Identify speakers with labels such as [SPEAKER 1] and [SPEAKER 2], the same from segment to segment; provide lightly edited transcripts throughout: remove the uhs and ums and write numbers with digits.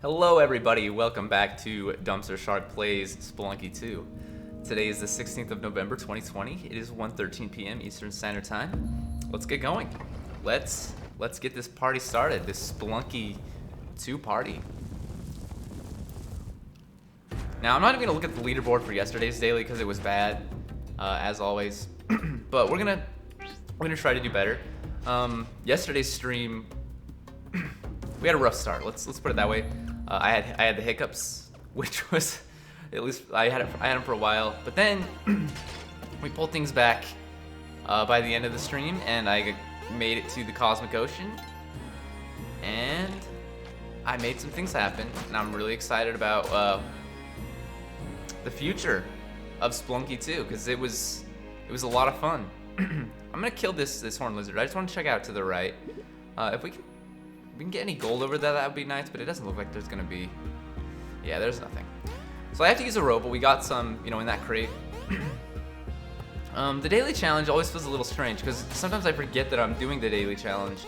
[SPEAKER 1] Hello everybody, welcome back to DumpsterShark Plays Spelunky 2. Today is the 16th of November 2020. It is 1:13 p.m. Eastern Standard Time. Let's get going. Let's get this party started, this Spelunky 2 party. Now, I'm not even going to look at the leaderboard for yesterday's daily because it was bad, as always. But we're gonna try to do better. Yesterday's stream, we had a rough start. Let's put it that way. I had the hiccups, which was, at least I had them for a while. But then we pulled things back by the end of the stream, and I made it to the Cosmic Ocean, and I made some things happen. And I'm really excited about the future of Spelunky 2 because it was a lot of fun. I'm gonna kill this horned lizard. I just want to check out to the right. If we can get any gold over there, that would be nice, but it doesn't look like there's gonna be. Yeah, there's nothing. So I have to use a rope, but we got some, in that crate. The daily challenge always feels a little strange because sometimes I forget that I'm doing the daily challenge,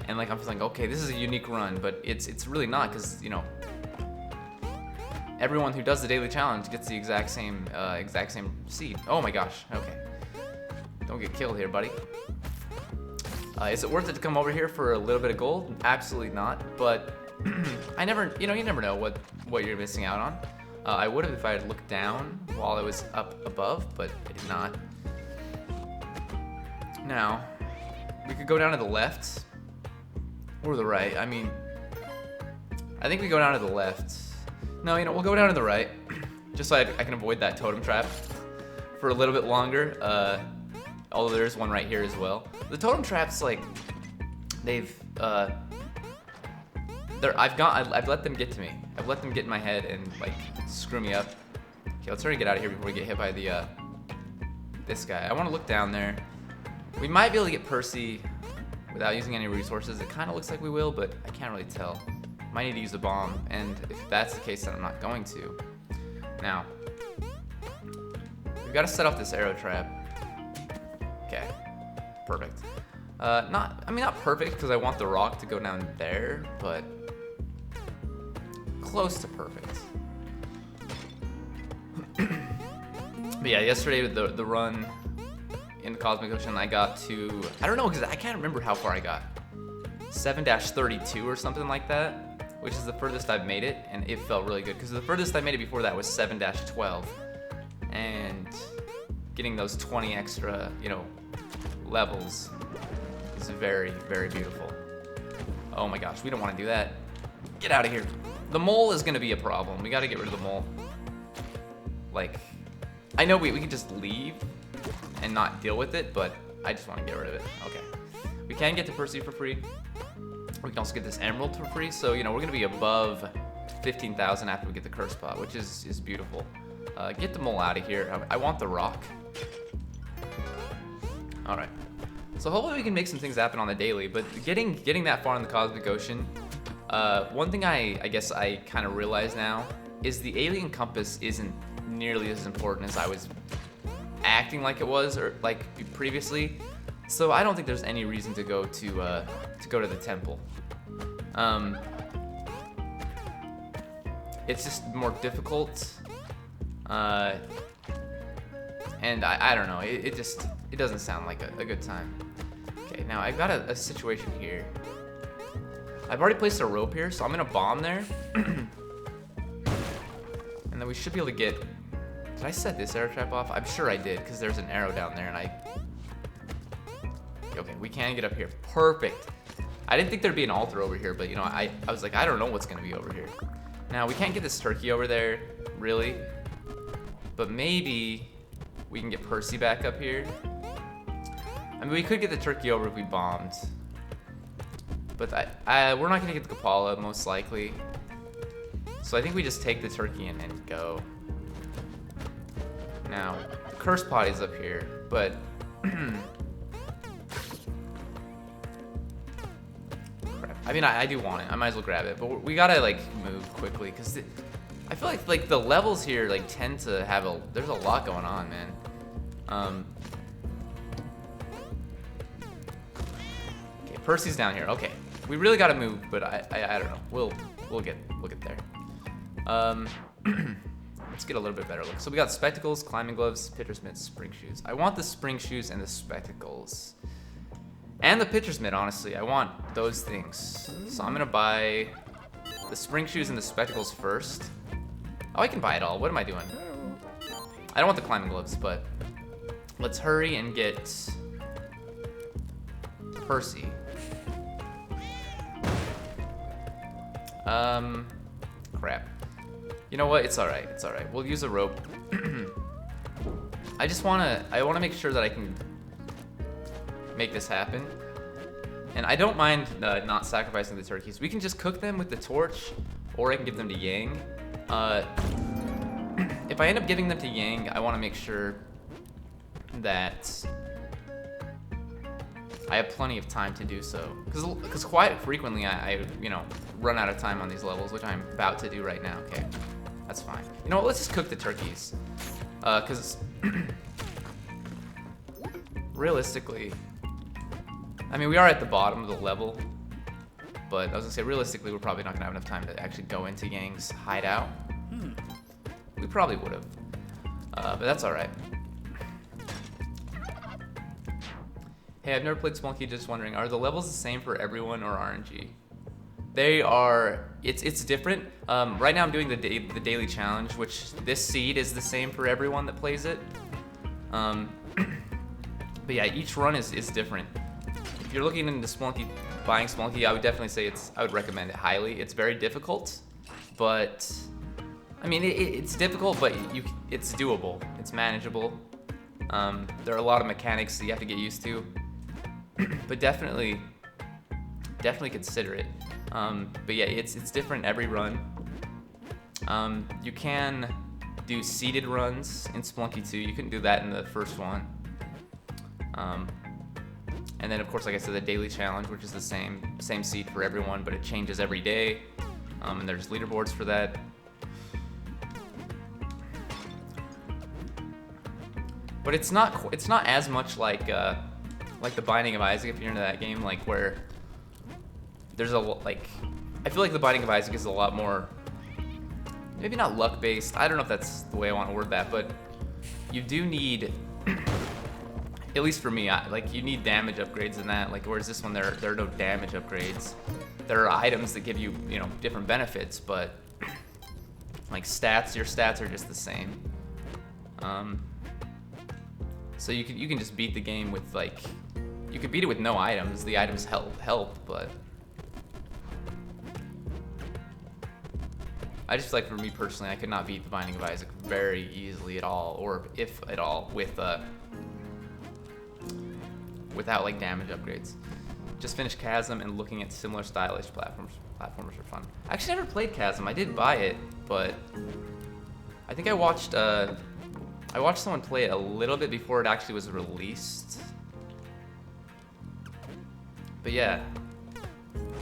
[SPEAKER 1] and I'm feeling okay, this is a unique run, but it's really not because everyone who does the daily challenge gets the exact same seed. Oh my gosh. Okay. Don't get killed here, buddy. Is it worth it to come over here for a little bit of gold? Absolutely not. But you never know what you're missing out on. I would have if I had looked down while I was up above, but I did not. Now, we could go down to the left or the right. I think we go down to the left. No, we'll go down to the right, just so I can avoid that totem trap for a little bit longer. Although there's one right here as well. The totem traps, they've I've let them get to me. I've let them get in my head and screw me up. Okay, let's try to get out of here before we get hit by the this guy. I want to look down there. We might be able to get Percy without using any resources. It kind of looks like we will, but I can't really tell. Might need to use a bomb, and if that's the case, then I'm not going to. Now, we've got to set off this arrow trap. Okay, perfect. Not perfect because I want the rock to go down there, but close to perfect. But yeah, yesterday with the run in the Cosmic Ocean, I got to, I don't know, because I can't remember how far I got. 7-32 or something like that, which is the furthest I've made it, and it felt really good because the furthest I made it before that was 7-12, and getting those 20 extra, levels is very, very beautiful. Oh my gosh, we don't want to do that. Get out of here. The mole is going to be a problem. We got to get rid of the mole. I know we can just leave and not deal with it, but I just want to get rid of it. Okay. We can get to Percy for free. We can also get this emerald for free, so, we're going to be above 15,000 after we get the curse pot, which is beautiful. Get the mole out of here. I want the rock. All right. So hopefully we can make some things happen on the daily, but getting that far in the Cosmic Ocean, one thing I guess I kind of realize now is the alien compass isn't nearly as important as I was acting like it was or previously. So I don't think there's any reason to go to the temple. It's just more difficult. And I don't know, it doesn't sound like a good time. Okay, now I've got a situation here. I've already placed a rope here, so I'm gonna bomb there. And then we should be able to get, did I set this arrow trap off? I'm sure I did, because there's an arrow down there and okay, we can get up here, perfect. I didn't think there'd be an altar over here, but I was like, I don't know what's gonna be over here. Now we can't get this turkey over there, really, but maybe we can get Percy back up here. We could get the turkey over if we bombed. But we're not gonna get the Kapala, most likely. So I think we just take the turkey and go. Now, the curse pot is up here, but crap. I do want it. I might as well grab it, but we gotta move quickly because I feel like the levels here tend to have there's a lot going on, man. Okay, Percy's down here. Okay, we really gotta move, but I don't know. We'll we'll get there. Let's get a little bit better look. So we got spectacles, climbing gloves, pitcher's mitts, spring shoes. I want the spring shoes and the spectacles. And the pitcher's mitt, honestly. I want those things. So I'm gonna buy the spring shoes and the spectacles first. Oh, I can buy it all. What am I doing? I don't want the climbing gloves, but let's hurry and get Percy. Crap. You know what? It's alright. It's alright. We'll use a rope. I wanna make sure that I can make this happen. And I don't mind not sacrificing the turkeys. We can just cook them with the torch, or I can give them to Yang. If I end up giving them to Yang, I want to make sure that I have plenty of time to do so. Because quite frequently I run out of time on these levels, which I'm about to do right now. Okay, that's fine. You know what? Let's just cook the turkeys. Because realistically, I mean, we are at the bottom of the level, but I was gonna say realistically, we're probably not gonna have enough time to actually go into Yang's hideout. We probably would have, but that's all right. Hey, I've never played Spelunky, just wondering, are the levels the same for everyone or RNG? They are, it's different. Right now I'm doing the daily challenge, which this seed is the same for everyone that plays it. But yeah, each run is different. If you're looking into Spelunky, buying Spelunky, I would definitely say I would recommend it highly. It's very difficult, but I mean, it's difficult, but it's doable. It's manageable. There are a lot of mechanics that you have to get used to, but definitely consider it. But yeah, it's different every run. You can do seeded runs in Spelunky 2. You couldn't do that in the first one. And then, of course, like I said, the daily challenge, which is the same seed for everyone, but it changes every day. And there's leaderboards for that. But it's not as much like the Binding of Isaac, if you're into that game, like where there's I feel like the Binding of Isaac is a lot more, maybe not luck based. I don't know if that's the way I want to word that, but you do need, at least for me, you need damage upgrades in that. Like, whereas this one, there are no damage upgrades. There are items that give you, different benefits, but like your stats are just the same. So you can just beat the game with you could beat it with no items. The items help, but I just feel like for me personally, I could not beat the Binding of Isaac very easily at all, or if at all, without damage upgrades. Just finished Chasm and looking at similar stylish platformers are fun. I actually never played Chasm. I did buy it, but I think I watched someone play it a little bit before it actually was released. But yeah.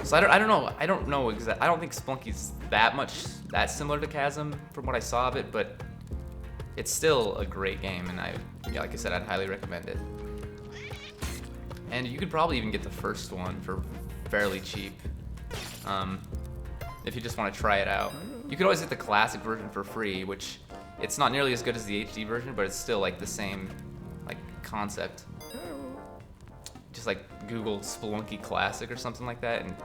[SPEAKER 1] So I don't know exactly. I don't think Spelunky's that similar to Chasm from what I saw of it, but it's still a great game, and like I said, I'd highly recommend it. And you could probably even get the first one for fairly cheap, if you just want to try it out. You could always get the classic version for free, which it's not nearly as good as the HD version, but it's still like the same concept. Just Google Spelunky Classic or something like that, and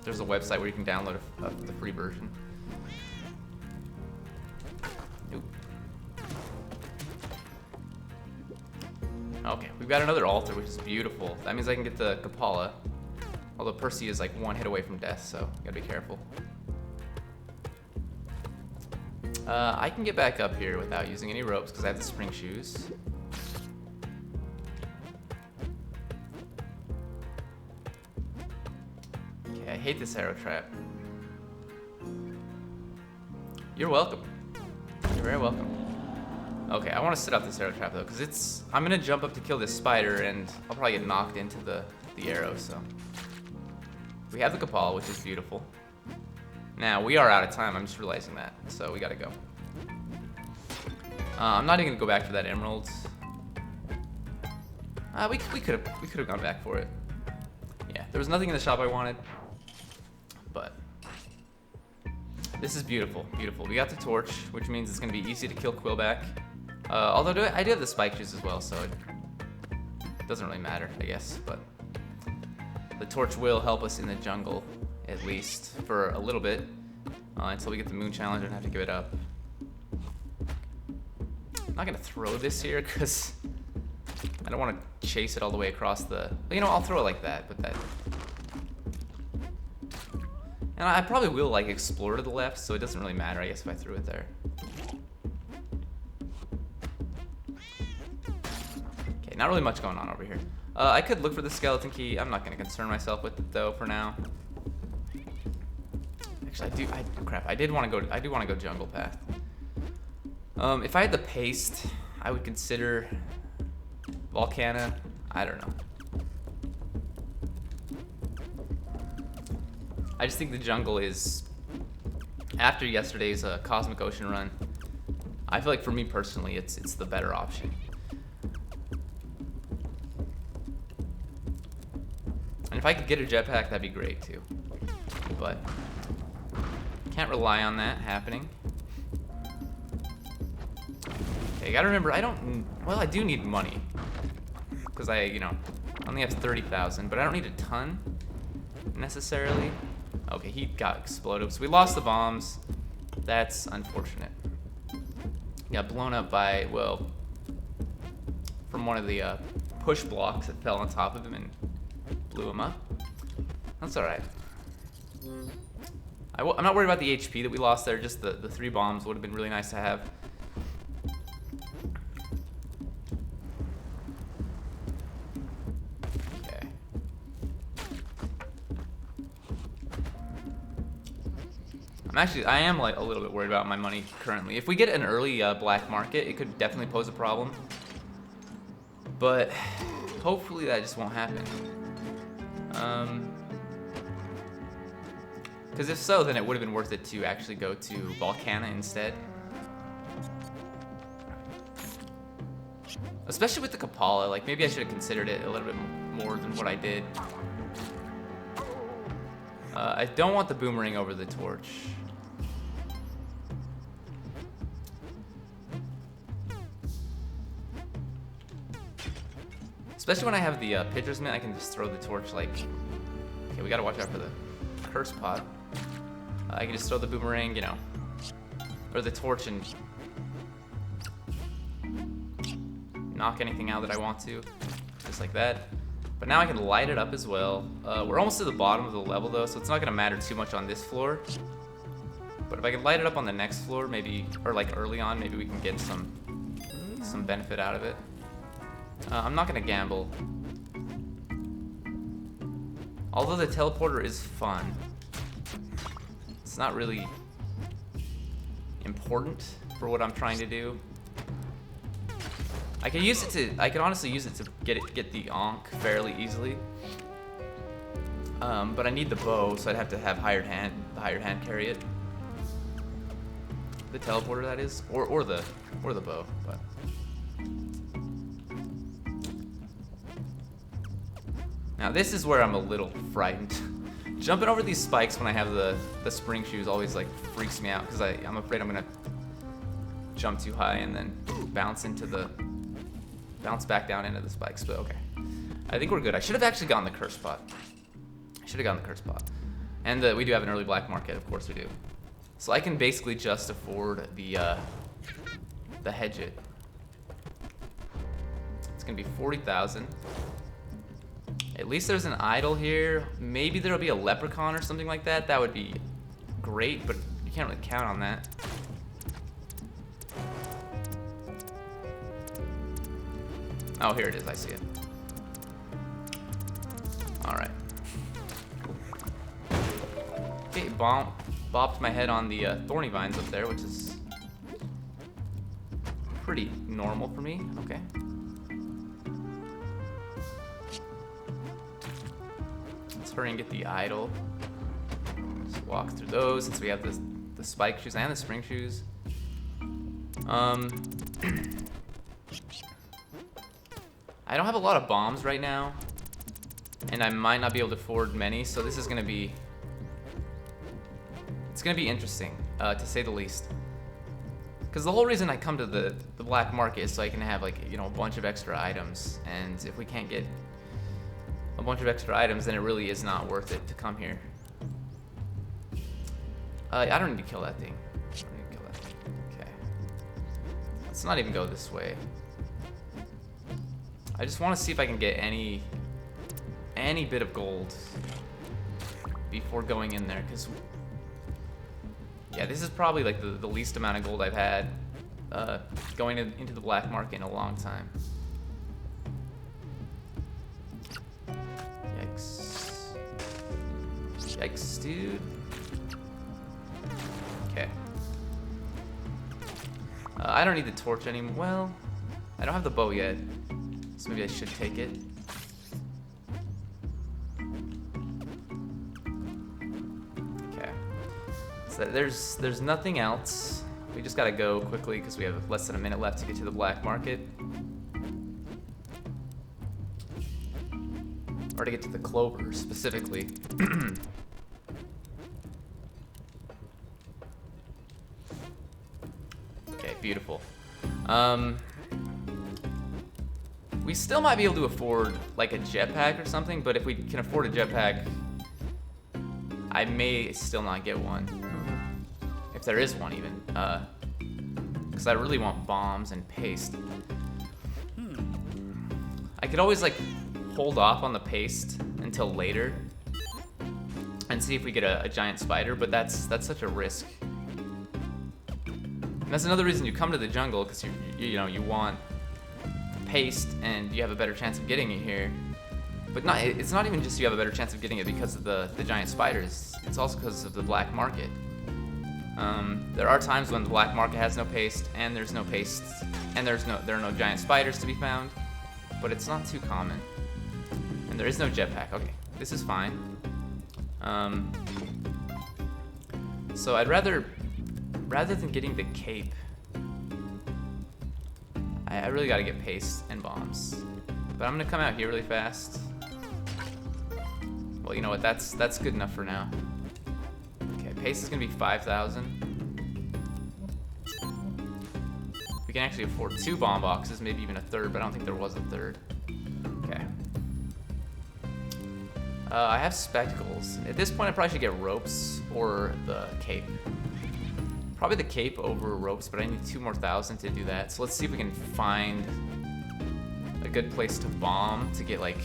[SPEAKER 1] there's a website where you can download the free version. Nope. Okay, we've got another altar, which is beautiful. That means I can get the Kapala. Although Percy is one hit away from death, so gotta be careful. I can get back up here without using any ropes because I have the spring shoes. Okay, I hate this arrow trap. You're welcome. You're very welcome. Okay, I want to set up this arrow trap though, because I'm gonna jump up to kill this spider and I'll probably get knocked into the arrow, so. We have the Kapala, which is beautiful. Now, we are out of time, I'm just realizing that, so we gotta go. I'm not even gonna go back for that emerald. We could have gone back for it. Yeah, there was nothing in the shop I wanted, but This is beautiful, beautiful. We got the torch, which means it's gonna be easy to kill Quillback. Although I do have the spike shoes as well, so it doesn't really matter, I guess. But the torch will help us in the jungle, at least for a little bit, until we get the moon challenge and have to give it up. I'm not gonna throw this here because I don't want to chase it all the way across the. You know, I'll throw it like that, but that. And I probably will like explore to the left, so it doesn't really matter, I guess, if I threw it there. Okay, not really much going on over here. I could look for the skeleton key. I'm not gonna concern myself with it though for now. Actually, crap. I do want to go jungle path. If I had the paste, I would consider Volcana. I don't know. I just think the jungle is, after yesterday's Cosmic Ocean run, I feel like for me personally, it's the better option. And if I could get a jetpack, that'd be great too. But can't rely on that happening. Okay, gotta remember, I do need money. Because I only have 30,000, but I don't need a ton, necessarily. Okay, he got exploded, so we lost the bombs. That's unfortunate. Got blown up by, well, from one of the push blocks that fell on top of him and blew him up. That's alright. I'm not worried about the HP that we lost there, just the 3 bombs would have been really nice to have. Okay. I am like a little bit worried about my money currently. If we get an early black market, it could definitely pose a problem. But hopefully that just won't happen. Because if so, then it would have been worth it to actually go to Volcana instead. Especially with the Kapala, like maybe I should have considered it a little bit more than what I did. I don't want the boomerang over the torch. Especially when I have the pitcher's mitt, I can just throw the torch like... Okay, we gotta watch out for the curse pot. I can just throw the boomerang, or the torch and knock anything out that I want to, just like that. But now I can light it up as well. We're almost to the bottom of the level though, so it's not gonna matter too much on this floor. But if I can light it up on the next floor, maybe, or like early on, maybe we can get some benefit out of it. I'm not gonna gamble. Although the teleporter is fun, it's not really important for what I'm trying to do. I can honestly use it to get the Ankh fairly easily. But I need the bow, so I'd have to have the hired hand carry it. The teleporter, that is, or the bow, but. Now this is where I'm a little frightened. Jumping over these spikes when I have the spring shoes always like freaks me out because I'm afraid I'm gonna jump too high and then bounce back down into the spikes. But okay, I think we're good. I should have actually gotten the curse pot. And we do have an early black market, of course we do. So I can basically just afford the hedge it. It's gonna be 40,000. At least there's an idol here. Maybe there'll be a leprechaun or something like that. That would be great, but you can't really count on that. Oh, here it is. I see it. All right. Okay, bopped my head on the thorny vines up there, which is pretty normal for me. Okay. Hurry and get the idol. Just walk through those since we have the spike shoes and the spring shoes. I don't have a lot of bombs right now, and I might not be able to afford many, so this is gonna be. It's gonna be interesting. to say the least. Because the whole reason I come to the black market is so I can have like, you know, a bunch of extra items. And if we can't get a bunch of extra items, then it really is not worth it to come here. I don't need to kill that thing. I don't need to kill that thing. Okay. Let's not even go this way. I just want to see if I can get any bit of gold before going in there, because yeah, this is probably like the least amount of gold I've had going into the black market in a long time. Yikes. Yikes, dude. Okay. I don't need the torch anymore. Well, I don't have the bow yet, so maybe I should take it. Okay. So there's nothing else. We just gotta go quickly because we have less than a minute left to get to the black market. Or to get to the clover, specifically. Okay, beautiful. We still might be able to afford, like, a jetpack or something, but if we can afford a jetpack, I may still not get one. If there is one, even. Because I really want bombs and paste. I could always, like, hold off on the paste until later and see if we get a giant spider, but that's such a risk. And that's another reason you come to the jungle, because you know, you want paste and you have a better chance of getting it here. But it's not even just you have a better chance of getting it because of the giant spiders. It's also because of the black market. There are times when the black market has no paste, and there's no paste, and there are no giant spiders to be found, but it's not too common. And there is no jetpack. Okay, this is fine. So I'd rather than getting the cape, I really gotta get paste and bombs. But I'm gonna come out here really fast. Well, you know what? That's good enough for now. Okay, paste is gonna be 5,000. We can actually afford 2 bomb boxes, maybe even a third, but I don't think there was a third. Okay. I have spectacles. At this point, I probably should get ropes or the cape. Probably the cape over ropes, but I need 2,000 more to do that. So let's see if we can find a good place to bomb to get like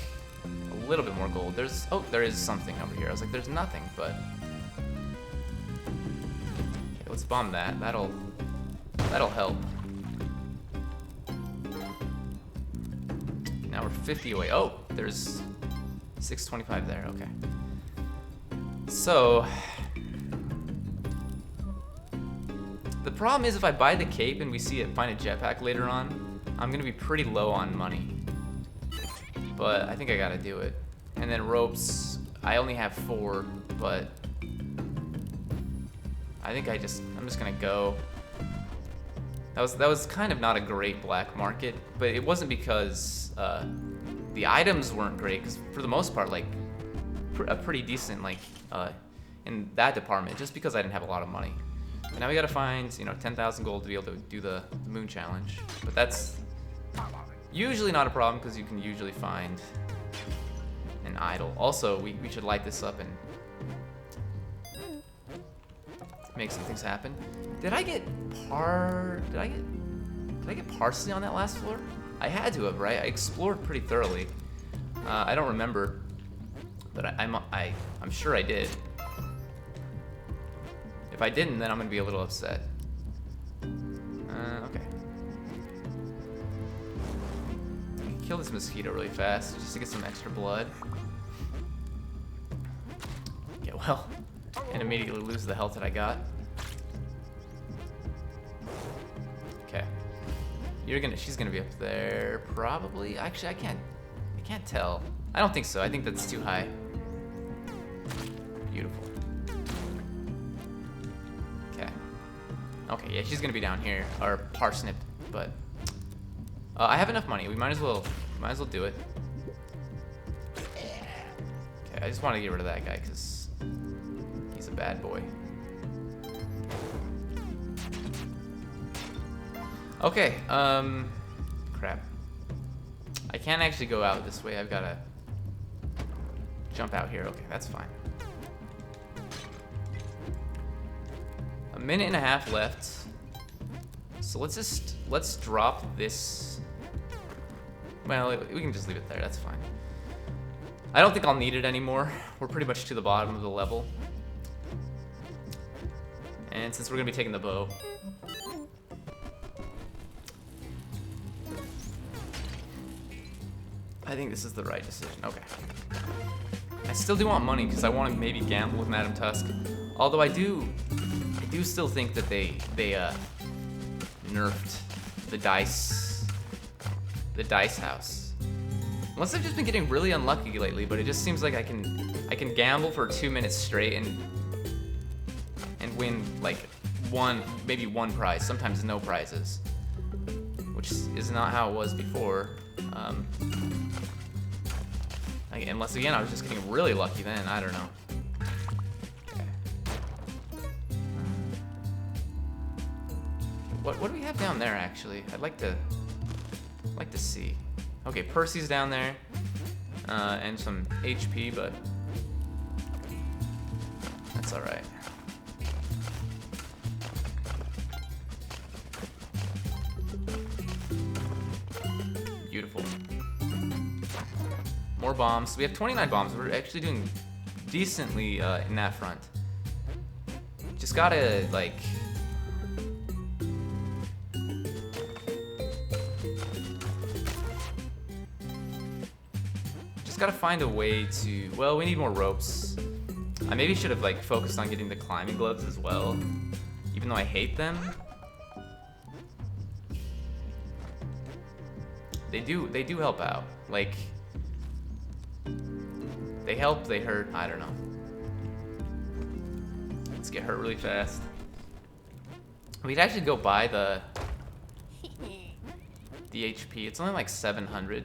[SPEAKER 1] a little bit more gold. There is something over here. I was like, there's nothing, but okay, let's bomb that. That'll help. Now we're 50 away. Oh, there's 625 there. Okay. So the problem is if I buy the cape and we find a jetpack later on, I'm gonna be pretty low on money. But I think I gotta do it. And then ropes, I only have 4, but I think I'm just gonna go. That was kind of not a great black market, but it wasn't because the items weren't great, because for the most part, like, a pretty decent, like, in that department, just because I didn't have a lot of money. And now we gotta find, you know, 10,000 gold to be able to do the moon challenge. But that's usually not a problem, because you can usually find an idol. Also, we should light this up and make some things happen. Did I get parsley on that last floor? I had to have, right? I explored pretty thoroughly. I don't remember, but I'm sure I did. If I didn't, then I'm gonna be a little upset. Okay. I can kill this mosquito really fast just to get some extra blood. Okay, well, and immediately lose the health that I got. Okay. She's gonna be up there, probably. Actually, I can't tell. I don't think so. I think that's too high. Beautiful. Okay. Okay, yeah, she's gonna be down here, or parsnip, but I have enough money. We might as well do it. Okay, I just want to get rid of that guy because he's a bad boy. Okay, crap. I can't actually go out this way. I've gotta jump out here. Okay, that's fine. A minute and a half left. So let's drop this. Well, we can just leave it there. That's fine. I don't think I'll need it anymore. We're pretty much to the bottom of the level. And since we're gonna be taking the bow, I think this is the right decision. Okay. I still do want money because I want to maybe gamble with Madam Tusk. Although I do still think that they nerfed the dice house. Unless I've just been getting really unlucky lately, but it just seems like I can gamble for 2 minutes straight and win like maybe one prize, sometimes no prizes, which is not how it was before. Unless again I was just getting really lucky then. I don't know. Okay. What do we have down there actually? I'd like to see. Okay, Percy's down there, and some HP, but that's all right. Beautiful. More bombs. We have 29 bombs. We're actually doing decently in that front. Just gotta like. Gotta find a way to. Well, we need more ropes. I maybe should have like focused on getting the climbing gloves as well, even though I hate them. They do help out. Like they help, they hurt. I don't know. Let's get hurt really fast. We'd actually go buy the HP. It's only like 700.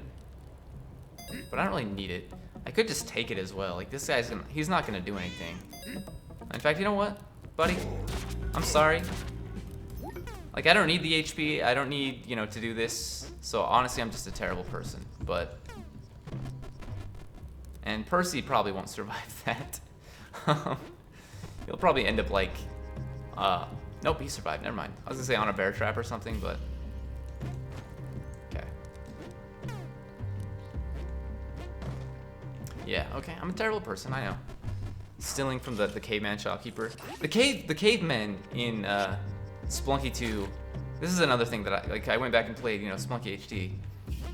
[SPEAKER 1] But I don't really need it. I could just take it as well. Like this guy's he's not gonna do anything. In fact, you know what, buddy? I'm sorry. Like I don't need the HP. I don't need, to do this. So honestly, I'm just a terrible person. And Percy probably won't survive that. He'll probably end up like, nope, he survived. Never mind. I was gonna say on a bear trap or something, but. Yeah, okay, I'm a terrible person, I know. Stealing from the caveman shopkeeper. The cavemen in Spelunky 2, this is another thing that I went back and played, Spelunky HD.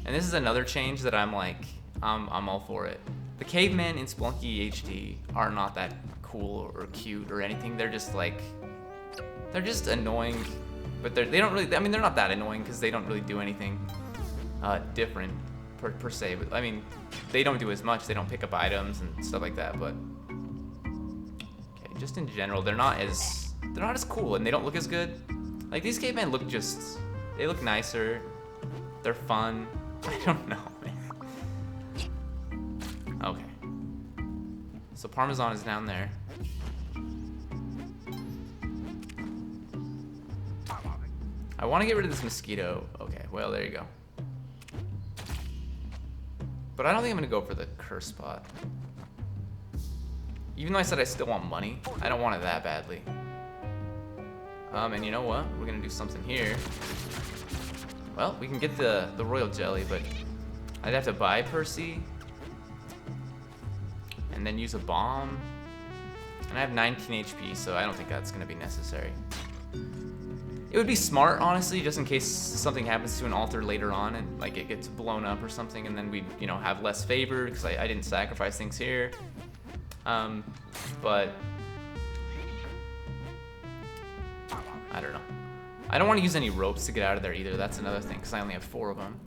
[SPEAKER 1] And this is another change that I'm like, I'm all for it. The cavemen in Spelunky HD are not that cool or cute or anything. They're just like, they're just annoying, but they don't really, I mean, they're not that annoying because they don't really do anything different. Per se, but I mean, they don't do as much. They don't pick up items and stuff like that. But okay, just in general, they're not as cool, and they don't look as good. Like these cavemen look they look nicer. They're fun. I don't know, man. Okay, so Parmesan is down there. I want to get rid of this mosquito. Okay, well there you go. But I don't think I'm gonna go for the curse spot. Even though I said I still want money, I don't want it that badly. And you know what? We're gonna do something here. Well, we can get the royal jelly, but I'd have to buy Percy. And then use a bomb. And I have 19 HP, so I don't think that's gonna be necessary. It would be smart, honestly, just in case something happens to an altar later on and like it gets blown up or something, and then we'd, have less favor because I didn't sacrifice things here. But I don't know. I don't want to use any ropes to get out of there either. That's another thing because I only have 4 of them.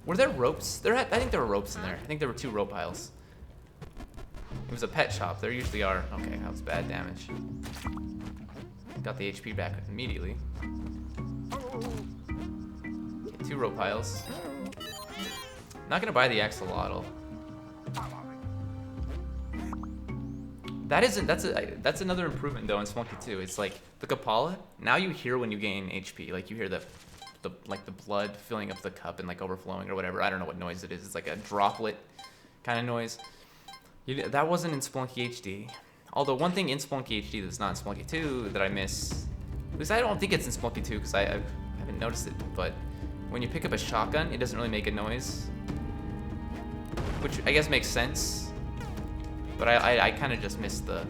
[SPEAKER 1] Were there ropes? I think there were ropes in there. I think there were 2 rope piles. It was a pet shop. There usually are. Okay, that was bad damage. Got the HP back immediately. Okay, 2 rope piles. Not gonna buy the axolotl. That's another improvement though in Spelunky 2. It's like the Kapala. Now you hear when you gain HP. Like you hear the the blood filling up the cup and like overflowing or whatever. I don't know what noise it is. It's like a droplet kind of noise. That wasn't in Spelunky HD. Although one thing in Spelunky HD that's not in Spelunky 2 that I miss, at least I don't think it's in Spelunky 2 because I haven't noticed it, but when you pick up a shotgun, it doesn't really make a noise, which I guess makes sense. But I kind of just missed the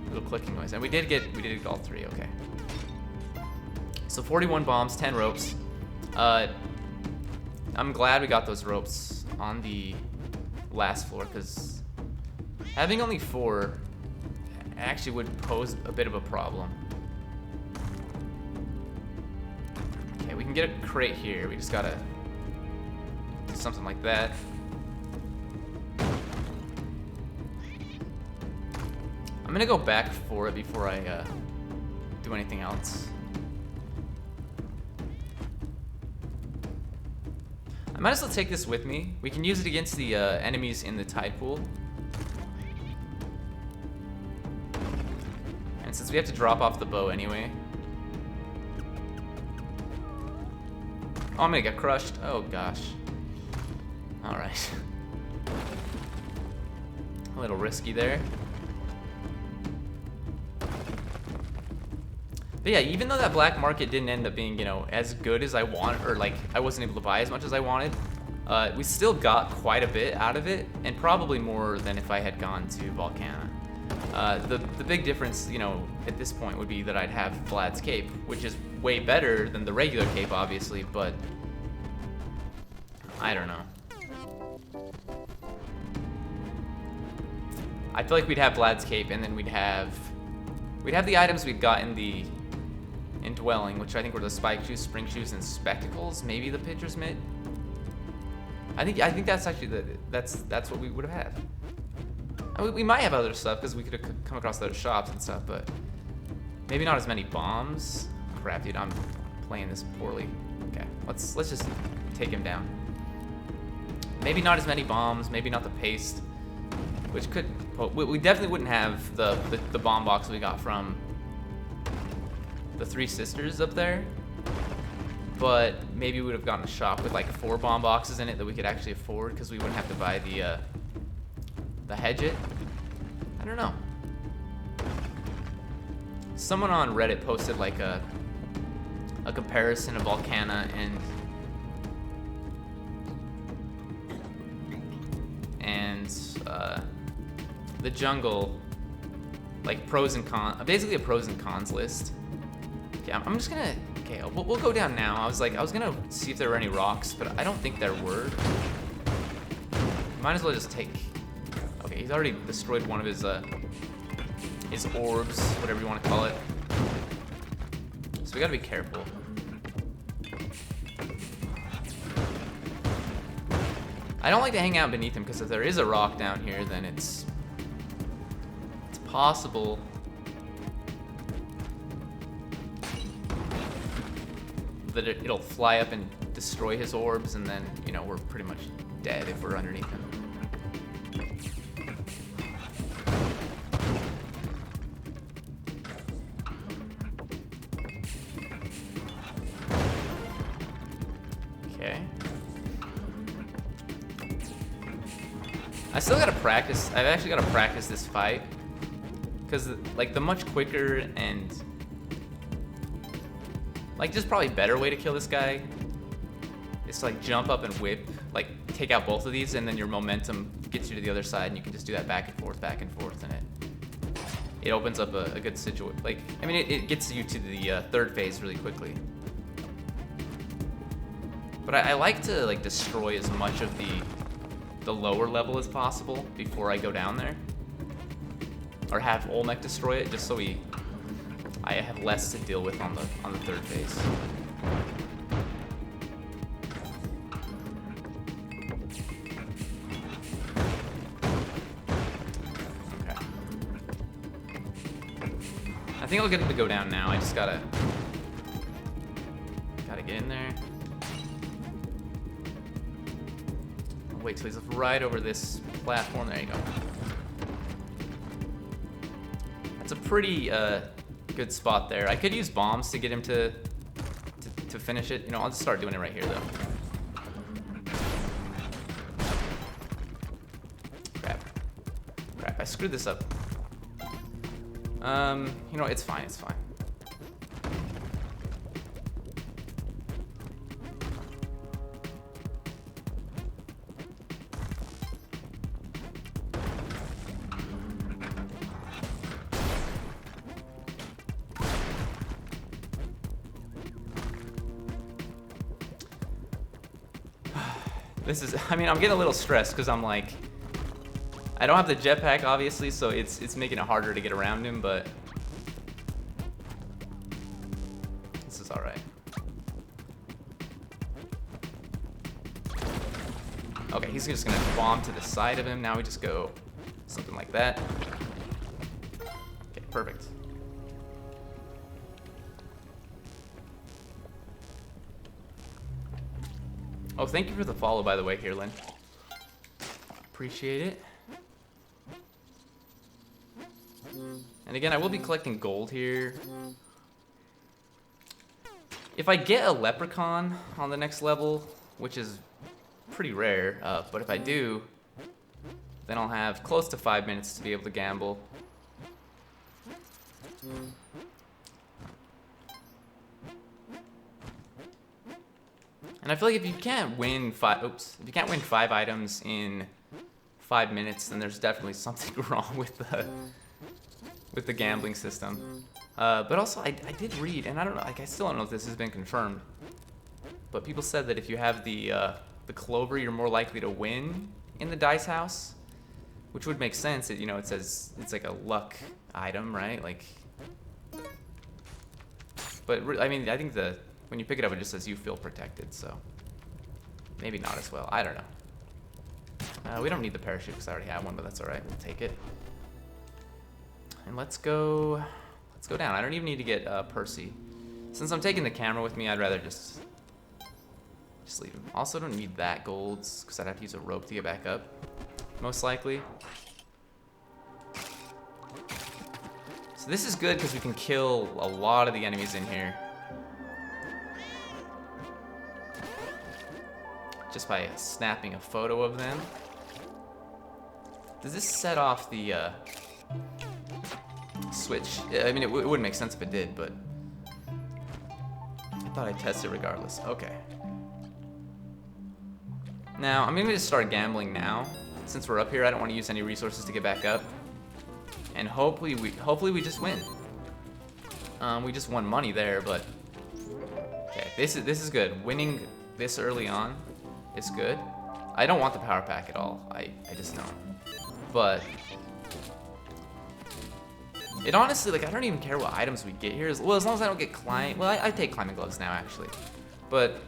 [SPEAKER 1] little clicking noise, and we did get all 3. Okay. So 41 bombs, 10 ropes. I'm glad we got those ropes on the last floor because having only 4 actually would pose a bit of a problem. Okay, we can get a crate here. We just gotta do something like that. I'm gonna go back for it before I do anything else. I might as well take this with me. We can use it against the enemies in the tide pool. And since we have to drop off the bow anyway. Oh, I'm gonna get crushed. Oh gosh. Alright. A little risky there. But yeah, even though that black market didn't end up being, you know, as good as I wanted, or like I wasn't able to buy as much as I wanted, we still got quite a bit out of it, and probably more than if I had gone to Volcana. The big difference, you know, at this point would be that I'd have Vlad's cape, which is way better than the regular cape, obviously, but I don't know. I feel like we'd have Vlad's cape, and then we'd have the items we'd got in the Dwelling, which I think were the spike shoes, spring shoes, and spectacles. Maybe the pitcher's mitt. I think that's actually that's what we would have had. I mean, we might have other stuff because we could have come across other shops and stuff, but maybe not as many bombs. Crap, dude, I'm playing this poorly. Okay, let's just take him down. Maybe not as many bombs. Maybe not the paste, which could. We definitely wouldn't have the bomb box we got from the Three Sisters up there, but maybe we would have gotten a shop with like 4 bomb boxes in it that we could actually afford because we wouldn't have to buy the hedge it. I don't know. Someone on Reddit posted like a comparison of Volcana and the jungle, like pros and cons, basically a pros and cons list. Yeah, I'm just gonna, okay, we'll go down now. I was gonna see if there were any rocks, but I don't think there were. Might as well just take, okay, he's already destroyed one of his orbs, whatever you want to call it. So we gotta be careful. I don't like to hang out beneath him because if there is a rock down here, then it's possible that it'll fly up and destroy his orbs, and then, you know, we're pretty much dead if we're underneath him. Okay. I still gotta practice. I've actually gotta practice this fight because, like, the much quicker and like just probably better way to kill this guy is to like jump up and whip, like take out both of these, and then your momentum gets you to the other side, and you can just do that back and forth, and it opens up a good situation. Like, I mean, it gets you to the third phase really quickly. But I like to like destroy as much of the lower level as possible before I go down there, or have Olmec destroy it, just so I have less to deal with on the third phase. Okay. I think I'll get him to go down now. I just gotta get in there. I'll wait till he's right over this platform. There you go. That's a pretty good spot there. I could use bombs to get him to to finish it. You know, I'll just start doing it right here, though. Crap. Crap, I screwed this up. You know, it's fine, it's fine. This is, I mean, I'm getting a little stressed because I'm like, I don't have the jetpack, obviously, so it's making it harder to get around him, but this is alright. Okay, he's just gonna bomb to the side of him. Now we just go something like that. Okay, perfect. Oh, thank you for the follow, by the way, here, Lynn. Appreciate it. And again, I will be collecting gold here. If I get a leprechaun on the next level, which is pretty rare, but if I do, then I'll have close to 5 minutes to be able to gamble. And I feel like if you can't win five items in 5 minutes, then there's definitely something wrong with the gambling system. But also, I did read, and I don't know, like I still don't know if this has been confirmed, but people said that if you have the clover, you're more likely to win in the dice house, which would make sense. You know, it says it's like a luck item, right? Like, but I mean, I think when you pick it up, it just says you feel protected, so maybe not as well. I don't know. We don't need the parachute because I already have one, but that's all right. We'll take it. And let's go down. I don't even need to get Percy. Since I'm taking the camera with me, I'd rather just leave him. Also, don't need that golds because I'd have to use a rope to get back up, most likely. So this is good because we can kill a lot of the enemies in here just by snapping a photo of them. Does this set off the switch? I mean, it wouldn't make sense if it did, but I thought I'd test it regardless. Okay. Now, I'm gonna just start gambling now. Since we're up here, I don't want to use any resources to get back up. And hopefully we just win. We just won money there, but okay, this is good. Winning this early on is good. I don't want the power pack at all. I just don't. But it honestly, like, I don't even care what items we get here. Well, as long as I don't get climb. Well, I take climbing gloves now actually, but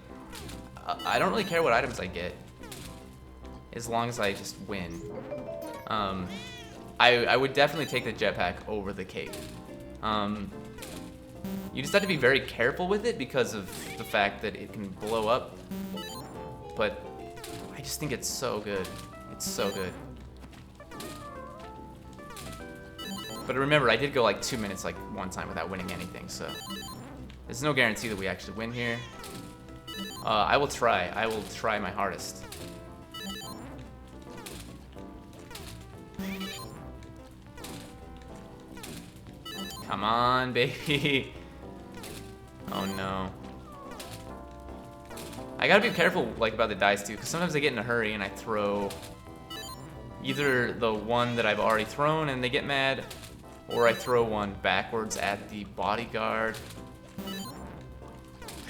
[SPEAKER 1] I don't really care what items I get as long as I just win. I would definitely take the jetpack over the cape. You just have to be very careful with it because of the fact that it can blow up. But I just think it's so good. It's so good. But remember, I did go like 2 minutes like one time without winning anything, so there's no guarantee that we actually win here. I will try. I will try my hardest. Come on, baby. Oh no. I gotta be careful like about the dice too, because sometimes I get in a hurry and I throw either the one that I've already thrown and they get mad, or I throw one backwards at the bodyguard.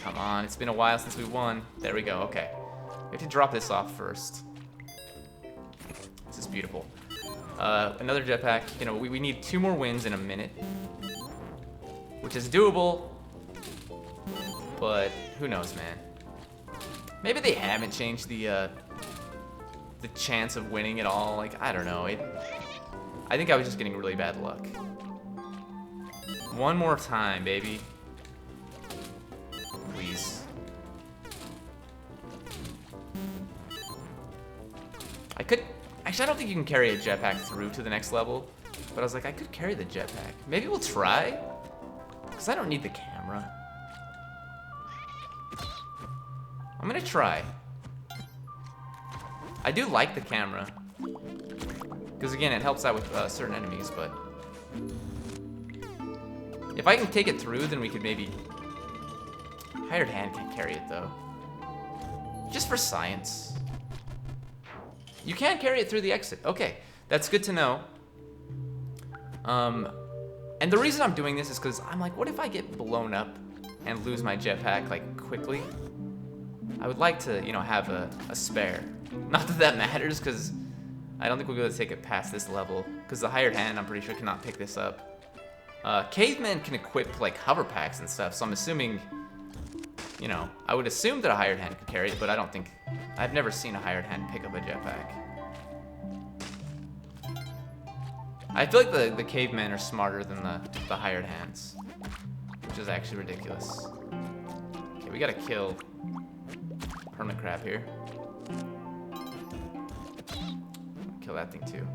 [SPEAKER 1] Come on, it's been a while since we won. There we go, okay. We have to drop this off first. This is beautiful. Another jetpack. You know, we need 2 more wins in a minute, which is doable, but who knows, man. Maybe they haven't changed the chance of winning at all. Like, I don't know. I think I was just getting really bad luck. One more time, baby. Please. Actually, I don't think you can carry a jetpack through to the next level, but I was like, I could carry the jetpack. Maybe we'll try, because I don't need the camera. I'm gonna try. I do like the camera. Because again, it helps out with certain enemies, but... if I can take it through, then we could maybe... Hired hand can't carry it, though. Just for science. You can carry it through the exit. Okay, that's good to know. And the reason I'm doing this is because I'm like, what if I get blown up and lose my jetpack, like, quickly? I would like to, you know, have a spare. Not that that matters, because I don't think we'll be able to take it past this level. Because the hired hand, I'm pretty sure, cannot pick this up. Cavemen can equip, like, hover packs and stuff, so I'm assuming, you know, I would assume that a hired hand could carry it, but I don't think... I've never seen a hired hand pick up a jetpack. I feel like the cavemen are smarter than the hired hands, which is actually ridiculous. Okay, we gotta kill hermit crab here. Kill that thing too.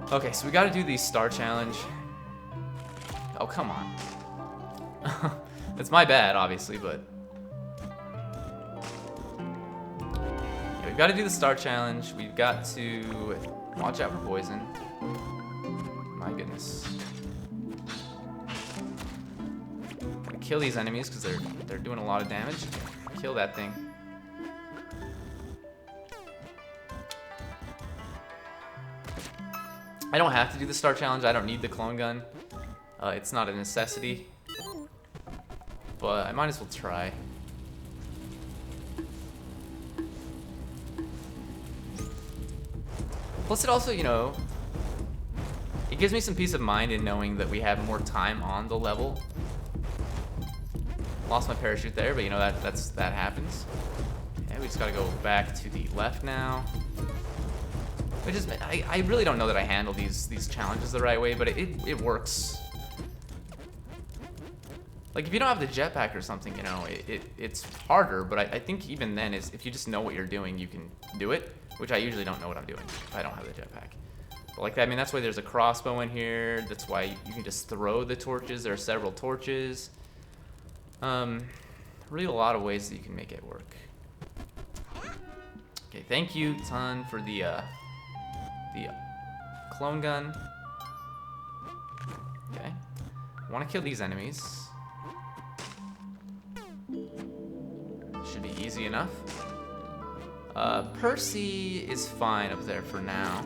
[SPEAKER 1] Okay, so we gotta do the star challenge. Oh, come on. It's my bad, obviously, but... yeah, we've got to do the star challenge. We've got to watch out for poison. My goodness. Gotta kill these enemies because they're doing a lot of damage. Kill that thing. I don't have to do the star challenge. I don't need the clone gun. It's not a necessity. But I might as well try. Plus it also, you know, it gives me some peace of mind in knowing that we have more time on the level. Lost my parachute there, but you know, that happens. And we just gotta go back to the left now. Which is, I really don't know that I handle these challenges the right way, but it works. Like, if you don't have the jetpack or something, you know, it's harder, but I think even then, if you just know what you're doing, you can do it, which I usually don't know what I'm doing if I don't have the jetpack. But like that, I mean, that's why there's a crossbow in here. That's why you can just throw the torches. There are several torches. Really a lot of ways that you can make it work. Okay, thank you, Ton, for the clone gun. Okay, I want to kill these enemies. Should be easy enough. Percy is fine up there for now.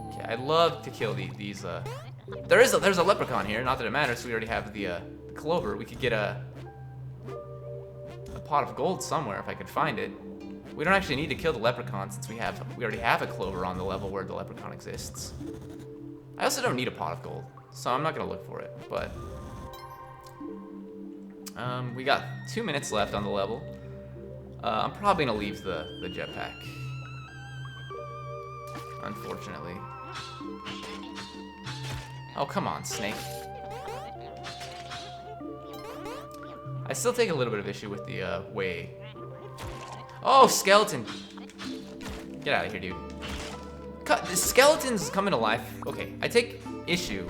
[SPEAKER 1] Okay, I'd love to kill these. There's a leprechaun here. Not that it matters. We already have the clover. We could get a pot of gold somewhere if I could find it. We don't actually need to kill the leprechaun since we already have a clover on the level where the leprechaun exists. I also don't need a pot of gold, so I'm not gonna look for it. But we got 2 minutes left on the level. I'm probably gonna leave the jetpack, unfortunately. Oh, come on, snake. I still take a little bit of issue with the way. Oh, skeleton! Get out of here, dude. The skeletons coming to life. Okay, I take issue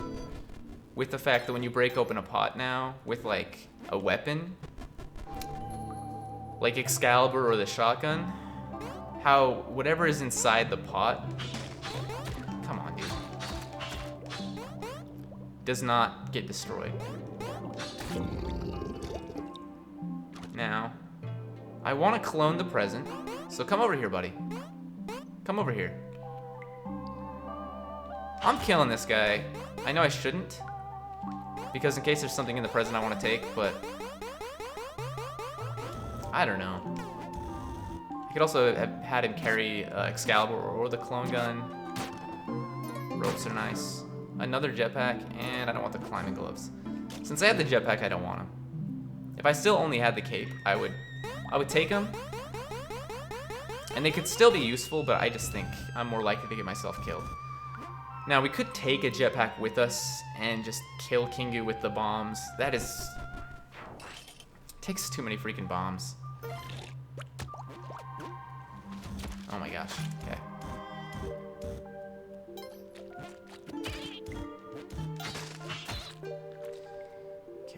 [SPEAKER 1] with the fact that when you break open a pot now with like a weapon, like Excalibur or the shotgun, how whatever is inside the pot, come on, dude, does not get destroyed. Now, I want to clone the present, so come over here, buddy. Come over here. I'm killing this guy. I know I shouldn't, because in case there's something in the present I want to take, but I don't know. I could also have had him carry Excalibur or the clone gun. Ropes are nice. Another jetpack, and I don't want the climbing gloves. Since I have the jetpack, I don't want them. If I still only had the cape, I would take them. And they could still be useful, but I just think I'm more likely to get myself killed. Now, we could take a jetpack with us and just kill Kingu with the bombs. That is... takes too many freaking bombs. Oh my gosh, okay.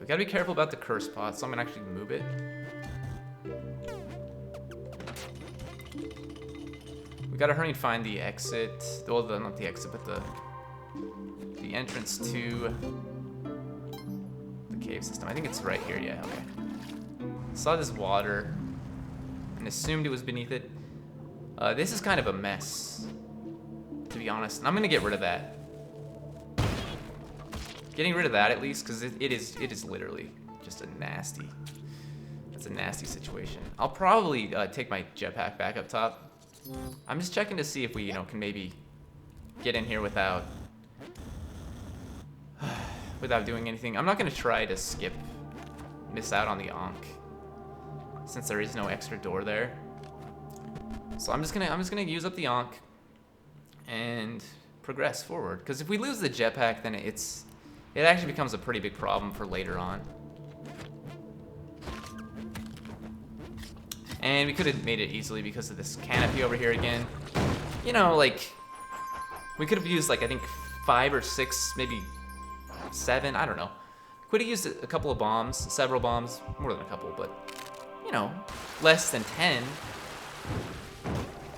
[SPEAKER 1] We gotta be careful about the curse pot, so I'm gonna actually move it. We gotta hurry and find the exit. Well, not the exit, but the entrance to the cave system. I think it's right here, yeah, okay. Saw this water and assumed it was beneath it. This is kind of a mess, to be honest, and I'm gonna get rid of that. Getting rid of that at least, because it is literally just a nasty, it's a nasty situation. I'll probably take my jetpack back up top. I'm just checking to see if we, can maybe get in here without doing anything. I'm not gonna try to miss out on the Ankh, since there is no extra door there. So I'm just gonna use up the Ankh and progress forward. Because if we lose the jetpack, then it actually becomes a pretty big problem for later on. And we could have made it easily because of this canopy over here again. Like, we could have used, like, I think 5 or 6, maybe 7, I don't know. Could have used a couple of bombs, several bombs, more than a couple, but, less than 10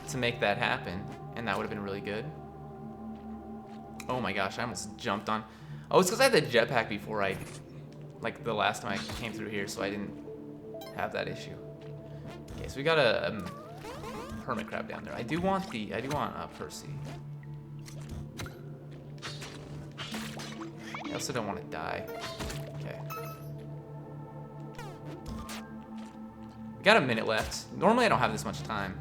[SPEAKER 1] to make that happen. And that would have been really good. Oh my gosh, I almost jumped on. Oh, it's because I had the jetpack before like the last time I came through here, so I didn't have that issue. Okay, so we got a hermit crab down there. I do want Percy. I also don't want to die. Okay. We got a minute left. Normally I don't have this much time.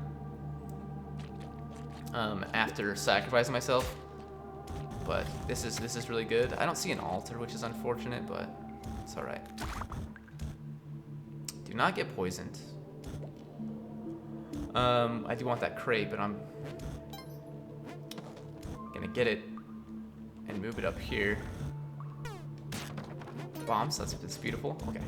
[SPEAKER 1] After sacrificing myself. But this is really good. I don't see an altar, which is unfortunate, but it's alright. Do not get poisoned. I do want that crate, but I'm gonna get it and move it up here. Bombs, that's beautiful. Okay.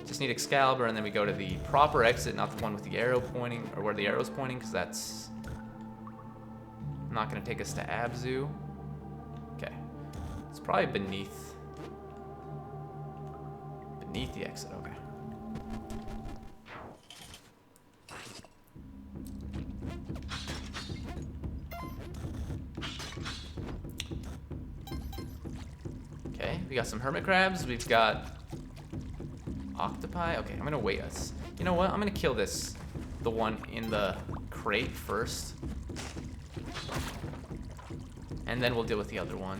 [SPEAKER 1] Just need Excalibur, and then we go to the proper exit, not the one with the arrow pointing, or where the arrow's pointing, because that's not gonna take us to Abzu. Okay. It's probably beneath the exit, okay. Okay, we got some hermit crabs, we've got octopi. Okay, I'm gonna wait us. You know what? I'm gonna kill the one in the crate first. And then we'll deal with the other one.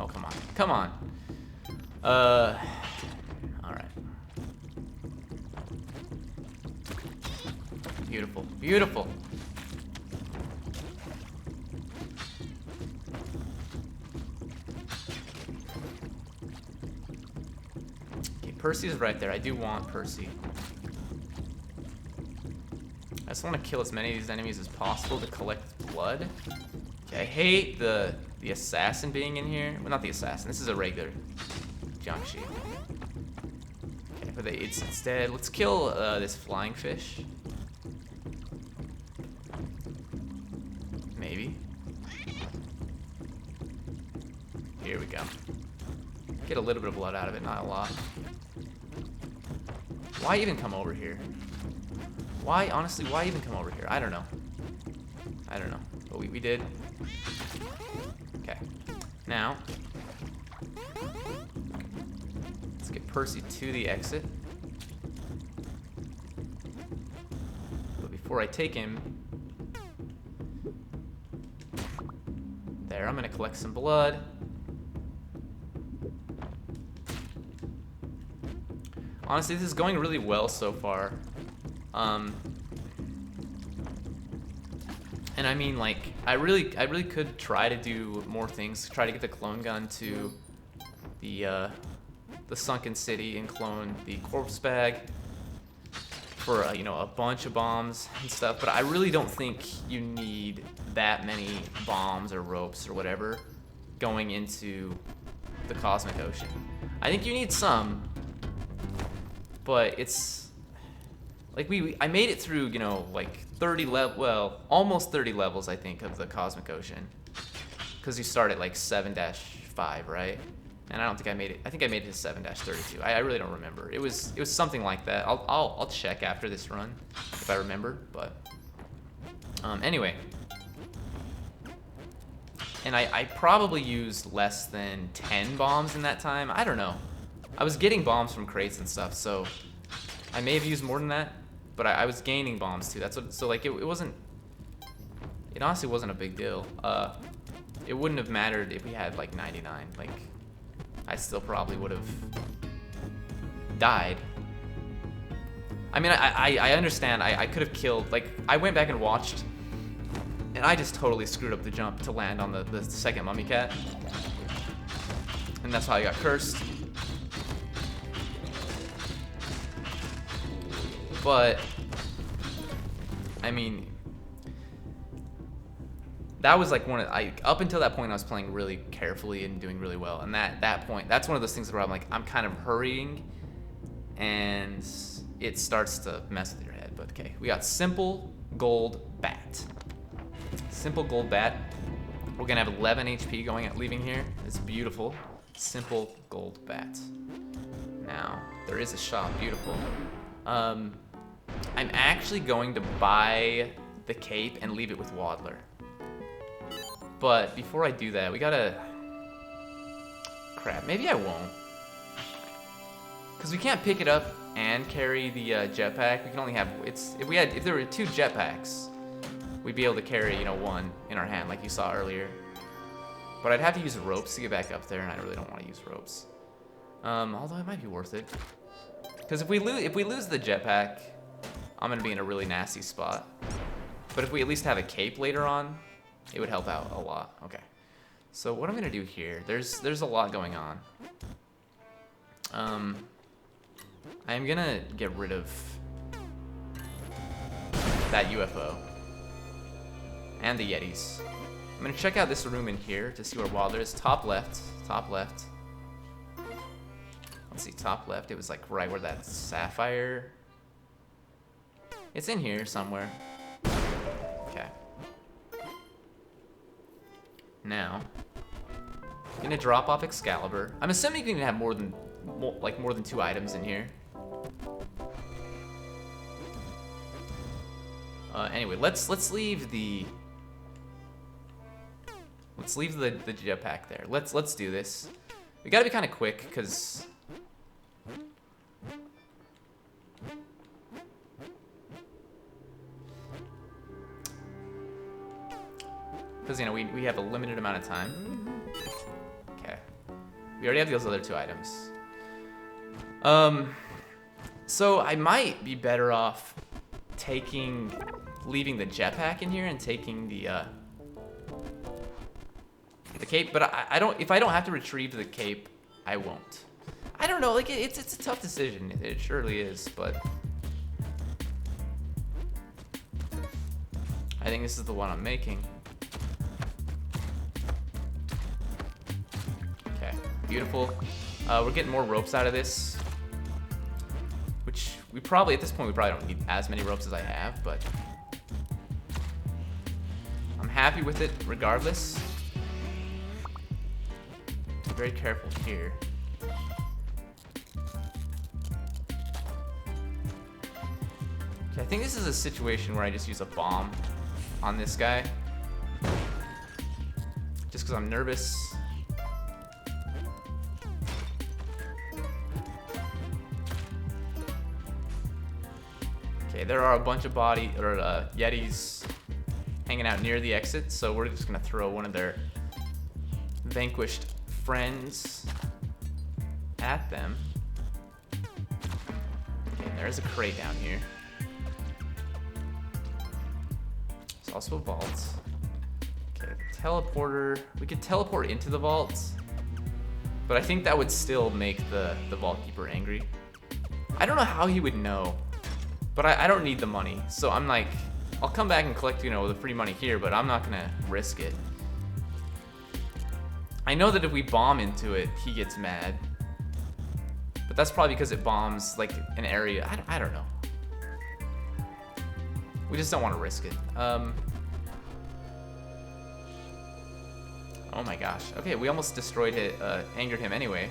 [SPEAKER 1] Oh, come on. Come on. Alright. Beautiful. Beautiful. Okay, Percy's right there. I do want Percy. I just want to kill as many of these enemies as possible to collect blood. Okay, I hate the assassin being in here. Well, not the assassin. This is a regular junk sheep. Okay, but it's dead. Let's kill this flying fish. Maybe. Here we go. Get a little bit of blood out of it, not a lot. Why even come over here? Why, honestly, why even come over here? I don't know. I don't know. But we did. Okay. Now, let's get Percy to the exit. But before I take him, there, I'm gonna collect some blood. Honestly, this is going really well so far. And I mean, like, I really could try to do more things. Try to get the clone gun to the sunken city and clone the corpse bag for a bunch of bombs and stuff. But I really don't think you need that many bombs or ropes or whatever going into the cosmic ocean. I think you need some, but it's. Like, I made it through, like 30 almost 30 levels, I think, of the Cosmic Ocean. Because you start at like 7-4 35, right? And I don't think I made it. I think I made it to 7-32. I really don't remember. It was something like that. I'll check after this run if I remember. But anyway, and I probably used less than 10 bombs in that time. I don't know. I was getting bombs from crates and stuff, so I may have used more than that. But I was gaining bombs too. That's what. So like it wasn't. It honestly wasn't a big deal. It wouldn't have mattered if we had like 99. Like, I still probably would have died. I mean, I understand. I could have killed. Like, I went back and watched, and I just totally screwed up the jump to land on the second mummy cat, and that's how I got cursed. But I mean, that was like up until that point I was playing really carefully and doing really well, and that point, that's one of those things where I'm like, I'm kind of hurrying and it starts to mess with your head. But okay, we got simple gold bat. Simple gold bat. We're gonna have 11 HP leaving here. It's beautiful. Simple gold bat. Now there is a shop. Beautiful. I'm actually going to buy the cape and leave it with Waddler. But before I do that, we gotta... Crap, maybe I won't. Because we can't pick it up and carry the jetpack. We can only have... If there were 2 jetpacks, we'd be able to carry, you know, one in our hand, like you saw earlier. But I'd have to use ropes to get back up there, and I really don't want to use ropes. Although it might be worth it. Because if we lose the jetpack, I'm gonna be in a really nasty spot. But if we at least have a cape later on, it would help out a lot. Okay. So what I'm gonna do here, there's a lot going on. I'm gonna get rid of that UFO and the Yetis. I'm gonna check out this room in here to see where Waddler is. Top left. Top left. Let's see, top left. It was like right where that sapphire. It's in here somewhere. Okay. Now, I'm gonna drop off Excalibur. I'm assuming you can have more than 2 items in here. Anyway, let's leave the jetpack there. Let's do this. We gotta be kind of quick, because you know, we have a limited amount of time. Okay. We already have those other 2 items. So I might be better off leaving the jetpack in here and taking the cape, but if I don't have to retrieve the cape, I won't. I don't know, like it's a tough decision. It surely is, but I think this is the one I'm making. Beautiful. We're getting more ropes out of this, which at this point we probably don't need as many ropes as I have, but I'm happy with it regardless. Be very careful here. Okay, I think this is a situation where I just use a bomb on this guy, just because I'm nervous. Okay, there are a bunch of Yetis hanging out near the exit, so we're just gonna throw one of their vanquished friends at them. Okay, there's a crate down here. There's also a vault. Okay, teleporter. We could teleport into the vault, but I think that would still make the vault keeper angry. I don't know how he would know. But I don't need the money, so I'm like, I'll come back and collect, you know, the free money here, but I'm not gonna risk it. I know that if we bomb into it, he gets mad. But that's probably because it bombs, like, an area. I don't know. We just don't want to risk it. Oh my gosh. Okay, we almost destroyed it, angered him anyway.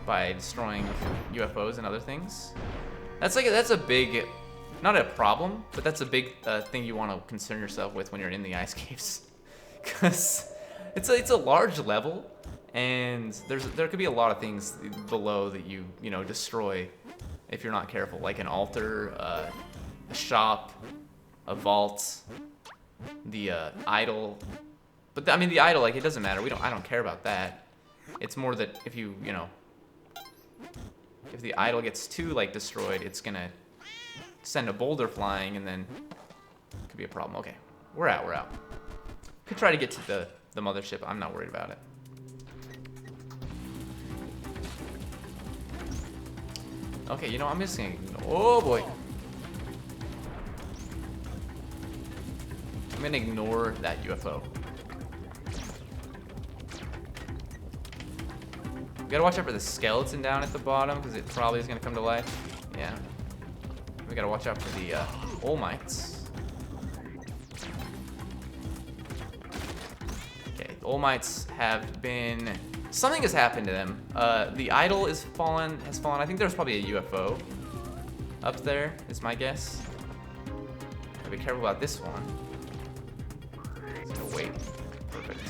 [SPEAKER 1] By destroying UFOs and other things. That's a big, not a problem, but that's a big thing you want to concern yourself with when you're in the ice caves. Because it's a large level, and there could be a lot of things below that you know destroy if you're not careful, like an altar, a shop, a vault, the idol. But I mean the idol, like it doesn't matter. I don't care about that. It's more that if you know, if the idol gets too like destroyed, it's gonna send a boulder flying, and then it could be a problem. Okay, we're out. Could try to get to the mothership. I'm not worried about it. Okay, you know, I'm just gonna, oh boy. I'm gonna ignore that UFO. We gotta watch out for the skeleton down at the bottom, because it probably is gonna come to life. Yeah. We gotta watch out for the All Mights. Okay, the All Mights have been, something has happened to them. The idol has fallen. I think there's probably a UFO up there, is my guess. Gotta be careful about this one. It's gonna wait. Perfect.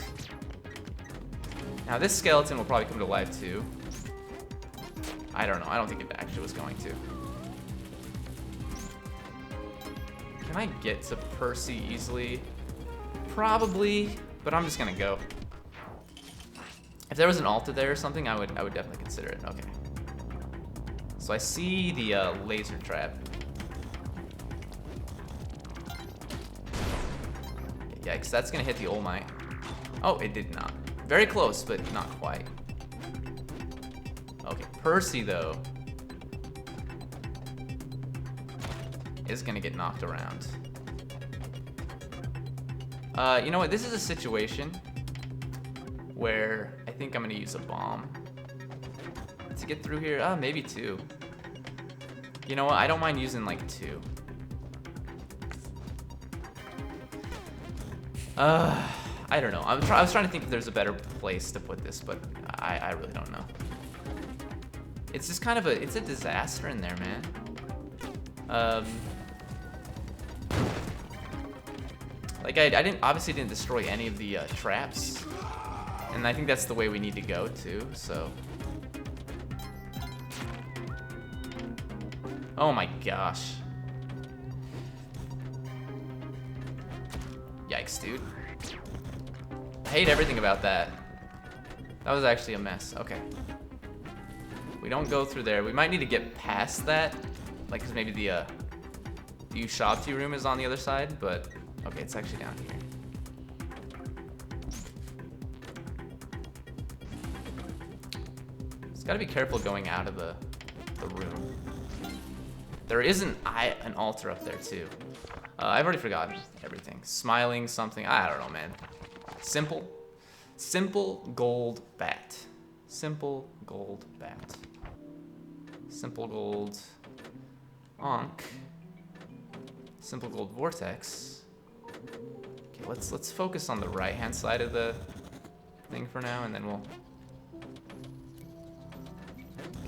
[SPEAKER 1] Now this skeleton will probably come to life too. I don't know. I don't think it actually was going to. Can I get to Percy easily? Probably, but I'm just gonna go. If there was an altar there or something, I would definitely consider it. Okay. So I see the laser trap. Yikes, that's gonna hit the All Might. Oh, it did not. Very close, but not quite. Okay, Percy though is gonna get knocked around. You know what? This is a situation where I think I'm gonna use a bomb to get through here. Maybe two. You know what? I don't mind using like two. I don't know. I was trying to think if there's a better place to put this, but I really don't know. It's just kind of it's a disaster in there, man. Like I obviously didn't destroy any of the traps, and I think that's the way we need to go too. So, oh my gosh, yikes, dude. I hate everything about that. That was actually a mess. Okay. We don't go through there. We might need to get past that. Like, cause maybe the Ushabti room is on the other side, but okay, it's actually down here. Just gotta be careful going out of the room. There is an altar up there too. I've already forgotten everything. Smiling something. I don't know, man. Simple gold bat. Simple gold bat. Simple gold Ankh. Simple gold vortex. Okay, let's focus on the right-hand side of the thing for now, and then we'll.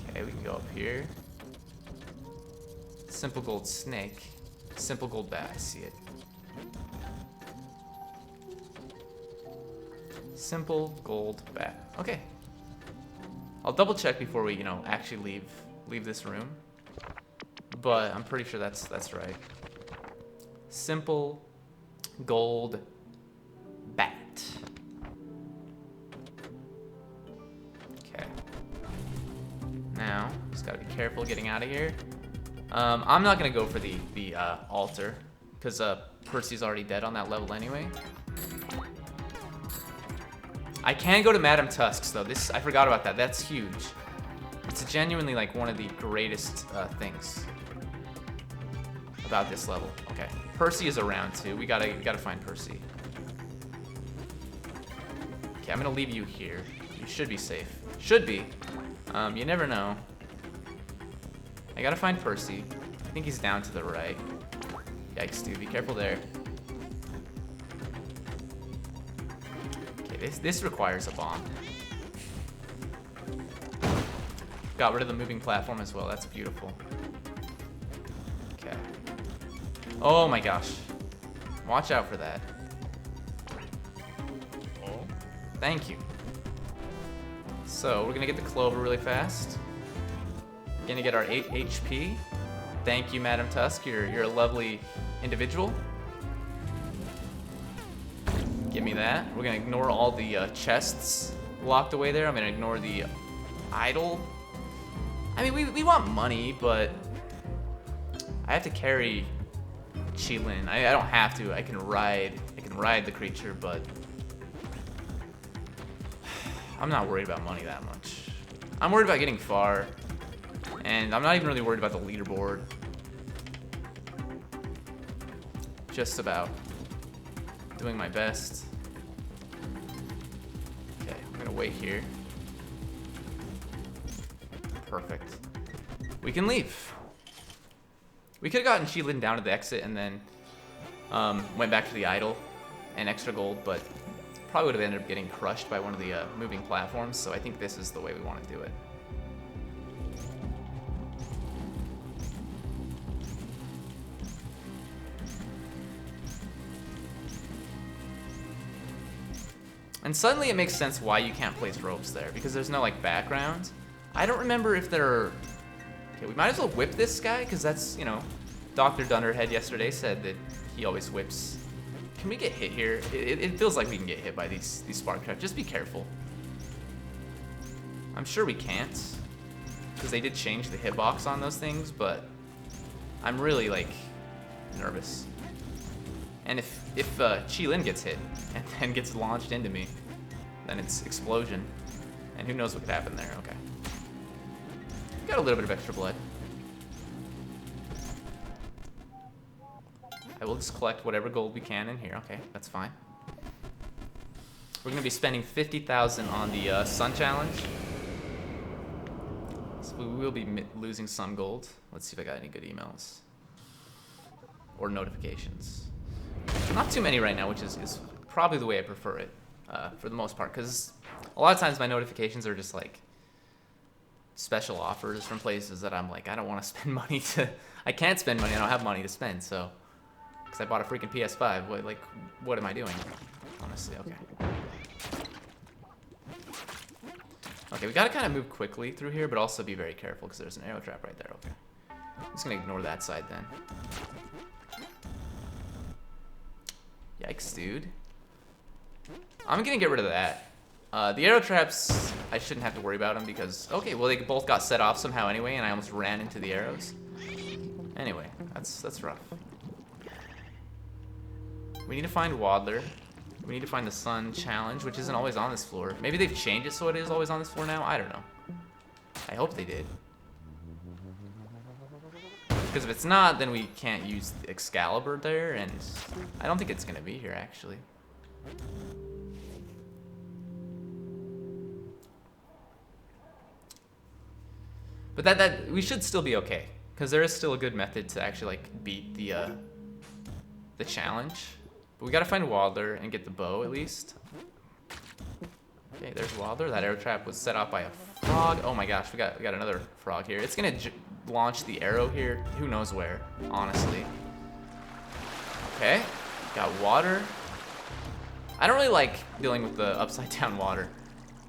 [SPEAKER 1] Okay, we can go up here. Simple gold snake. Simple gold bat. I see it. Simple gold bat. Okay. I'll double check before we, actually leave this room. But I'm pretty sure that's right. Simple gold bat. Okay. Now, just gotta be careful getting out of here. I'm not gonna go for the altar, because Percy's already dead on that level anyway. I can go to Madame Tusk's though. I forgot about that. That's huge. It's genuinely like one of the greatest things about this level. Okay, Percy is around too. We gotta find Percy. Okay, I'm gonna leave you here. You should be safe. Should be. You never know. I gotta find Percy. I think he's down to the right. Yikes, dude. Be careful there. this requires a bomb. Got rid of the moving platform as well. That's beautiful. Okay. Oh my gosh. Watch out for that. Thank you. So we're gonna get the clover really fast. Gonna get our 8 HP. Thank you, Madam Tusk. You're a lovely individual. Give me that. We're gonna ignore all the chests locked away there. I'm gonna ignore the idol. I mean, we want money, but I have to carry Qilin. I don't have to. I can ride the creature, but I'm not worried about money that much. I'm worried about getting far, and I'm not even really worried about the leaderboard. Just about doing my best. Okay, I'm gonna wait here. Perfect. We can leave. We could have gotten Qilin down to the exit and then went back to the idol and extra gold, but probably would have ended up getting crushed by one of the moving platforms, so I think this is the way we want to do it. And suddenly it makes sense why you can't place ropes there, because there's no like background. I don't remember if there are... Okay, we might as well whip this guy, because that's, you know, Dr. Dunderhead yesterday said that he always whips. Can we get hit here? It feels like we can get hit by these spark traps. Just be careful. I'm sure we can't, because they did change the hitbox on those things, but I'm really, like, nervous. And if Qilin gets hit and then gets launched into me, then it's explosion. And who knows what could happen there. Okay. Got a little bit of extra blood. I will just collect whatever gold we can in here. Okay, that's fine. We're gonna be spending 50,000 on the Sun Challenge. So we will be losing some gold. Let's see if I got any good emails. Or notifications. Not too many right now, which is probably the way I prefer it, for the most part. Because a lot of times my notifications are just like special offers from places that I'm like, I don't want to spend money to... I can't spend money, I don't have money to spend, so... Because I bought a freaking PS5. What am I doing? Honestly, okay. Okay, we gotta kind of move quickly through here, but also be very careful because there's an arrow trap right there. Okay. I'm just gonna ignore that side then. Yikes, dude. I'm gonna get rid of that. The arrow traps, I shouldn't have to worry about them because... Okay, well they both got set off somehow anyway, and I almost ran into the arrows. Anyway, that's rough. We need to find Waddler. We need to find the Sun Challenge, which isn't always on this floor. Maybe they've changed it so it is always on this floor now? I don't know. I hope they did. Because if it's not, then we can't use Excalibur there, and I don't think it's going to be here, actually. But that we should still be okay, because there is still a good method to actually like beat the challenge. But we gotta find Waddler and get the bow at least. Okay, there's Waddler. That arrow trap was set off by a frog. Oh my gosh, we got another frog here. It's gonna launch the arrow here. Who knows where, honestly. Okay, got water. I don't really like dealing with the upside down water,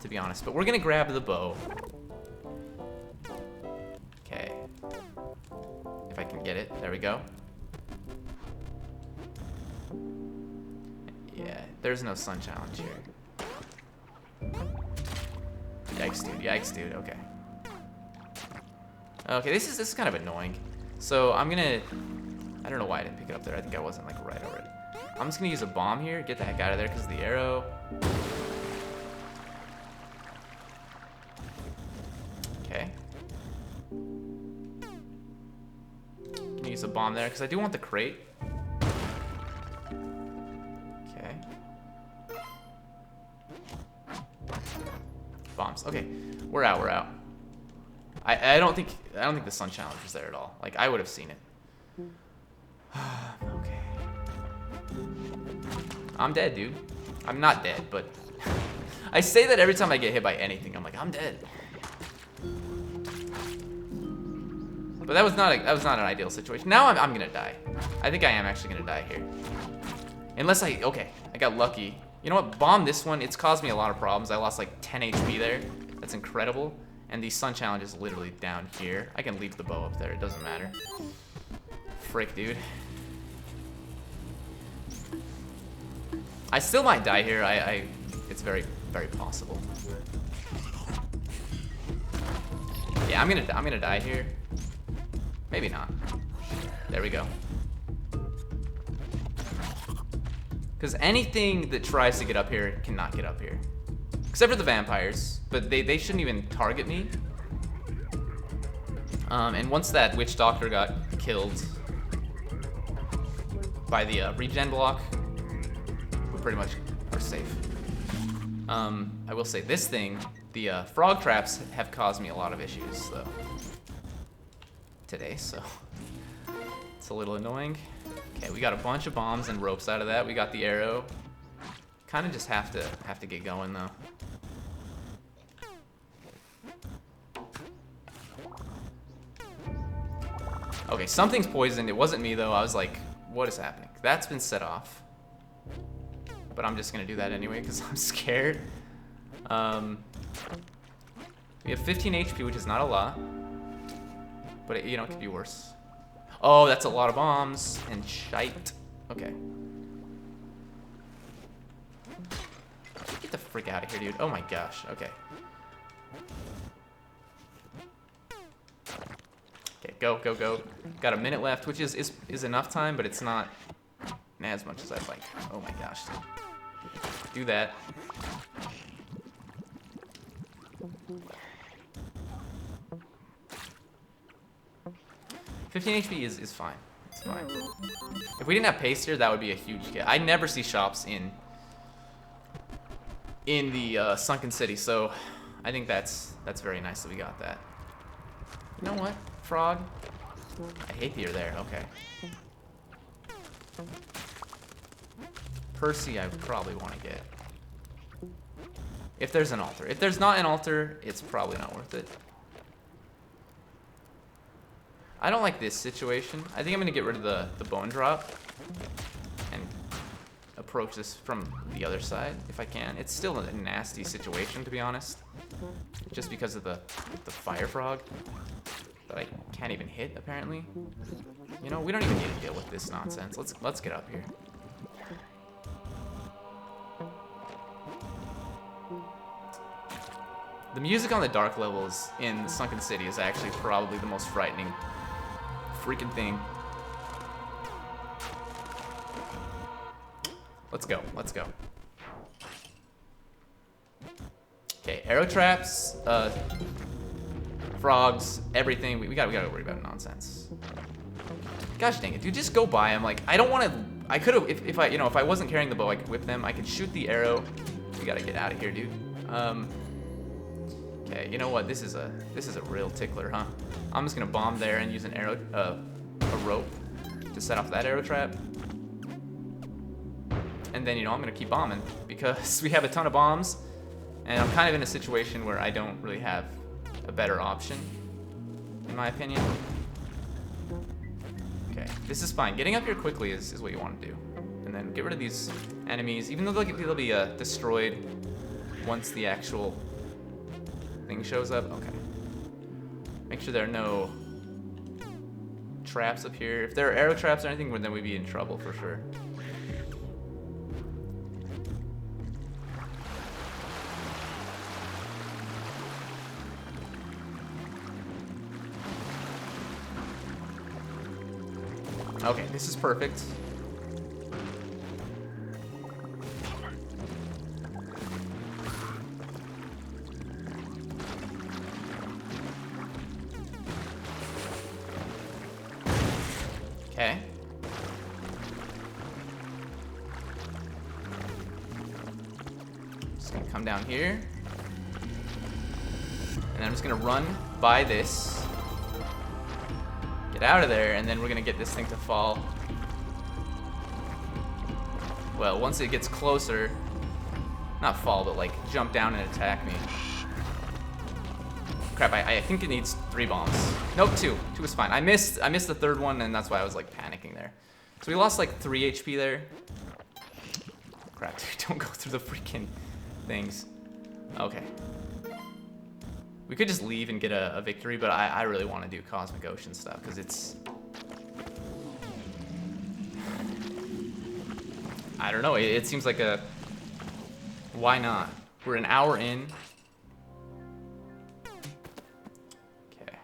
[SPEAKER 1] to be honest. But we're gonna grab the bow. Okay. If I can get it. There we go. Yeah, there's no Sun Challenge here. Yikes, dude, okay. Okay, this is kind of annoying. So I'm gonna... I don't know why I didn't pick it up there. I think I wasn't like right already. I'm just gonna use a bomb here, get the heck out of there because of the arrow. Okay. Gonna use a bomb there because I do want the crate. Okay. Bombs. Okay, we're out. I don't think the Sun Challenge was there at all. Like I would have seen it. Okay. I'm dead, dude. I'm not dead, but I say that every time I get hit by anything. I'm like, I'm dead. But that was not an ideal situation. Now I'm gonna die. I think I am actually gonna die here. Unless okay, I got lucky. You know what? Bomb this one. It's caused me a lot of problems. I lost like 10 HP there. That's incredible. And the sun challenge is literally down here. I can leave the bow up there. It doesn't matter. Frick, dude. I still might die here. It's very, very possible. Yeah, I'm gonna die here. Maybe not. There we go. Because anything that tries to get up here cannot get up here. Except for the vampires, but they shouldn't even target me. And once that witch doctor got killed by the regen block, we pretty much are safe. I will say this thing, the frog traps have caused me a lot of issues though today, so it's a little annoying. Okay, we got a bunch of bombs and ropes out of that. We got the arrow. Kind of just have to get going though. Okay, something's poisoned. It wasn't me though. I was like, what is happening? That's been set off. But I'm just gonna do that anyway because I'm scared. We have 15 HP, which is not a lot. But it, you know, it could be worse. Oh, that's a lot of bombs and shite. Okay. Get the frick out of here, dude. Oh my gosh. Okay. Okay, go, go, go. Got a minute left, which is enough time, but it's not as much as I'd like. Oh my gosh, dude. Do that. $15 HP is fine. It's fine. If we didn't have pace here, that would be a huge get. I never see shops in the sunken city, so I think that's very nice that we got that. You know what, frog? I hate that you're there. Okay. Percy, I probably want to get. If there's an altar. If there's not an altar, it's probably not worth it. I don't like this situation. I think I'm gonna get rid of the bone drop and approach this from the other side if I can. It's still a nasty situation, to be honest, just because of the fire frog that I can't even hit apparently. You know, we don't even need to deal with this nonsense. Let's get up here. The music on the dark levels in the Sunken City is actually probably the most frightening freaking thing. Let's go, let's go. Okay, arrow traps, frogs, everything. We gotta worry about nonsense. Gosh dang it, dude, just go by. I'm like, I don't want to. I could have, if I wasn't carrying the bow, I could whip them. I could shoot the arrow. We gotta get out of here, dude. Okay, you know what? This is a real tickler, huh? I'm just gonna bomb there and use an arrow, a rope to set off that arrow trap. And then, you know, I'm gonna keep bombing because we have a ton of bombs, and I'm kind of in a situation where I don't really have a better option, in my opinion. Okay, this is fine. Getting up here quickly is what you want to do, and then get rid of these enemies, even though they'll be destroyed once the actual thing shows up. Okay. Make sure there are no traps up here. If there are arrow traps or anything, then we'd be in trouble for sure. Okay, this is perfect. Okay. Just gonna come down here. And I'm just gonna run by this. Get out of there, and then we're gonna get this thing to fall. Well, once it gets closer, not fall, but like jump down and attack me. Crap, I think it needs 3 bombs. Nope, 2. 2 is fine. I missed the third one, and that's why I was like panicking there. So we lost like 3 HP there. Crap, dude, don't go through the freaking things. Okay. We could just leave and get a victory, but I really want to do Cosmic Ocean stuff, because it's... I don't know, it seems like a... Why not? We're an hour in. Okay.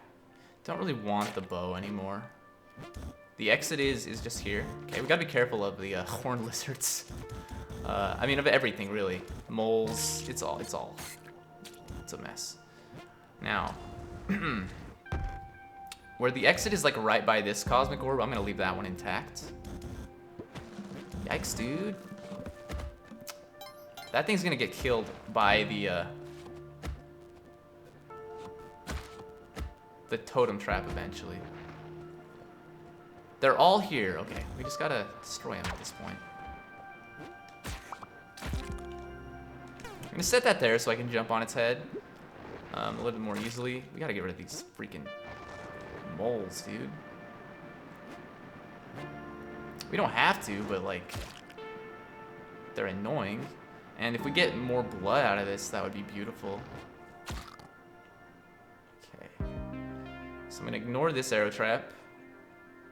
[SPEAKER 1] Don't really want the bow anymore. The exit is just here. Okay, we gotta be careful of the horned lizards. I mean, of everything, really. Moles, it's a mess. Now, where the exit is like right by this cosmic orb, I'm gonna leave that one intact. Yikes, dude. That thing's gonna get killed by the totem trap eventually. They're all here. Okay, we just gotta destroy them at this point. I'm gonna set that there so I can jump on its head a little bit more easily. We gotta get rid of these freaking moles, dude. We don't have to, but like, they're annoying. And if we get more blood out of this, that would be beautiful. Okay. So I'm gonna ignore this arrow trap.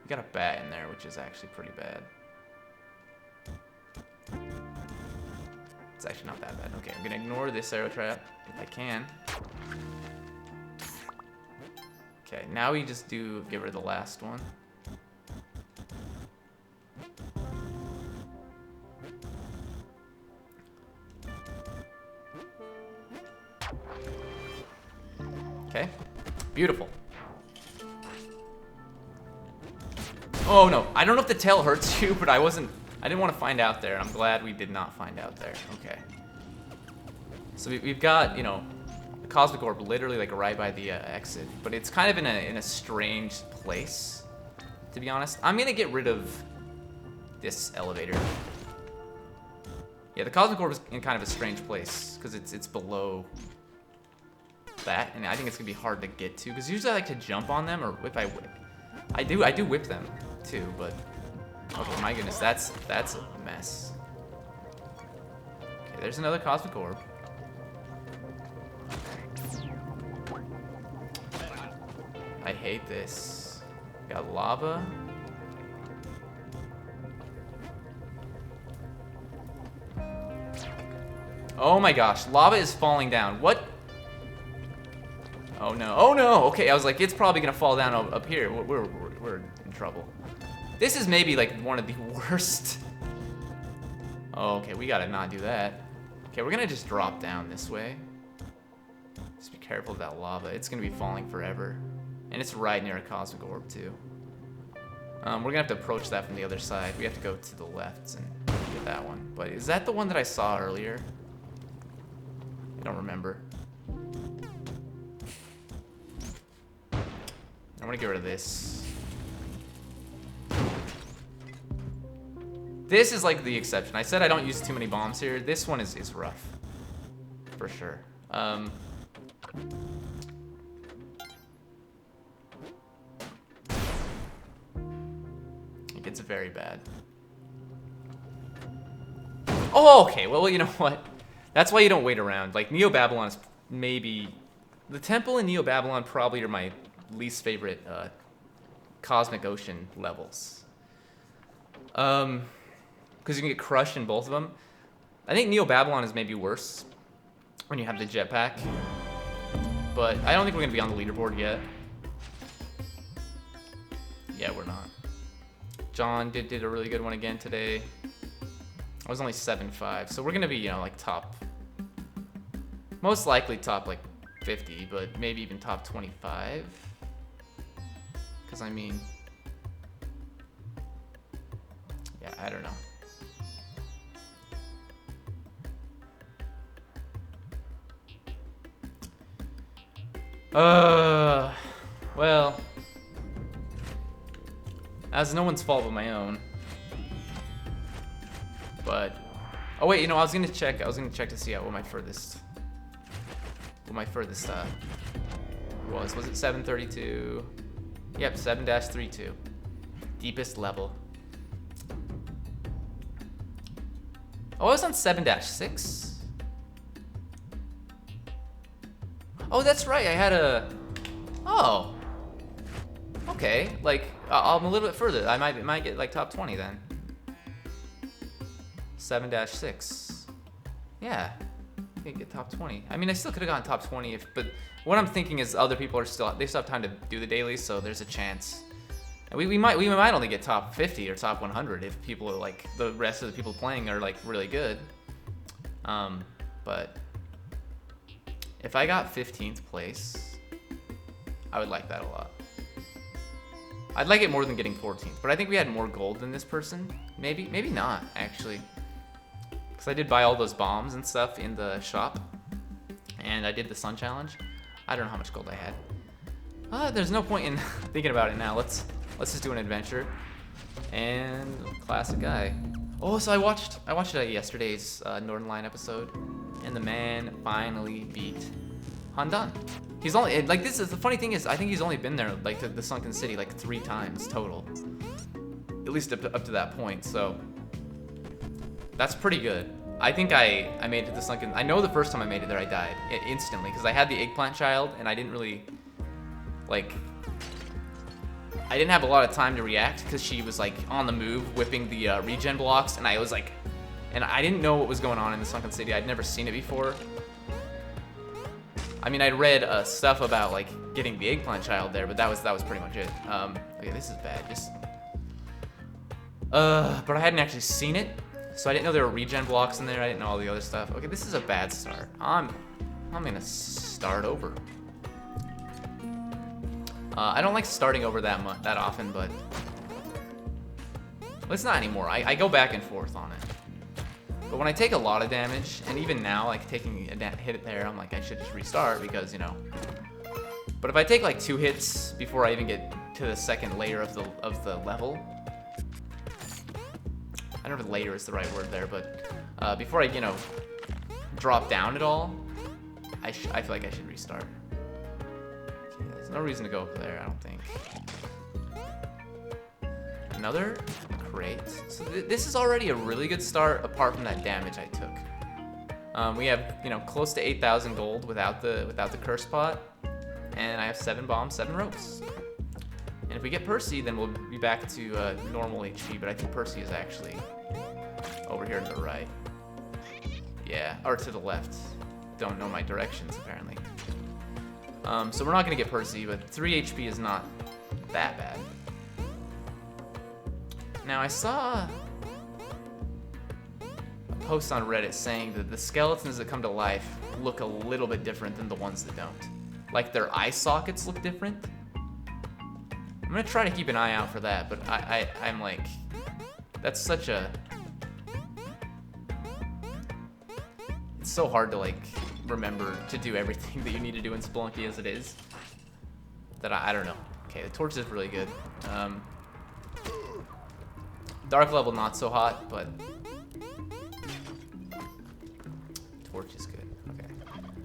[SPEAKER 1] We got a bat in there, which is actually pretty bad. It's actually not that bad. Okay, I'm gonna ignore this arrow trap if I can. Okay, now we just get rid of the last one. Okay, beautiful. Oh no, I don't know if the tail hurts you, but I didn't want to find out there. I'm glad we did not find out there. Okay. So we've got, you know, the cosmic orb literally like right by the exit, but it's kind of in a strange place, to be honest. I'm gonna get rid of this elevator. Yeah, the cosmic orb is in kind of a strange place because it's below that, and I think it's gonna be hard to get to because usually I like to jump on them, or if I whip. I do whip them too, but okay, my goodness, that's a mess. Okay, there's another cosmic orb. I hate this. Got lava. Oh my gosh, lava is falling down. What? Oh no, oh no! Okay, I was like, it's probably gonna fall down up here. We're in trouble. This is maybe like one of the worst. Oh, okay, we gotta not do that. Okay, we're gonna just drop down this way. Just be careful of that lava. It's gonna be falling forever. And it's right near a cosmic orb too. We're gonna have to approach that from the other side. We have to go to the left and get that one. But is that the one that I saw earlier? I don't remember. I want to get rid of this. This is like the exception. I said I don't use too many bombs here. This one is rough. For sure. It gets very bad. Oh, okay. Well, you know what? That's why you don't wait around. Like, Neo Babylon is maybe... The temple in Neo Babylon probably are my least favorite Cosmic Ocean levels. Because you can get crushed in both of them. I think Neo Babylon is maybe worse when you have the jetpack. But I don't think we're going to be on the leaderboard yet. Yeah, we're not. John did a really good one again today. I was only 7.5, so we're going to be, you know, like top... Most likely top, like, 50, but maybe even top 25. Because, I mean... Yeah, I don't know. Well... That's no one's fault but my own. But Oh wait, you know, I was gonna check to see what my furthest was. Was it 732? Yep, 7-32. Deepest level. Oh, I was on 7-6. Oh, that's right. I had a. Oh. Okay. Like, I'm a little bit further. I might get like top 20 then. 7-6. Yeah. I think get top 20. I mean, I still could have gotten top 20 but what I'm thinking is other people they still have time to do the dailies, so there's a chance. And we might only get top 50 or top 100 if people are like the rest of the people playing are like really good. But if I got 15th place, I would like that a lot. I'd like it more than getting 14th, but I think we had more gold than this person. Maybe not actually. Because I did buy all those bombs and stuff in the shop. And I did the sun challenge. I don't know how much gold I had. There's no point in thinking about it now. Let's just do an adventure. And classic guy. Oh, so I watched yesterday's Northern Line episode. And the man finally beat Handan. He's only, like, this is, the funny thing is, I think he's only been there, like, to the Sunken City, like, 3 times total. At least up to that point, so. That's pretty good. I think I made it to the Sunken... I know the first time I made it there, I died instantly. Because I had the eggplant child, and I didn't really... Like... I didn't have a lot of time to react, because she was, like, on the move, whipping the regen blocks, and I was, like... And I didn't know what was going on in the Sunken City. I'd never seen it before. I mean, I'd read stuff about, like, getting the eggplant child there, but that was pretty much it. Okay, this is bad. But I hadn't actually seen it. So I didn't know there were regen blocks in there. I didn't know all the other stuff. Okay, this is a bad start. I'm gonna start over. I don't like starting over that often, but well, it's not anymore. I go back and forth on it. But when I take a lot of damage, and even now, like taking a hit there, I'm like I should just restart because you know. But if I take like 2 hits before I even get to the second layer of the level. I don't know if layer is the right word there, but before I, you know, drop down at all, I feel like I should restart. Okay, there's no reason to go up there, I don't think. Another crate. So this is already a really good start, apart from that damage I took. We have, you know, close to 8,000 gold without the curse pot, and I have 7 bombs, 7 ropes. And if we get Percy, then we'll be back to normal HP, but I think Percy is actually over here to the right. Yeah, or to the left. Don't know my directions, apparently. So we're not going to get Percy, but 3 HP is not that bad. Now, I saw a post on Reddit saying that the skeletons that come to life look a little bit different than the ones that don't. Like, their eye sockets look different. I'm gonna try to keep an eye out for that, but I'm like, that's such a... It's so hard to, like, remember to do everything that you need to do in Spelunky as it is, that I don't know. Okay, the torch is really good. Dark level not so hot, but torch is good. Okay,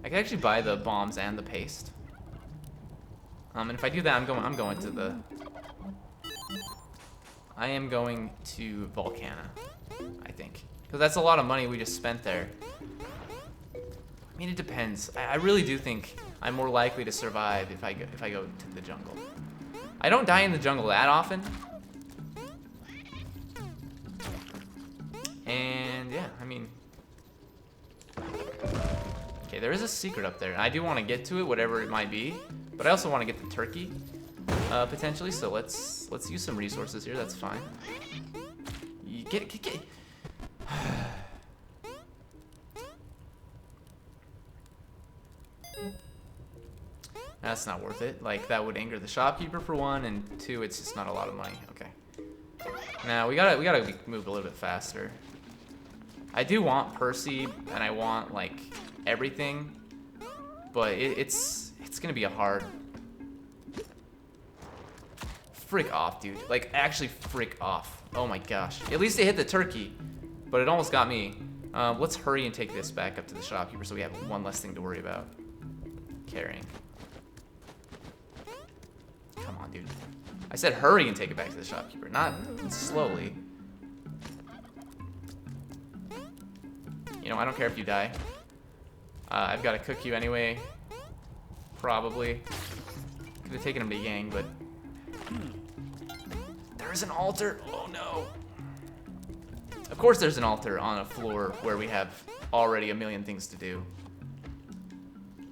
[SPEAKER 1] I can actually buy the bombs and the paste. And if I do that, I am going to Volcana, I think, because that's a lot of money we just spent there. I mean, it depends. I really do think I'm more likely to survive if I go to the jungle. I don't die in the jungle that often. And yeah, I mean, okay, there is a secret up there, and I do want to get to it, whatever it might be. But I also want to get the turkey, potentially. So let's use some resources here. That's fine. You get. That's not worth it. Like, that would anger the shopkeeper for 1, and 2, it's just not a lot of money. Okay. Now we gotta move a little bit faster. I do want Percy, and I want like everything, but it's gonna be a hard. Frick off, dude. Like, actually frick off. Oh my gosh. At least it hit the turkey, but it almost got me. Let's hurry and take this back up to the shopkeeper so we have one less thing to worry about carrying. Come on, dude. I said hurry and take it back to the shopkeeper, not slowly. You know, I don't care if you die. I've got to cook you anyway. Probably. Could have taken him to Yang, but... There's an altar! Oh no! Of course there's an altar on a floor where we have already a million things to do.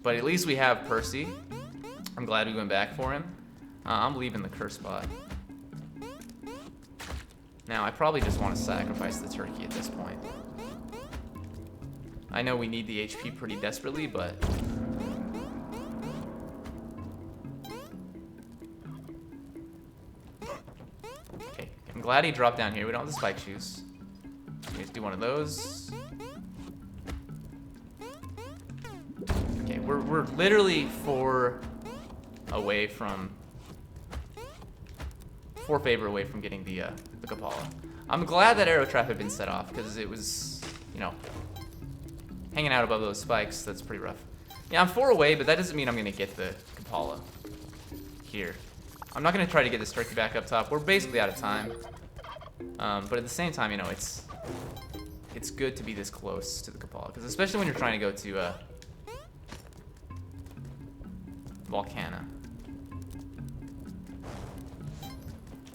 [SPEAKER 1] But at least we have Percy. I'm glad we went back for him. I'm leaving the curse spot. Now, I probably just want to sacrifice the turkey at this point. I know we need the HP pretty desperately, but... Okay, I'm glad he dropped down here. We don't have the spike shoes. Let's do one of those. Okay, we're literally 4 favor away from getting the Kapala. I'm glad that arrow trap had been set off because it was, you know, hanging out above those spikes. That's pretty rough. Yeah, I'm 4 away, but that doesn't mean I'm gonna get the Kapala here. I'm not gonna try to get this turkey back up top. We're basically out of time. But at the same time, you know, it's good to be this close to the Kapala, because especially when you're trying to go to Volcana.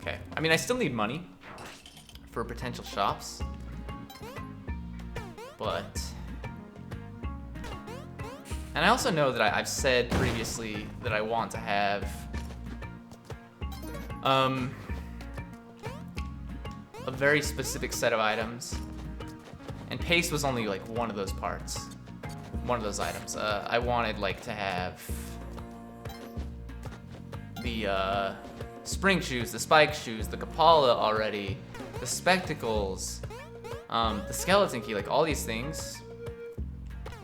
[SPEAKER 1] Okay, I mean, I still need money for potential shops, but... And I also know that I've said previously that I want to have a very specific set of items, and paste was only like one of those parts, one of those items. I wanted like to have the spring shoes, the spike shoes, the Kapala already, the spectacles, the skeleton key, like all these things.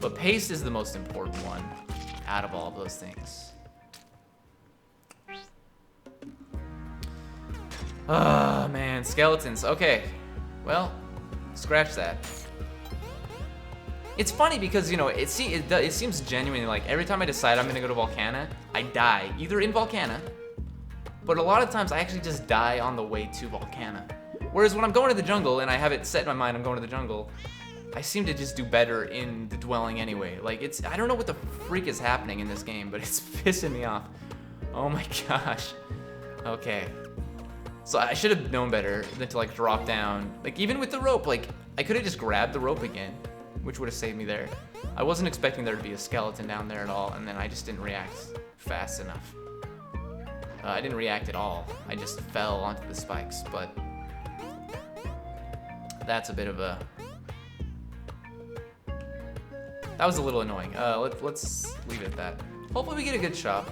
[SPEAKER 1] But paste is the most important one out of all of those things. Oh man, skeletons. Okay, well, scratch that. It's funny because, you know, it seems genuinely like every time I decide I'm gonna go to Volcana, I die either in Volcana, but a lot of times I actually just die on the way to Volcana. Whereas when I'm going to the jungle and I have it set in my mind I'm going to the jungle, I seem to just do better in the dwelling anyway. Like, I don't know what the freak is happening in this game, but it's pissing me off. Oh my gosh. Okay. So I should have known better than to like drop down. Like, even with the rope, like, I could have just grabbed the rope again, which would have saved me there. I wasn't expecting there to be a skeleton down there at all, and then I just didn't react fast enough. I didn't react at all. I just fell onto the spikes, but that's a bit of a... That was a little annoying. Let's leave it at that. Hopefully we get a good shop.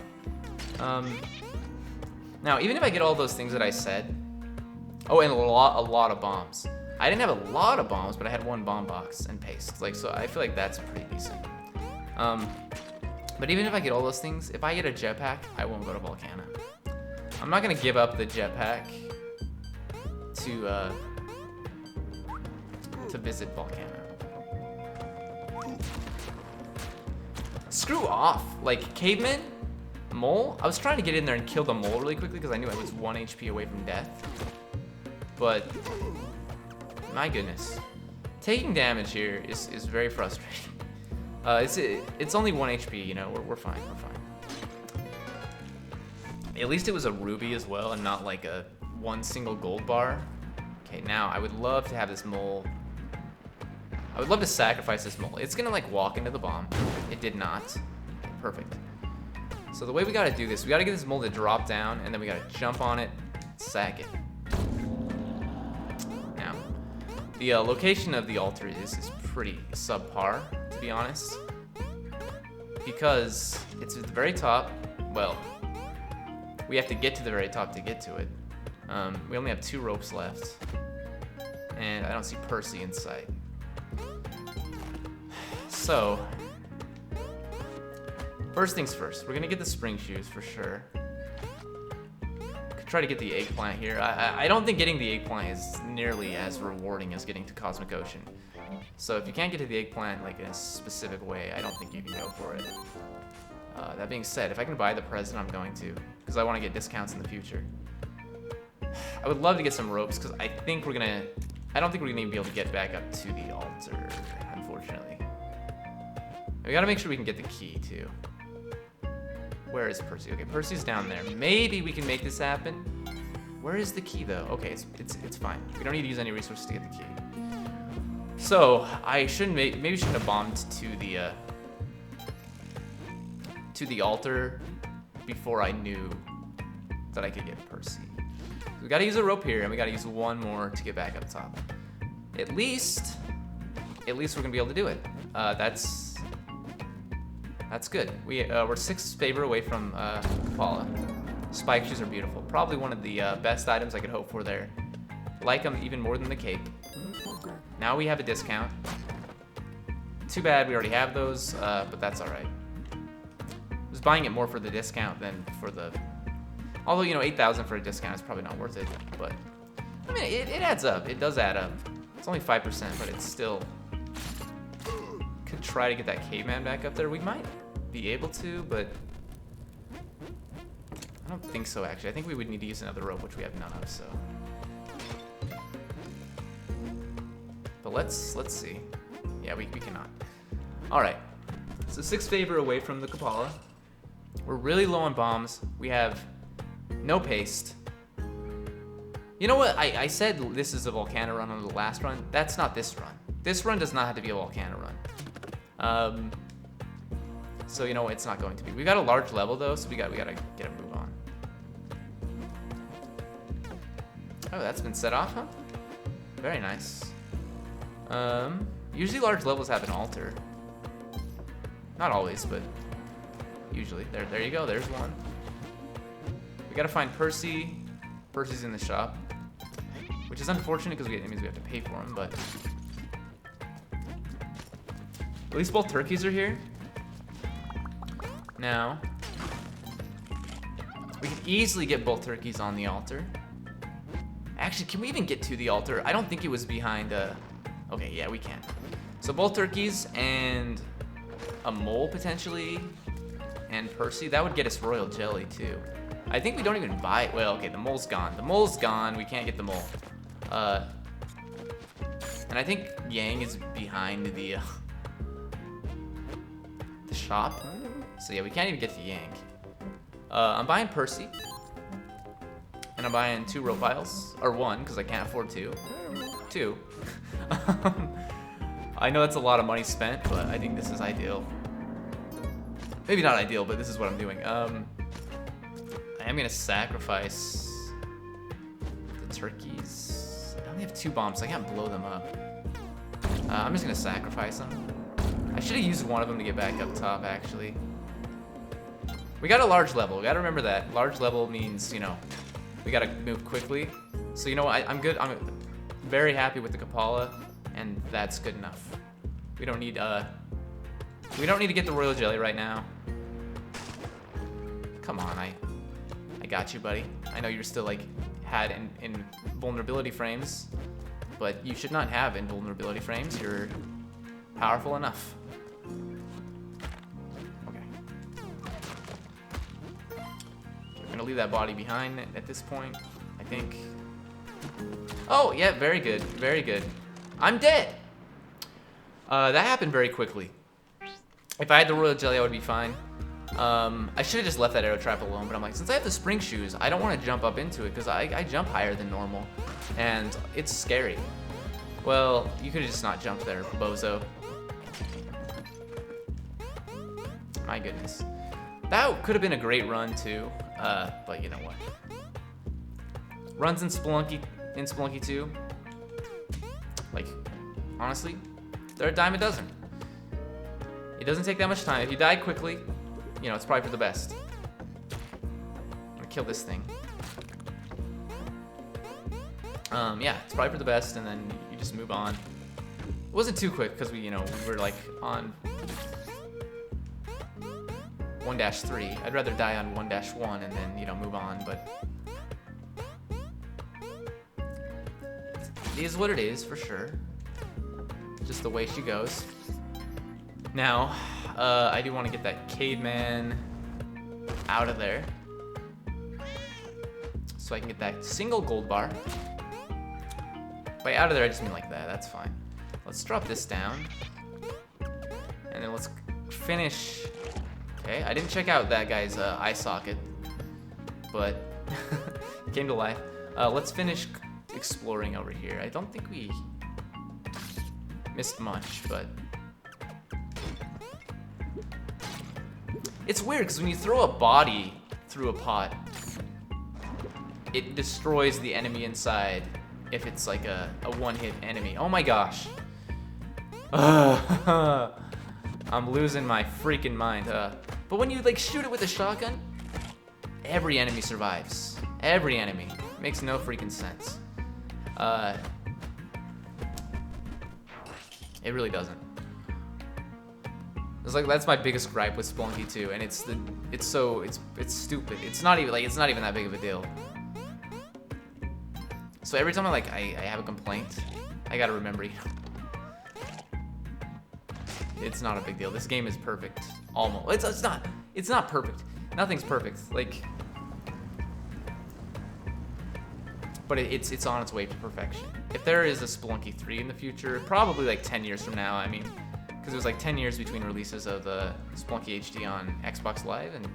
[SPEAKER 1] Now, even if I get all those things that I said... Oh, and a lot of bombs. I didn't have a lot of bombs, but I had 1 bomb box and paste. Like, so I feel like that's pretty decent. But even if I get all those things, if I get a jetpack, I won't go to Volcana. I'm not gonna give up the jetpack to visit Volcana. Screw off! Like, caveman? Mole? I was trying to get in there and kill the mole really quickly because I knew I was 1 HP away from death. But, my goodness. Taking damage here is very frustrating. It's only 1 HP, you know, we're fine, we're fine. At least it was a ruby as well and not like a 1 single gold bar. Okay, now I would love to have this mole. I would love to sacrifice this mole. It's gonna like walk into the bomb. It did not. Okay, perfect. So the way we gotta do this, we gotta get this mole to drop down and then we gotta jump on it, sack it. Now, the location of the altar is pretty subpar, to be honest. Because it's at the very top. Well, we have to get to the very top to get to it. We only have 2 ropes left. And I don't see Percy in sight. So, first things first, we're gonna get the spring shoes for sure. Could try to get the eggplant here. I don't think getting the eggplant is nearly as rewarding as getting to Cosmic Ocean. So if you can't get to the eggplant like in a specific way, I don't think you can go for it. That being said, if I can buy the present, I'm going to, because I want to get discounts in the future. I would love to get some ropes, because I don't think we're gonna even be able to get back up to the altar, unfortunately. We gotta make sure we can get the key too. Where is Percy? Okay, Percy's down there. Maybe we can make this happen. Where is the key though? Okay, it's fine. We don't need to use any resources to get the key. So I maybe shouldn't have bombed to the altar before I knew that I could get Percy. We gotta use a rope here, and we gotta use one more to get back up top. At least we're gonna be able to do it. That's good. We're 6 favor away from Kapala. Spike shoes are beautiful. Probably one of the best items I could hope for there. Like them even more than the cape. Now we have a discount. Too bad we already have those, but that's all right. I was buying it more for the discount than for the... Although, you know, 8,000 for a discount is probably not worth it, but... I mean, it adds up. It does add up. It's only 5%, but it's still... Could try to get that caveman back up there. We might be able to, but... I don't think so, actually. I think we would need to use another rope, which we have none of, so... But let's see. Yeah, we cannot. Alright. So 6 favor away from the Kapala. We're really low on bombs. We have no paste. You know what? I said this is a volcano run on the last run. That's not this run. This run does not have to be a volcano run. So you know it's not going to be. We got a large level though, so we gotta get a move on. Oh, that's been set off, huh? Very nice. Usually large levels have an altar. Not always, but usually. There you go, there's one. We gotta find Percy. Percy's in the shop. Which is unfortunate because it means we have to pay for him, but... At least both turkeys are here. Now, we can easily get both turkeys on the altar. Actually, can we even get to the altar? I don't think it was behind Okay, yeah, we can. So both turkeys and a mole potentially, and Percy. That would get us royal jelly too. I think we don't even buy it. Well, okay, the mole's gone. The mole's gone. We can't get the mole. And I think Yang is behind the shop. So yeah, we can't even get to Yang. I'm buying Percy. And I'm buying 2 rope piles. Or 1, because I can't afford 2. 2. I know that's a lot of money spent, but I think this is ideal. Maybe not ideal, but this is what I'm doing. I am gonna sacrifice the turkeys. I only have 2 bombs, so I can't blow them up. I'm just gonna sacrifice them. I should have used one of them to get back up top, actually. We got a large level. We gotta remember that. Large level means, you know, we gotta move quickly. So you know what? I'm good. I'm very happy with the Kapala, and that's good enough. We don't need to get the royal jelly right now. Come on, I got you, buddy. I know you're still like had invulnerability frames, but you should not have invulnerability frames. You're powerful enough. Okay. I'm gonna leave that body behind at this point, I think. Oh, yeah, very good, very good. I'm dead. That happened very quickly. If I had the royal jelly, I would be fine. I should have just left that arrow trap alone, but I'm like, since I have the spring shoes, I don't want to jump up into it because I jump higher than normal, and it's scary. Well, you could have just not jumped there, bozo. My goodness. That could have been a great run too, but you know what? Runs in Spelunky 2, like, honestly, they're a dime a dozen. It doesn't take that much time. If you die quickly, you know, it's probably for the best. I'm gonna kill this thing. Yeah, it's probably for the best, and then you just move on. It wasn't too quick because we were like on 1-3. I'd rather die on 1-1 and then, you know, move on, but it is what it is for sure. just the way she goes. Now, I do want to get that caveman out of there, so I can get that single gold bar. By out of there, I just mean like that. That's fine. Let's drop this down, and then let's finish. Okay, I didn't check out that guy's eye socket, but it came to life. Let's finish exploring over here. I don't think we missed much, but it's weird because when you throw a body through a pot, it destroys the enemy inside if it's like a one-hit enemy. Oh my gosh. I'm losing my freaking mind. But when you like shoot it with a shotgun, every enemy survives. Every enemy. Makes no freaking sense. It really doesn't. It's like that's my biggest gripe with Spelunky 2, and it's stupid. It's not even that big of a deal. So every time I have a complaint, I gotta remember, it's not a big deal. This game is perfect. Almost. It's not perfect. Nothing's perfect. Like, but it's on its way to perfection. If there is a Spelunky 3 in the future, probably like 10 years from now, I mean, because it was like 10 years between releases of the Spelunky HD on Xbox Live, and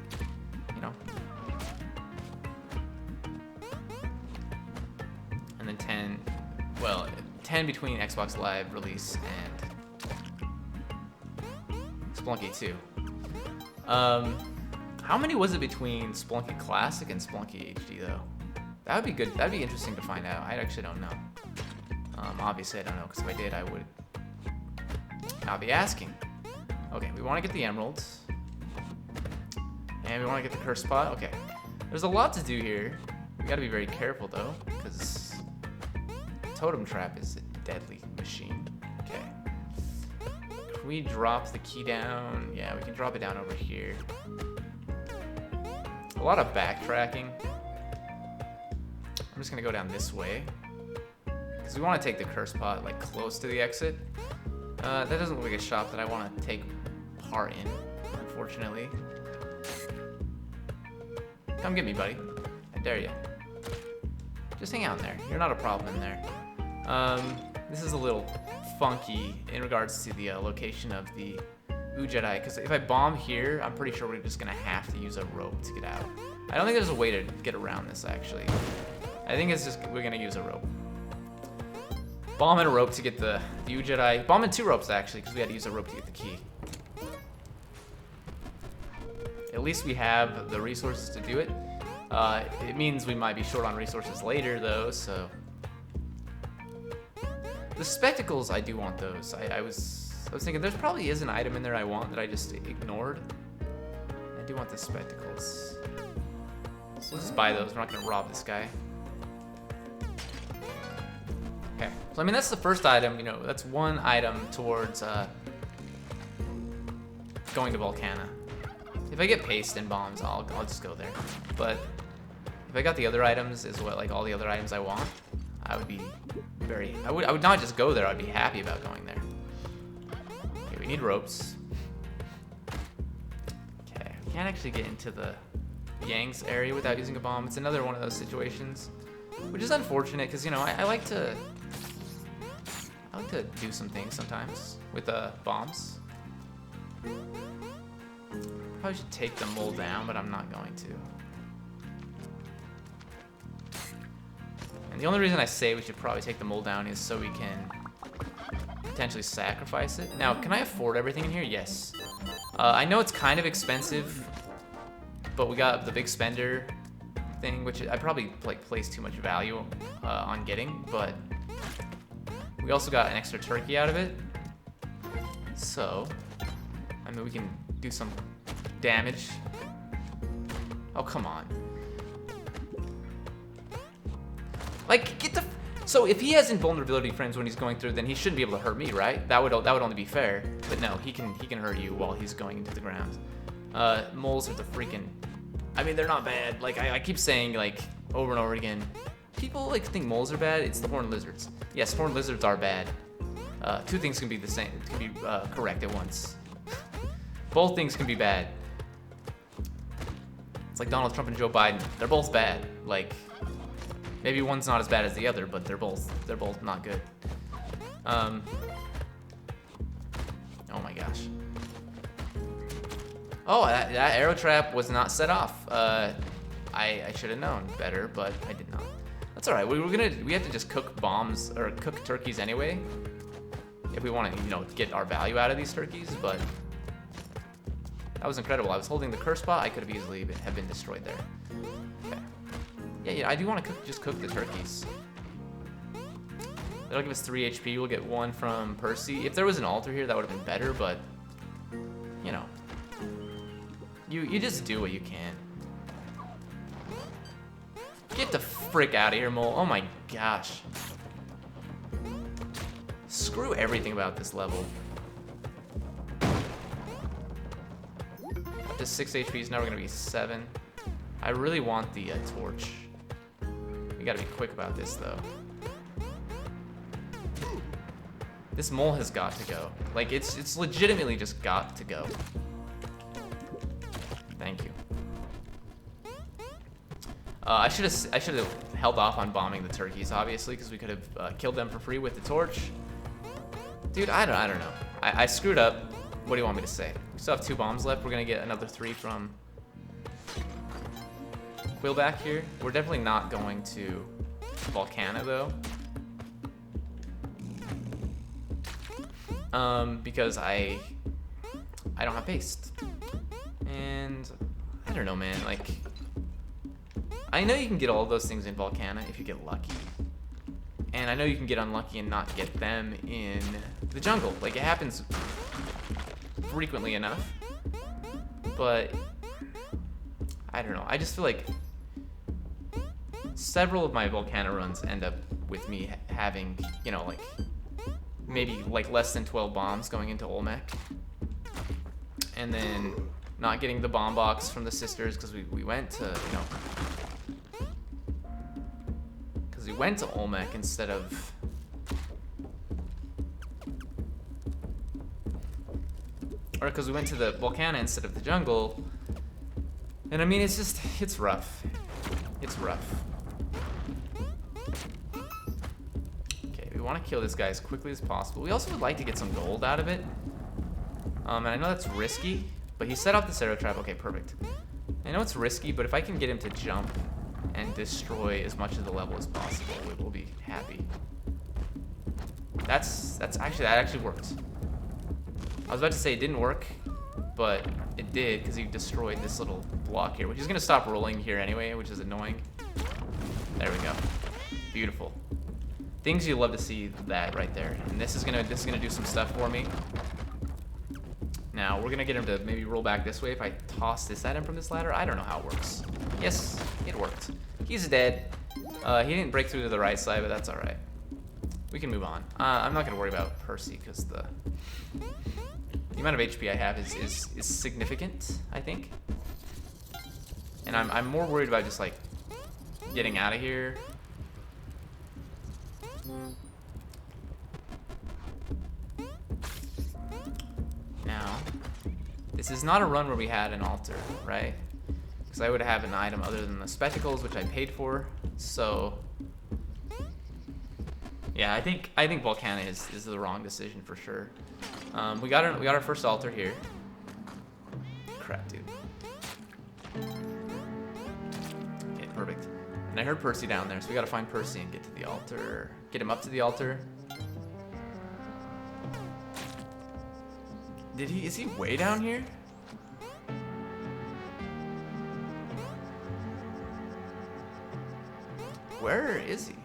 [SPEAKER 1] you know, and then 10 between Xbox Live release and Spelunky 2. How many was it between Spelunky Classic and Spelunky HD though? That would be good. That'd be interesting to find out. I actually don't know. Obviously I don't know, because if I did, I would not be asking. Okay, we want to get the emeralds, and we want to get the curse spot. Okay, there's a lot to do here. We got to be very careful though, because totem trap is a deadly machine. Okay, can we drop the key down? Yeah, we can drop it down over here. A lot of backtracking. I'm just gonna go down this way, because we want to take the curse pot like close to the exit. That doesn't look like a shop that I want to take part in, unfortunately. Come get me, buddy. I dare you. Just hang out in there. You're not a problem in there. This is a little funky in regards to the location of the Jedi, because if I bomb here, I'm pretty sure we're just gonna have to use a rope to get out. I don't think there's a way to get around this, actually. I think it's just we're gonna use a rope. Bomb and a rope to get the Jedi. Bomb and 2 ropes, actually, because we had to use a rope to get the key. At least we have the resources to do it. It means we might be short on resources later, though, so. The spectacles, I do want those. I was thinking there's probably is an item in there I want that I just ignored. I do want the spectacles. So we'll just buy those. We're not gonna rob this guy. Okay, so I mean that's the first item, you know, that's one item towards going to Volcana. If I get paste and bombs, I'll just go there. But if I got the other items as well, like all the other items I want, I would be I would not just go there, I'd be happy about going there. Okay, we need ropes. Okay, we can't actually get into the Yang's area without using a bomb. It's another one of those situations, which is unfortunate because, you know, I like to do some things sometimes with bombs. Probably should take the mole down, but I'm not going to. And the only reason I say we should probably take the mole down is so we can potentially sacrifice it. Now, can I afford everything in here? Yes. I know it's kind of expensive, but we got the big spender thing, which I probably like place too much value on getting, but we also got an extra turkey out of it. So, I mean, we can do some damage. Oh, come on. Like, get the... So, if he has invulnerability frames when he's going through, then he shouldn't be able to hurt me, right? That would only be fair. But no, he can hurt you while he's going into the ground. Moles are the freaking... I mean, they're not bad. Like, I keep saying, like, over and over again, people, like, think moles are bad. It's the horned lizards. Yes, horned lizards are bad. Two things can be the same, can be correct at once. Both things can be bad. It's like Donald Trump and Joe Biden. They're both bad. Like, maybe one's not as bad as the other, but they're both not good. Oh my gosh. Oh, that arrow trap was not set off. I should have known better, but I did not. That's all right. We have to just cook bombs or cook turkeys anyway, if we want to, you know, get our value out of these turkeys. But that was incredible. I was holding the curse spot. I could have easily have been destroyed there. Okay. Yeah, I do want to just cook the turkeys. That'll give us 3 HP. We'll get 1 from Percy. If there was an altar here, that would have been better. But you know, you just do what you can. Get the frick out of here, Mole. Oh my gosh. Screw everything about this level. Up to 6 HP, now we're gonna be 7. I really want the torch. We gotta be quick about this though. This mole has got to go. Like, it's legitimately just got to go. Thank you. I should have held off on bombing the turkeys, obviously, because we could have killed them for free with the torch. Dude, I don't know. I screwed up. What do you want me to say? We still have 2 bombs left. We're gonna get another 3 from Quill back here. We're definitely not going to Volcana though. Because I don't have paste. And I don't know, man, like, I know you can get all of those things in Volcana if you get lucky. And I know you can get unlucky and not get them in the jungle. Like, it happens frequently enough. But I don't know. I just feel like several of my Volcana runs end up with me having, you know, like, maybe like less than 12 bombs going into Olmec. And then not getting the bomb box from the sisters because we went to, you know, we went to Olmec instead of because we went to the Volcana instead of the jungle. And I mean, it's just, it's rough. It's rough. Okay, we want to kill this guy as quickly as possible. We also would like to get some gold out of it. And I know that's risky, but he set up the arrow trap. Okay, perfect. I know it's risky, but if I can get him to jump and destroy as much of the level as possible, we will be happy. That actually worked. I was about to say it didn't work, but it did because he destroyed this little block here, which is gonna stop rolling here anyway, which is annoying. There we go. Beautiful. Things you love to see that right there. And this is gonna do some stuff for me. Now we're gonna get him to maybe roll back this way if I toss this at him from this ladder. I don't know how it works. Yes, it worked. He's dead. He didn't break through to the right side, but that's all right. We can move on. I'm not gonna worry about Percy because the amount of HP I have is significant, I think. And I'm more worried about just like getting out of here. Now, this is not a run where we had an altar, right? Because I would have an item other than the spectacles, which I paid for. So, yeah, I think Volcana is the wrong decision for sure. We got our first altar here. Crap, dude. Okay, perfect. And I heard Percy down there, so we gotta find Percy and get to the altar. Get him up to the altar. Is he way down here? Where is he?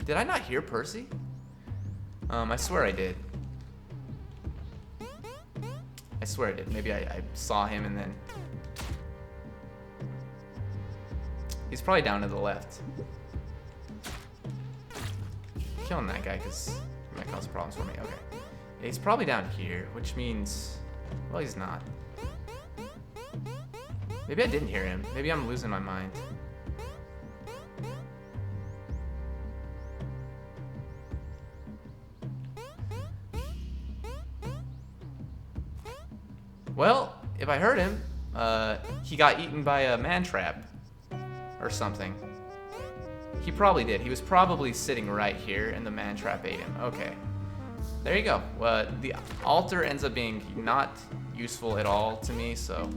[SPEAKER 1] Did I not hear Percy? I swear I did. I swear I did. Maybe I saw him and then... He's probably down to the left. Killing that guy because it might cause problems for me. Okay. Yeah, he's probably down here, which means... Well, he's not. Maybe I didn't hear him. Maybe I'm losing my mind. Well, if I heard him, he got eaten by a man trap or something. He probably did. He was probably sitting right here, and the man trap ate him. Okay. There you go. The altar ends up being not useful at all to me, so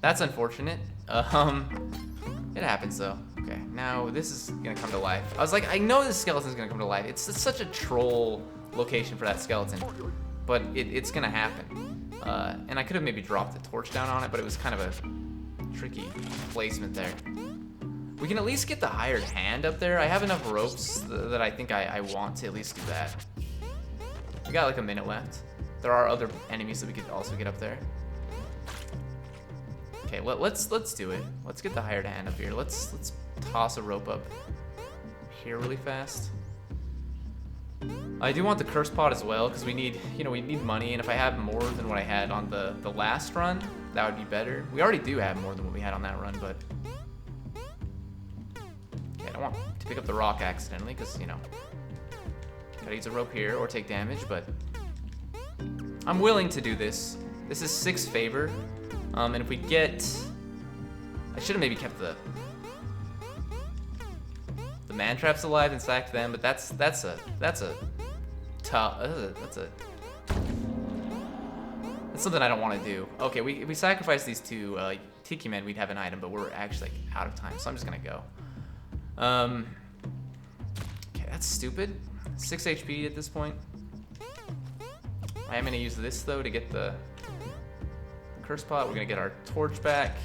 [SPEAKER 1] that's unfortunate. It happens though. Okay, now this is gonna come to life. I was like, I know this skeleton's gonna come to life. It's such a troll location for that skeleton, but it's gonna happen. And I could have maybe dropped the torch down on it, but it was kind of a tricky placement there. We can at least get the hired hand up there. I have enough ropes that I think I want to at least do that. We got like a minute left. There are other enemies that we could also get up there. Okay, let's do it. Let's get the hired hand up here. Let's toss a rope up here really fast. I do want the curse pot as well because we need money, and if I have more than what I had on the last run, that would be better. We already do have more than what we had on that run, but okay, I don't want to pick up the rock accidentally because gotta use a rope here or take damage, but I'm willing to do this. This is 6 favor. And if we get, I should have maybe kept the man traps alive and sacked them, but that's something I don't want to do. Okay, if we sacrifice these 2 tiki men, we'd have an item, but we're actually like out of time, so I'm just gonna go. Okay, that's stupid. 6 HP at this point. I am gonna use this though to get the curse pot. We're gonna get our torch back.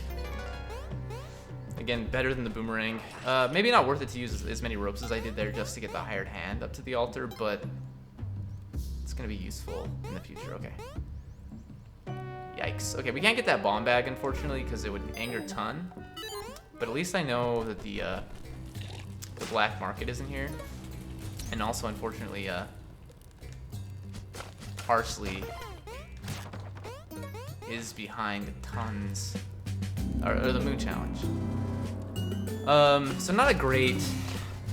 [SPEAKER 1] Again, better than the boomerang. Maybe not worth it to use as many ropes as I did there just to get the hired hand up to the altar, but it's gonna be useful in the future. Okay. Yikes. Okay, we can't get that bomb bag unfortunately because it would anger Ton. But at least I know that the black market isn't here, and also unfortunately Parsley is behind Tons, or the Moon Challenge. So not a great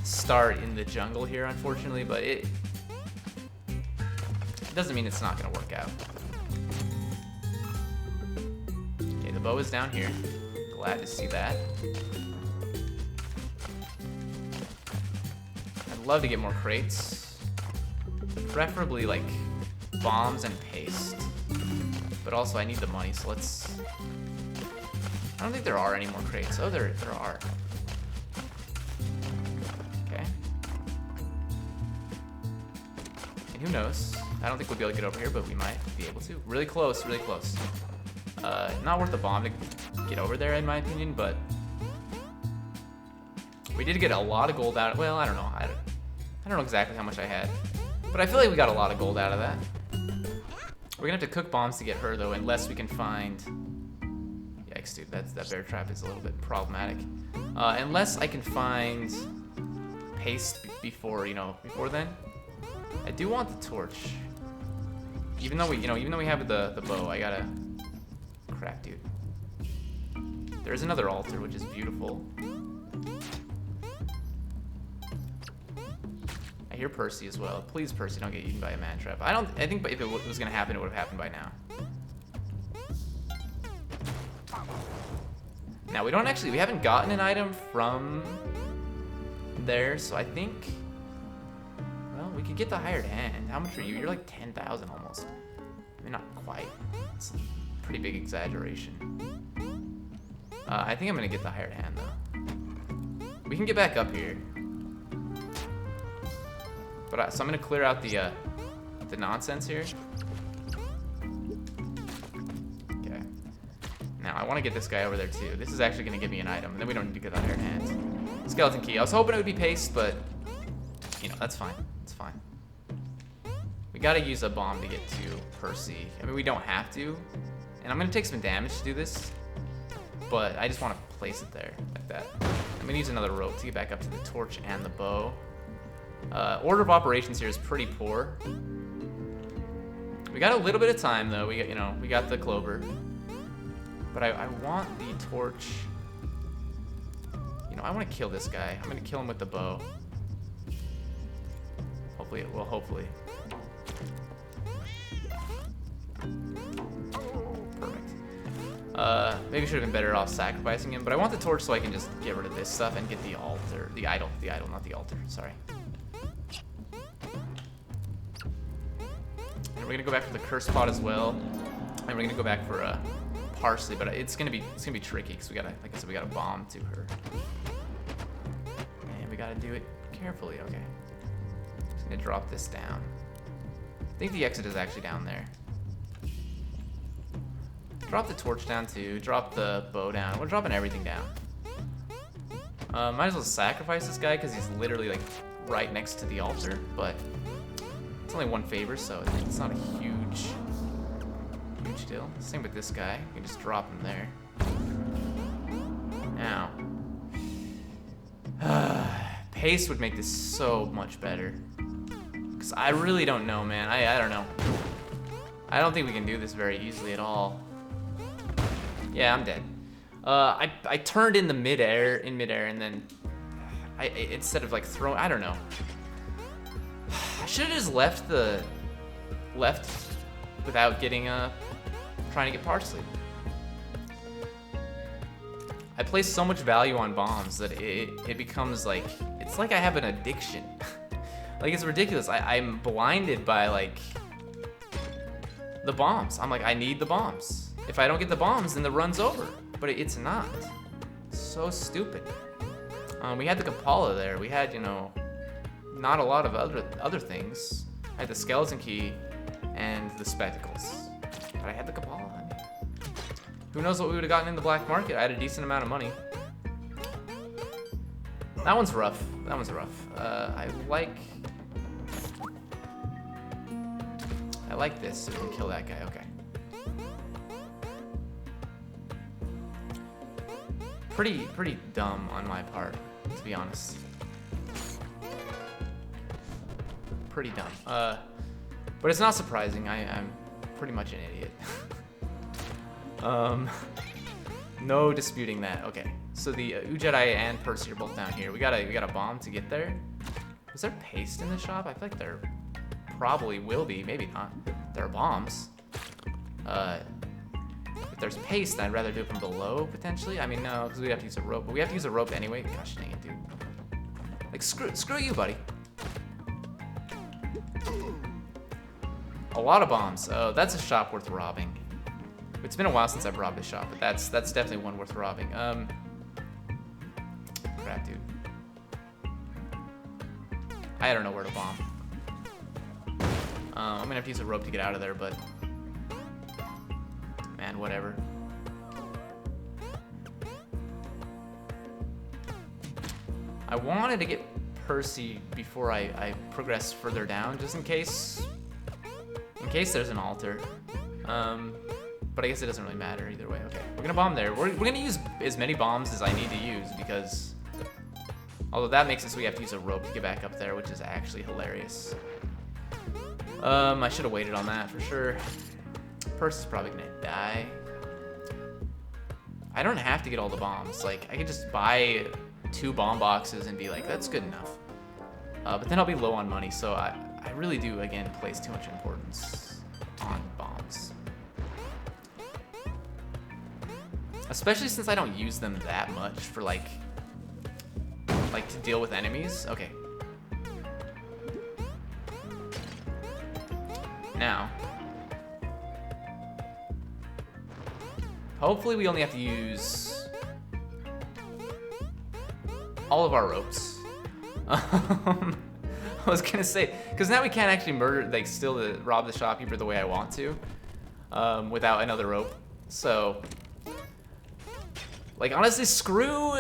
[SPEAKER 1] start in the jungle here, unfortunately, but it doesn't mean it's not gonna work out. Okay, the bow is down here. Glad to see that. I'd love to get more crates, preferably like bombs and paste. But also I need the money, so let's... I don't think there are any more crates. Oh, there are. Okay. And who knows? I don't think we'll be able to get over here, but we might be able to. Really close, really close. Not worth the bomb to get over there, in my opinion, but we did get a lot of gold out of... Well, I don't know. I don't know exactly how much I had, but I feel like we got a lot of gold out of that. We're gonna have to cook bombs to get her though, unless we can find... Yikes, dude, that bear trap is a little bit problematic. Unless I can find paste before then. I do want the torch. Even though we have the bow, I gotta... Crap, dude. There's another altar, which is beautiful. I hear Percy as well. Please, Percy, don't get eaten by a man trap. I think if it was gonna happen, it would have happened by now. Now we haven't gotten an item from there, so I think, well, we could get the hired hand. How much are you? You're like 10,000 almost. I mean, not quite. It's a pretty big exaggeration. I think I'm gonna get the hired hand though. We can get back up here. But so I'm gonna clear out the nonsense here. Okay. Now I want to get this guy over there too. This is actually gonna give me an item, and then we don't need to get that iron hand. Skeleton key. I was hoping it would be paste, but that's fine. It's fine. We gotta use a bomb to get to Percy. I mean, we don't have to, and I'm gonna take some damage to do this, but I just want to place it there like that. I'm gonna use another rope to get back up to the torch and the bow. Order of operations here is pretty poor. We got a little bit of time though. We got the clover, but I want the torch. I want to kill this guy. I'm gonna kill him with the bow. Hopefully it will. Hopefully. Maybe should have been better off sacrificing him, but I want the torch so I can just get rid of this stuff and get the altar. The idol, not the altar, sorry. And we're gonna go back for the curse pot as well. And we're gonna go back for parsley, but it's gonna be tricky because we gotta, like I said, we gotta bomb to her. And we gotta do it carefully, okay. Just gonna drop this down. I think the exit is actually down there. Drop the torch down too, drop the bow down. We're dropping everything down. Might as well sacrifice this guy because he's literally like right next to the altar, but it's only one favor, so it's not a huge deal. Same with this guy. You can just drop him there. Now, pace would make this so much better. Because I really don't know, man. I don't know. I don't think we can do this very easily at all. Yeah, I'm dead. I turned in midair, and then instead of like throwing, I don't know. I should have just left without getting trying to get parsley. I place so much value on bombs that it becomes like, it's like I have an addiction. Like, it's ridiculous. I'm blinded by like the bombs. I'm like, I need the bombs. If I don't get the bombs, then the run's over. But it's not. It's so stupid. We had the Kapala there. We had, you know, not a lot of other things. I had the skeleton key and the spectacles. But I had the Kapala. I mean, who knows what we would have gotten in the black market? I had a decent amount of money. That one's rough. That one's rough. I like this, so we can kill that guy. Okay. Pretty dumb on my part, to be honest. Pretty dumb. But it's not surprising. I'm pretty much an idiot. No disputing that. Okay. So the Ujedi and Percy are both down here. We got a bomb to get there. Is there paste in the shop? I feel like there probably will be. Maybe not. There are bombs. If there's paste, I'd rather do it from below, potentially. I mean, no, because we have to use a rope. But we have to use a rope anyway. Gosh dang it, dude. Like, screw you, buddy. A lot of bombs. Oh, that's a shop worth robbing. It's been a while since I've robbed a shop, but that's definitely one worth robbing. Crap, dude. I don't know where to bomb. I'm gonna have to use a rope to get out of there, but man, whatever. I wanted to get Percy before I progress further down, just in case there's an altar. But I guess it doesn't really matter either way. Okay, we're gonna bomb there. We're gonna use as many bombs as I need to use because, although that makes it so we have to use a rope to get back up there, which is actually hilarious. I should have waited on that for sure. Percy's probably gonna die. I don't have to get all the bombs. Like, I could just buy 2 bomb boxes and be like, that's good enough. But then I'll be low on money, so I really do, again, place too much importance on bombs. Especially since I don't use them that much for like to deal with enemies. Okay. Now, hopefully we only have to use all of our ropes. I was gonna say, because now we can't actually rob the shopkeeper the way I want to, without another rope. So, like, honestly, screw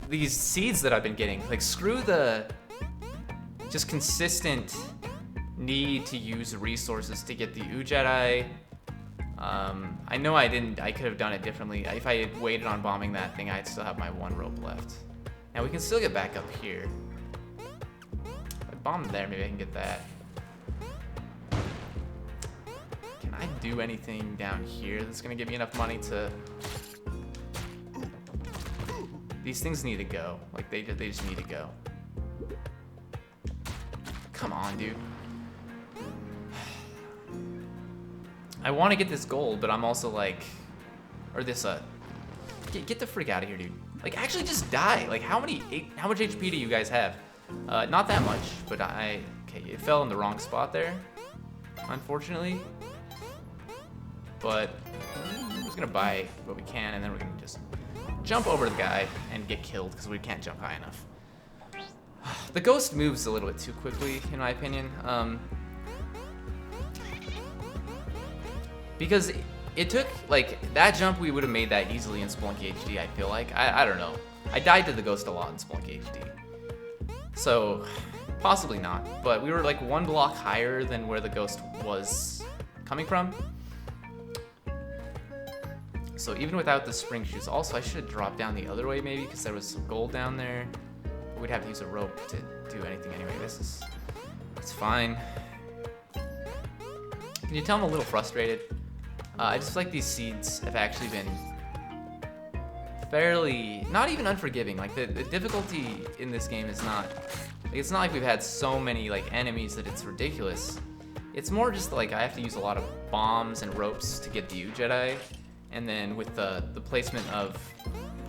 [SPEAKER 1] these seeds that I've been getting. Like, screw the just consistent need to use resources to get the Ujedi. I know I could have done it differently. If I had waited on bombing that thing, I'd still have my 1 rope left. Now we can still get back up here. If I bomb there, maybe I can get that. Can I do anything down here that's gonna give me enough money to... These things need to go. Like, they just need to go. Come on, dude. I want to get this gold, but I'm also like, or this get the freak out of here, dude. Like, actually just die. Like, how much HP do you guys have? Not that much, but okay, it fell in the wrong spot there, unfortunately. But I'm just gonna buy what we can, and then we're gonna just jump over the guy and get killed because we can't jump high enough. The ghost moves a little bit too quickly, in my opinion. Because it took, like, that jump we would have made that easily in Spelunky HD, I feel like. I don't know. I died to the ghost a lot in Spelunky HD. So, possibly not. But we were like 1 block higher than where the ghost was coming from. So even without the spring shoes, also I should have dropped down the other way maybe because there was some gold down there. We'd have to use a rope to do anything anyway. It's fine. Can you tell I'm a little frustrated? I just feel like these seeds have actually been fairly, not even unforgiving. Like the difficulty in this game is not, like, it's not like we've had so many like enemies that it's ridiculous. It's more just like I have to use a lot of bombs and ropes to get the Jedi. And then with the placement of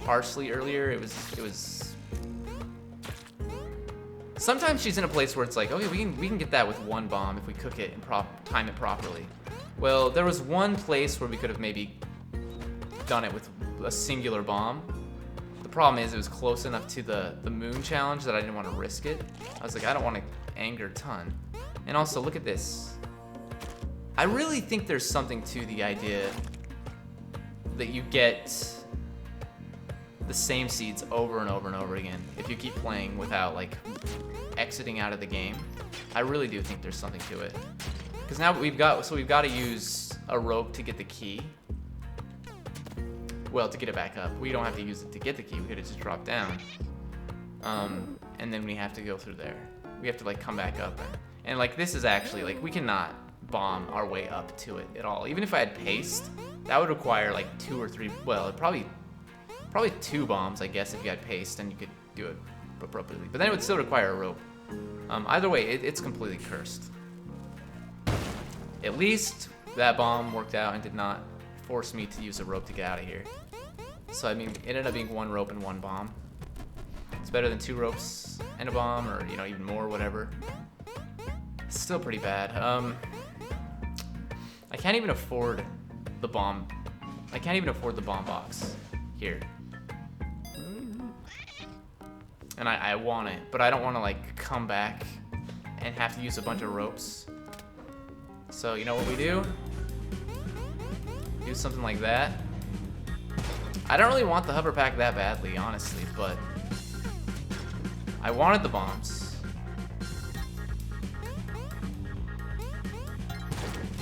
[SPEAKER 1] parsley earlier, it was. Sometimes she's in a place where it's like, okay, we can get that with 1 bomb if we cook it and time it properly. Well, there was one place where we could have maybe done it with a singular bomb. The problem is it was close enough to the moon challenge that I didn't want to risk it. I was like, I don't want to anger Ton. And also, look at this. I really think there's something to the idea that you get the same seeds over and over and over again if you keep playing without like exiting out of the game. I really do think there's something to it. Because now we've got to use a rope to get the key. Well, to get it back up. We don't have to use it to get the key. We could have just dropped down. And then we have to go through there. We have to like come back up and like this is actually like we cannot bomb our way up to it at all. Even if I had paste, that would require like 2 or 3. Well, probably 2 bombs, I guess, if you had paste and you could do it appropriately. But then it would still require a rope. Either way, it's completely cursed. At least that bomb worked out and did not force me to use a rope to get out of here. So I mean, it ended up being 1 rope and 1 bomb. It's better than 2 ropes and a bomb, or you know, even more, whatever. It's still pretty bad. I can't even afford the bomb. I can't even afford the bomb box here. And I want it, but I don't want to like come back and have to use a bunch of ropes. So you know what we do? Do something like that. I don't really want the hover pack that badly, honestly, but I wanted the bombs.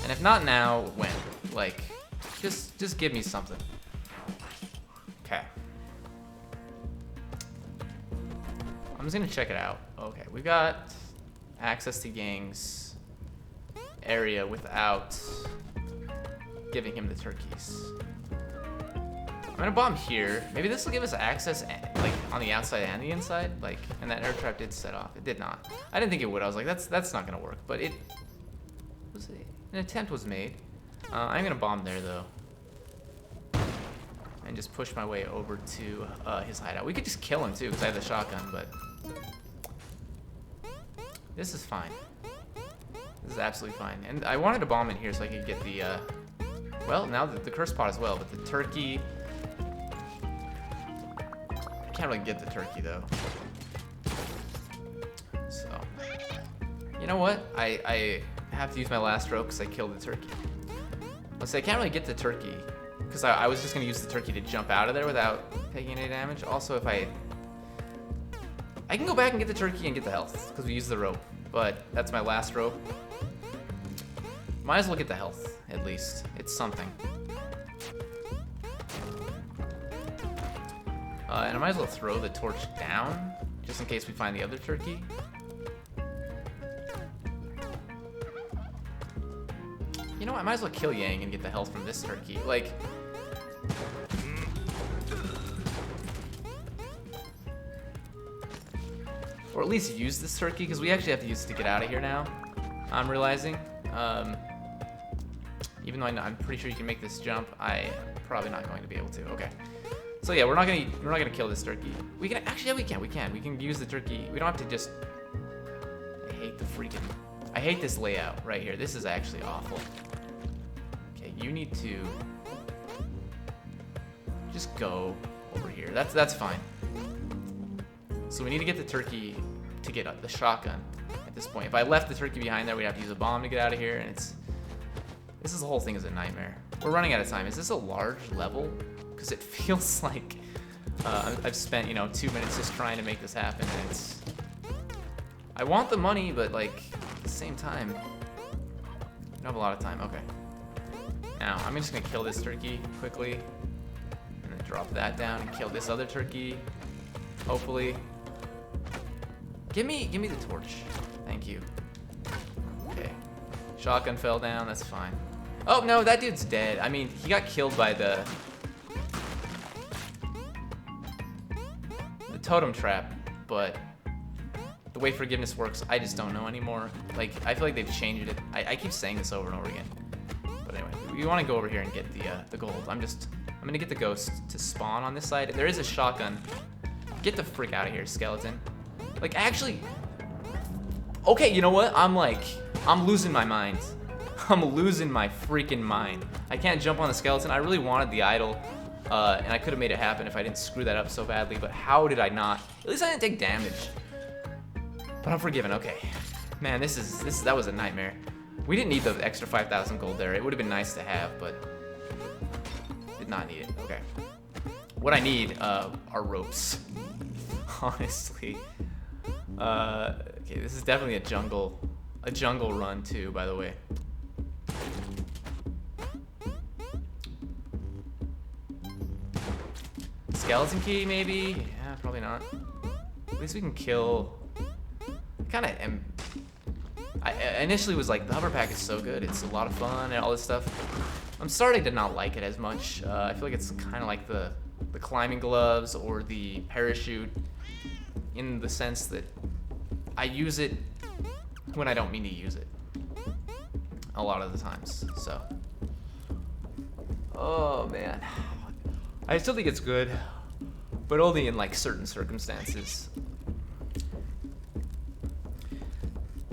[SPEAKER 1] And if not now, when? Like, just give me something. Okay. I'm just gonna check it out. Okay, we got access to Yang's area without giving him the turkeys. I'm gonna bomb here. Maybe this will give us access like on the outside and the inside. Like, and that air trap did set off. It did not. I didn't think it would. I was like, that's not gonna work. But it was an attempt was made. I'm gonna bomb there though, and just push my way over to his hideout. We could just kill him too, because I have the shotgun. But this is fine. This is absolutely fine. And I wanted to bomb in here so I could get the. Well, now the curse pot as well, but the turkey. I can't really get the turkey though. So, you know what? I have to use my last rope because I killed the turkey. Let's say I can't really get the turkey because I was just gonna use the turkey to jump out of there without taking any damage. Also, if I can go back and get the turkey and get the health because we used the rope, but that's my last rope. Might as well get the health, at least. It's something. And I might as well throw the torch down, just in case we find the other turkey. You know what, I might as well kill Yang and get the health from this turkey. Like... Or at least use this turkey, because we actually have to use it to get out of here now. I'm realizing. Even though I'm pretty sure you can make this jump, I'm probably not going to be able to. Okay. So yeah, we're not gonna kill this turkey. We can actually, yeah, we can. We can use the turkey. We don't have to just. I hate this layout right here. This is actually awful. Okay, you need to just go over here. That's fine. So we need to get the turkey to get the shotgun at this point. If I left the turkey behind there, we'd have to use a bomb to get out of here, and the whole thing is a nightmare. We're running out of time. Is this a large level? Because it feels like I've spent 2 minutes just trying to make this happen, and I want the money, but like at the same time, I don't have a lot of time. Okay. Now I'm just gonna kill this turkey quickly, and then drop that down and kill this other turkey. Hopefully. Give me the torch. Thank you. Okay. Shotgun fell down. That's fine. Oh no, that dude's dead. I mean, he got killed by the totem trap, but the way forgiveness works, I just don't know anymore. Like, I feel like they've changed it. I keep saying this over and over again. But anyway, we want to go over here and get the gold. I'm gonna get the ghost to spawn on this side. There is a shotgun. Get the frick out of here, skeleton. Like, actually, okay, you know what? I'm losing my mind. I'm losing my freaking mind. I can't jump on the skeleton. I really wanted the idol. And I could have made it happen if I didn't screw that up so badly, but how did I not? At least I didn't take damage. But I'm forgiven, okay. Man, that was a nightmare. We didn't need the extra 5,000 gold there. It would have been nice to have, but did not need it, okay. What I need are ropes, honestly. Okay, this is definitely a jungle run too, by the way. Skeleton key, maybe? Yeah, probably not. At least we can kill. I initially was like, the hover pack is so good. It's a lot of fun and all this stuff. I'm starting to not like it as much. I feel like it's kind of like the climbing gloves or the parachute, in the sense that I use it when I don't mean to use it. A lot of the times, so. Oh man. I still think it's good, but only in like certain circumstances.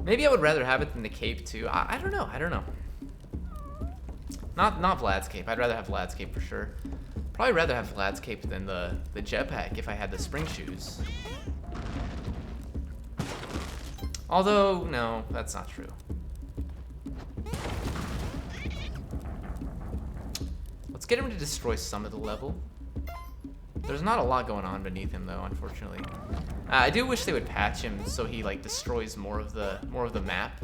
[SPEAKER 1] Maybe I would rather have it than the cape too. I don't know. Not Vlad's cape. I'd rather have Vlad's cape for sure. Probably rather have Vlad's cape than the jetpack if I had the spring shoes. Although, no, that's not true. Let's get him to destroy some of the level. There's not a lot going on beneath him though, unfortunately. I do wish they would patch him so he like destroys more of the map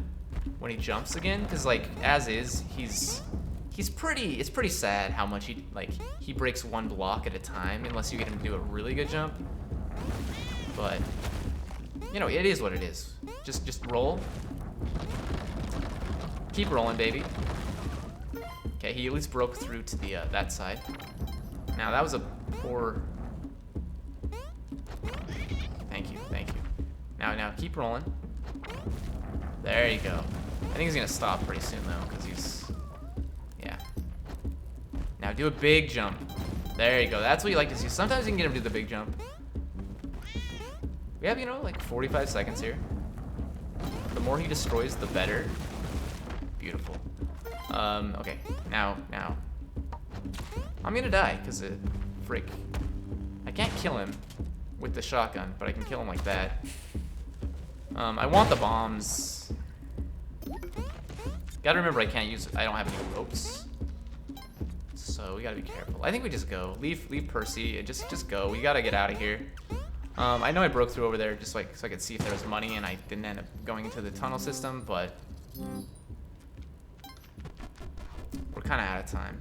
[SPEAKER 1] when he jumps again, because like as is, it's pretty sad how much he breaks one block at a time unless you get him to do a really good jump. But it is what it is. Just roll. Keep rolling, baby. Okay, he at least broke through to the that side. Now that was a poor. Thank you. Now keep rolling. There you go. I think he's gonna stop pretty soon though, because yeah. Now do a big jump. There you go. That's what you like to see. Sometimes you can get him to do the big jump. We have, like 45 seconds here. The more he destroys, the better. Beautiful. Okay. Now. I'm gonna die, because frick. I can't kill him with the shotgun, but I can kill him like that. I want the bombs. Gotta remember I don't have any ropes. So we gotta be careful. I think we just go. Leave Percy, and just go. We gotta get out of here. I know I broke through over there just like so I could see if there was money, and I didn't end up going into the tunnel system, but we're kind of out of time.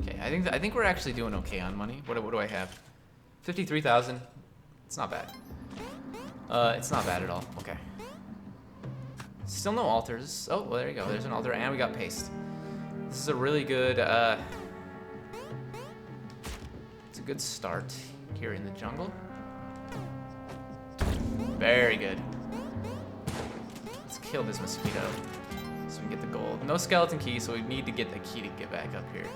[SPEAKER 1] Okay, I think we're actually doing okay on money. What do I have? 53,000. It's not bad. It's not bad at all. Okay. Still no altars. Oh, well, there you go. There's an altar, and we got paste. This is a really good, it's a good start here in the jungle. Very good. Let's kill this mosquito. and get the gold. No skeleton key, so we need to get the key to get back up here.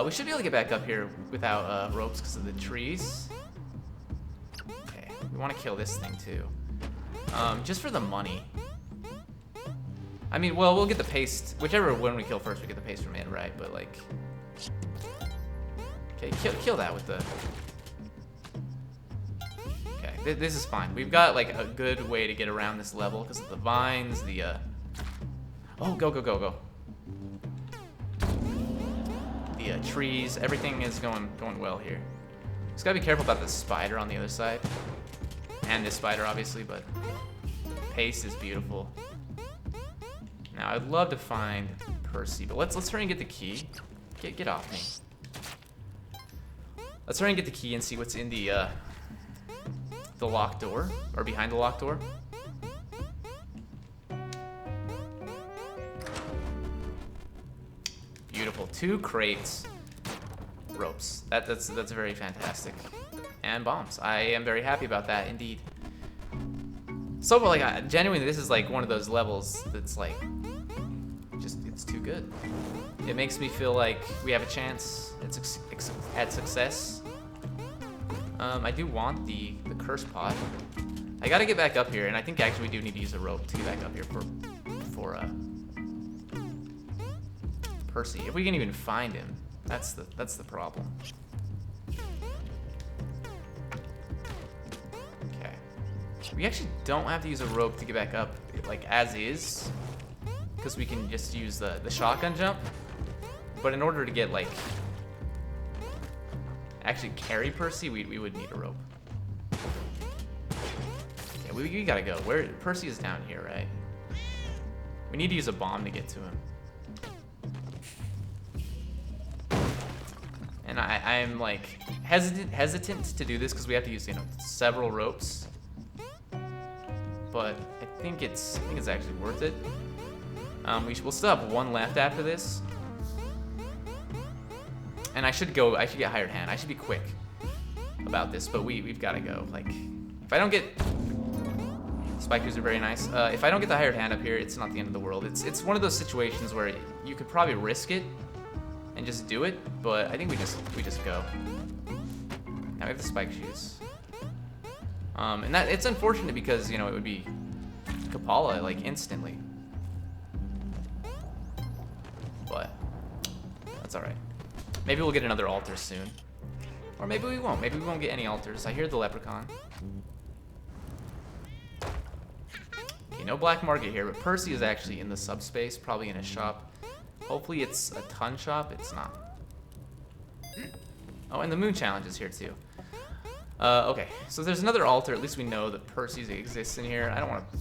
[SPEAKER 1] We should be able to get back up here without ropes because of the trees. Okay, we want to kill this thing too. Just for the money. I mean, well, we'll get the paste. Whichever one we kill first, we get the paste from it, right? But like, okay, kill that with the. Okay, this is fine. We've got like a good way to get around this level because of the vines, the. Oh, go. The trees, everything is going well here. Just gotta be careful about the spider on the other side, and this spider obviously, but paste is beautiful. Now I'd love to find Percy, but let's try and get the key. Get off me. Let's try and get the key and see what's in the locked door or behind the locked door. Beautiful. 2 crates, ropes. That's very fantastic, and bombs. I am very happy about that indeed. So like genuinely, this is like one of those levels that's like it's too good. It makes me feel like we have a chance at success. I do want the curse pot. I gotta get back up here, and I think actually we do need to use a rope to get back up here for Percy. If we can even find him, that's the problem. Okay. We actually don't have to use a rope to get back up, like as is, because we can just use the shotgun jump. But in order to get like actually carry Percy, we would need a rope. Yeah, we gotta go. Where Percy is down here, right? We need to use a bomb to get to him. And I'm like hesitant to do this because we have to use several ropes. But I think it's actually worth it. We'll still have 1 left after this. And I should get hired hand. I should be quick about this, but we've got to go. Like, if I don't get spikers are very nice. If I don't get the hired hand up here, it's not the end of the world. It's one of those situations where you could probably risk it and just do it, but I think we just go. Now we have the spike shoes. And that it's unfortunate because it would be Kapala like instantly. But that's alright. Maybe we'll get another altar soon. Or maybe we won't. Maybe we won't get any altars. I hear the leprechaun. Okay, no black market here, but Percy is actually in the subspace, probably in a shop. Hopefully it's a ton shop. It's not. Oh, and the moon challenge is here too. Okay, so there's another altar. At least we know that Percy exists in here. I don't want to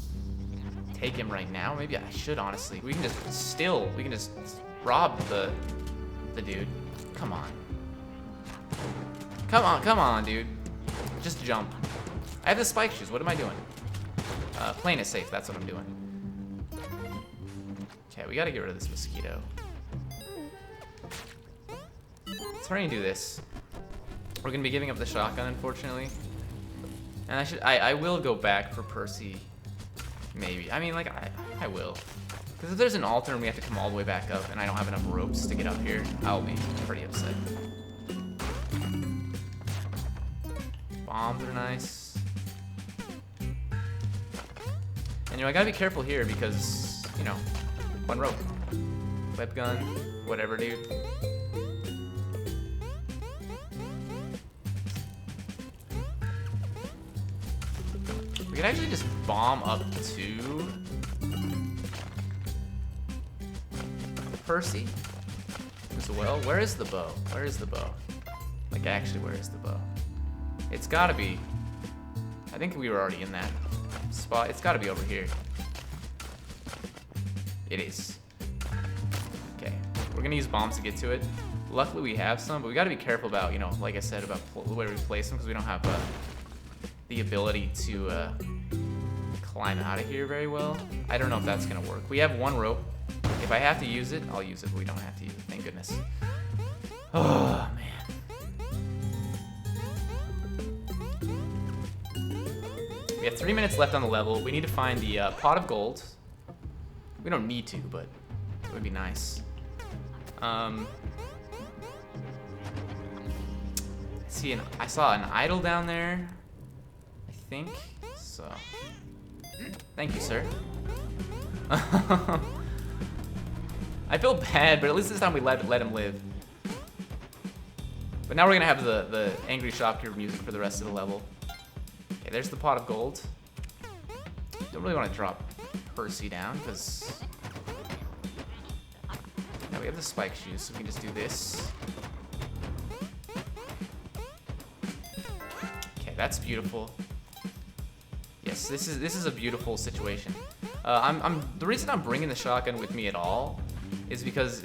[SPEAKER 1] take him right now. Maybe I should, honestly. We can just rob the dude. Come on. Come on, dude. Just jump. I have the spike shoes. What am I doing? Playing it safe. That's what I'm doing. Okay, we gotta get rid of this mosquito. Let's try and do this. We're gonna be giving up the shotgun, unfortunately. And I will go back for Percy. Maybe. I mean, like, I will. Because if there's an altar and we have to come all the way back up and I don't have enough ropes to get up here, I'll be pretty upset. Bombs are nice. And I gotta be careful here because, 1 rope. Web gun, whatever, dude. We could actually just bomb up to Percy as well. Where is the bow? Where is the bow? Like, actually, where is the bow? It's gotta be. I think we were already in that spot. It's gotta be over here. It is. Okay, we're gonna use bombs to get to it. Luckily, we have some, but we gotta be careful about, like I said, about the way we place them because we don't have the ability to climb out of here very well. I don't know if that's gonna work. We have 1 rope. If I have to use it, I'll use it, but we don't have to use it. Thank goodness. Oh, man. We have 3 minutes left on the level. We need to find the pot of gold. We don't need to, but it would be nice. See, I saw an idol down there, I think. So, thank you, sir. I feel bad, but at least this time we let him live. But now we're gonna have the angry shopkeeper music for the rest of the level. Okay, there's the pot of gold. Don't really want to drop Percy down because now we have the spike shoes, so we can just do this. Okay, that's beautiful. Yes, this is a beautiful situation. The reason I'm bringing the shotgun with me at all is because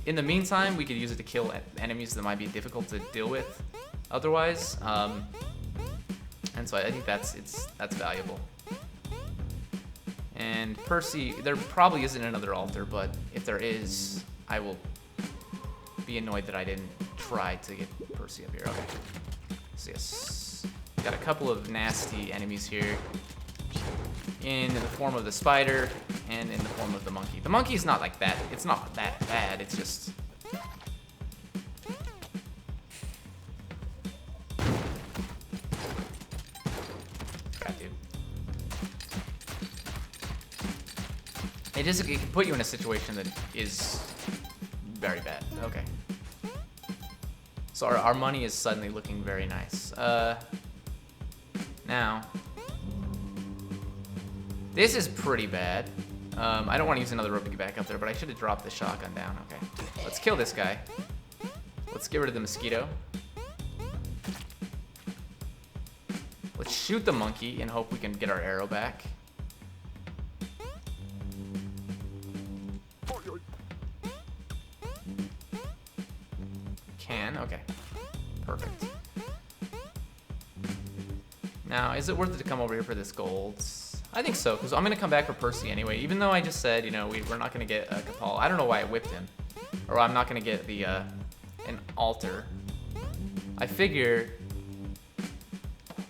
[SPEAKER 1] in the meantime we could use it to kill enemies that might be difficult to deal with otherwise. And so I think that's valuable. And Percy, there probably isn't another altar, but if there is, I will be annoyed that I didn't try to get Percy up here. Okay. So yes, got a couple of nasty enemies here in the form of the spider and in the form of the monkey. The monkey's not like that. It's not that bad. It's just... crap, dude. It can put you in a situation that is very bad. Okay. So our money is suddenly looking very nice. Now, this is pretty bad. I don't want to use another rope to get back up there, but I should have dropped the shotgun down. Okay, let's kill this guy. Let's get rid of the mosquito. Let's shoot the monkey and hope we can get our arrow back. Okay, perfect. Now, is it worth it to come over here for this gold? I think so, because I'm going to come back for Percy anyway, even though I just said, you know, we're not going to get Kapal. I don't know why I whipped him. Or I'm not going to get the an altar. I figure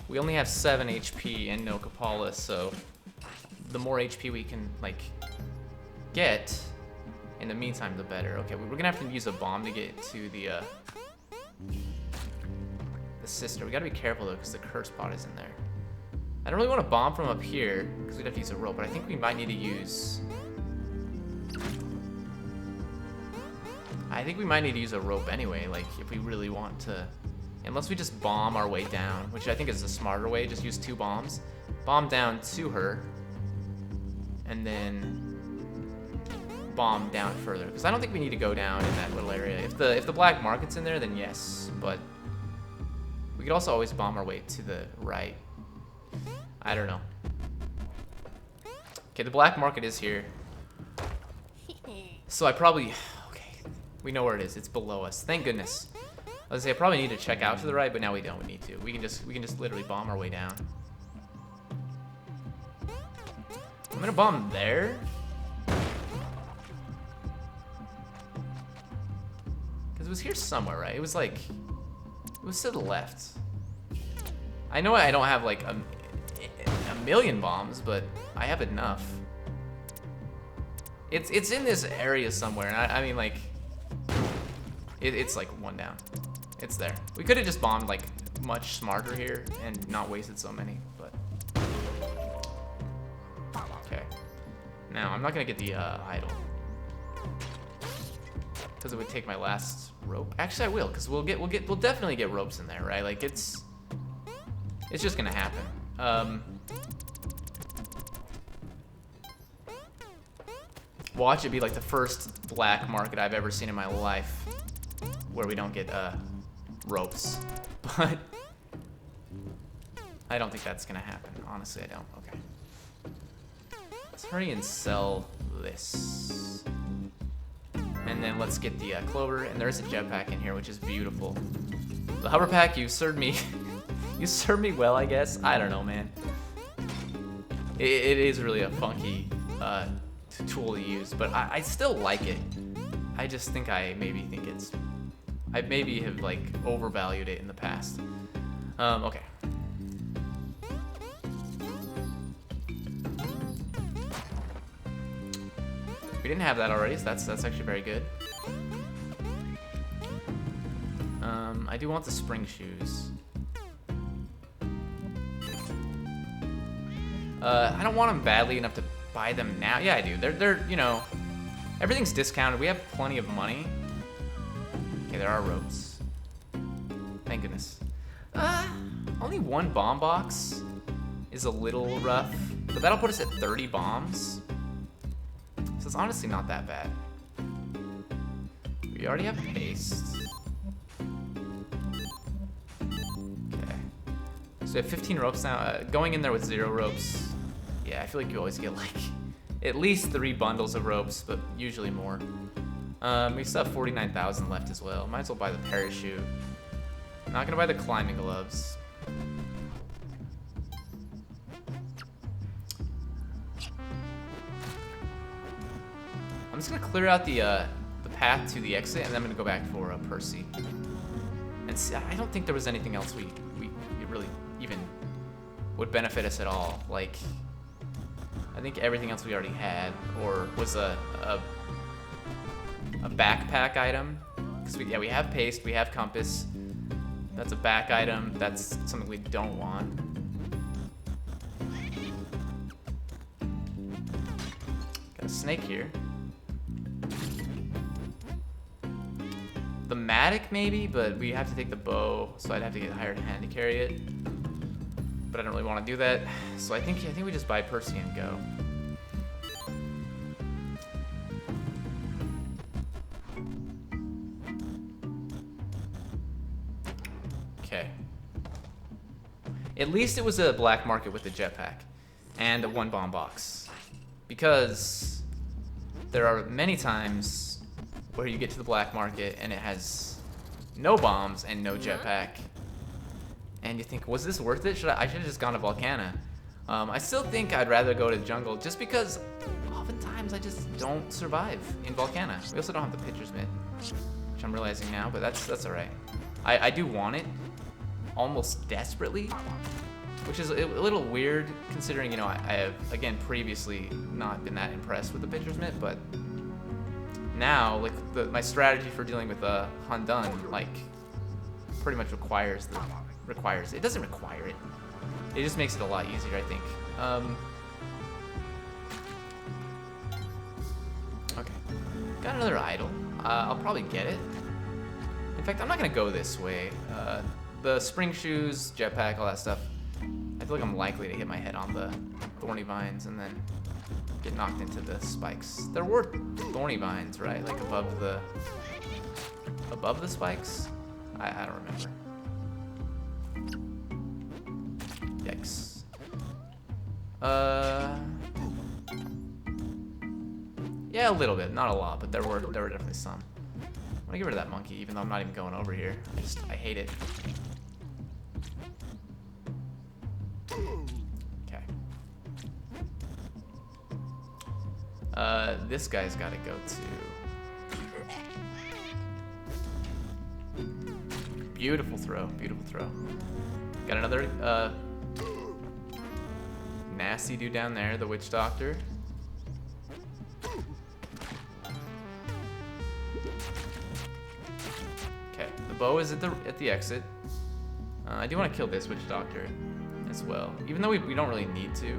[SPEAKER 1] we only have 7 HP and no Kapala, so the more HP we can, like, get in the meantime, the better. Okay, we're going to have to use a bomb to get to the sister. We gotta be careful though, because the curse pot is in there. I don't really want to bomb from up here, because we'd have to use a rope, but I think we might need to use... I think we might need to use a rope anyway, like, if we really want to... Unless we just bomb our way down, which I think is the smarter way, just use 2 bombs. Bomb down to her, and then bomb down further, because I don't think we need to go down in that little area. If the black market's in there, then yes, but... We could also always bomb our way to the right. I don't know. Okay, the black market is here. So I probably... Okay, we know where it is. It's below us. Thank goodness. I was gonna say I probably need to check out to the right, but now we don't need to. We can just literally bomb our way down. I'm gonna bomb there. Because it was here somewhere, right? It was like... It was to the left. I know I don't have like a million bombs, but I have enough. It's in this area somewhere, and I mean like, it's like 1 down. It's there. We could have just bombed like much smarter here and not wasted so many, but okay. Now I'm not gonna get the idol because it would take my last rope. Actually, I will, because we'll definitely get ropes in there, right? Like it's just gonna happen. Watch it be like the first black market I've ever seen in my life where we don't get ropes, but I don't think that's gonna happen. Honestly, I don't. Okay, let's hurry and sell this. And then let's get the clover, and there's a jetpack in here, which is beautiful. The hover pack, you served me, you served me well, I guess. I don't know, man. It is really a funky tool to use, but I still like it. I just think I maybe have like overvalued it in the past. Okay. We didn't have that already, so that's actually very good. I do want the spring shoes. I don't want them badly enough to buy them now. Yeah, I do. They're you know, everything's discounted. We have plenty of money. Okay, there are ropes. Thank goodness. Only one bomb box is a little rough, but that'll put us at 30 bombs. So it's honestly not that bad. We already have paste. Okay. So we have 15 ropes now. Going in there with 0 ropes, yeah, I feel like you always get like at least 3 bundles of ropes, but usually more. We still have 49,000 left as well. Might as well buy the parachute. Not gonna buy the climbing gloves. I'm just gonna clear out the path to the exit, and then I'm gonna go back for Percy. And see, I don't think there was anything else we really even would benefit us at all. Like, I think everything else we already had, or was a backpack item. Because we have paste, we have compass. That's a back item. That's something we don't want. Got a snake here. The Matic maybe, but we have to take the bow, so I'd have to get a hired hand to carry it. But I don't really want to do that, so I think we just buy Percy and go. Okay. At least it was a black market with the jetpack and a 1 bomb box, because there are many times where you get to the black market and it has no bombs and no jetpack, and you think, was this worth it? I should have just gone to Volcana. I still think I'd rather go to the jungle, just because oftentimes I just don't survive in Volcana. We also don't have the pitcher's mitt, which I'm realizing now, but that's all right. I do want it almost desperately, which is a little weird considering, you know, I have, again, previously not been that impressed with the pitcher's mitt, but now, like, my strategy for dealing with Hundun, like, pretty much requires it. It doesn't require it. It just makes it a lot easier, I think. Okay. Got another idol. I'll probably get it. In fact, I'm not gonna go this way. The spring shoes, jetpack, all that stuff, I feel like I'm likely to hit my head on the thorny vines and then get knocked into the spikes. There were thorny vines, right? Like above the spikes? I don't remember. Yikes. Yeah, a little bit, not a lot, but there were definitely some. I'm gonna get rid of that monkey, even though I'm not even going over here. I hate it. Okay. This guy's gotta go too. Beautiful throw, beautiful throw. Got another nasty dude down there, the witch doctor. Okay, the bow is at the exit. I do want to kill this witch doctor as well, even though we don't really need to.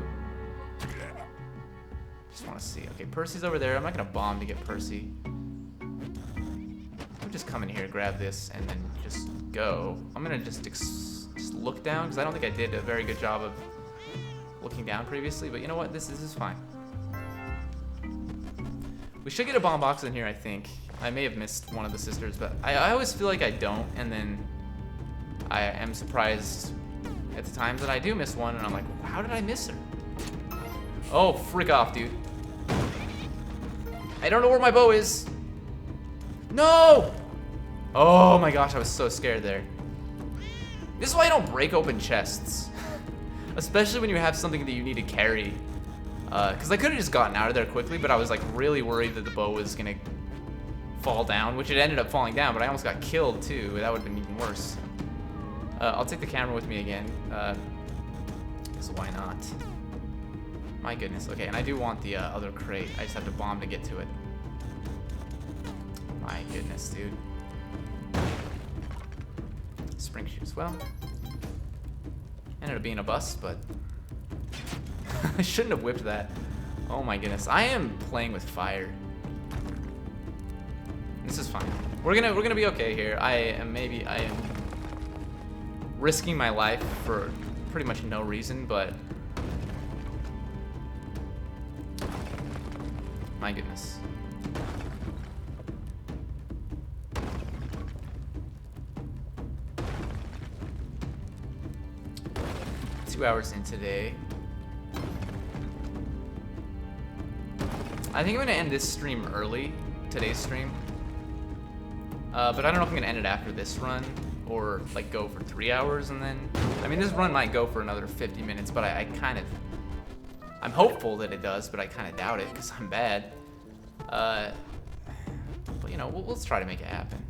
[SPEAKER 1] Just want to see. Okay, Percy's over there. I'm not gonna bomb to get Percy. I'll just come in here, grab this, and then just go. I'm gonna just look down, because I don't think I did a very good job of looking down previously, but you know what? This is fine. We should get a bomb box in here, I think. I may have missed one of the sisters, but I always feel like I don't, and then I am surprised at the times that I do miss one, and I'm like, how did I miss her? Oh, frick off, dude. I don't know where my bow is. No! Oh my gosh, I was so scared there. This is why I don't break open chests. Especially when you have something that you need to carry. Because I could have just gotten out of there quickly, but I was like really worried that the bow was gonna fall down, which it ended up falling down, but I almost got killed too. That would have been even worse. I'll take the camera with me again, so why not? My goodness. Okay, and I do want the other crate. I just have to bomb to get to it. My goodness, dude. Spring shoes. Well, ended up being a bust, but I shouldn't have whipped that. Oh my goodness. I am playing with fire. This is fine. We're gonna be okay here. I am risking my life for pretty much no reason, but my goodness. Two hours in today. I think I'm gonna end this stream early, today's stream. But I don't know if I'm gonna end it after this run or like go for 3 hours and then, I mean, this run might go for another 50 minutes, but I'm hopeful that it does, but I kind of doubt it because I'm bad. But you know, let's try to make it happen.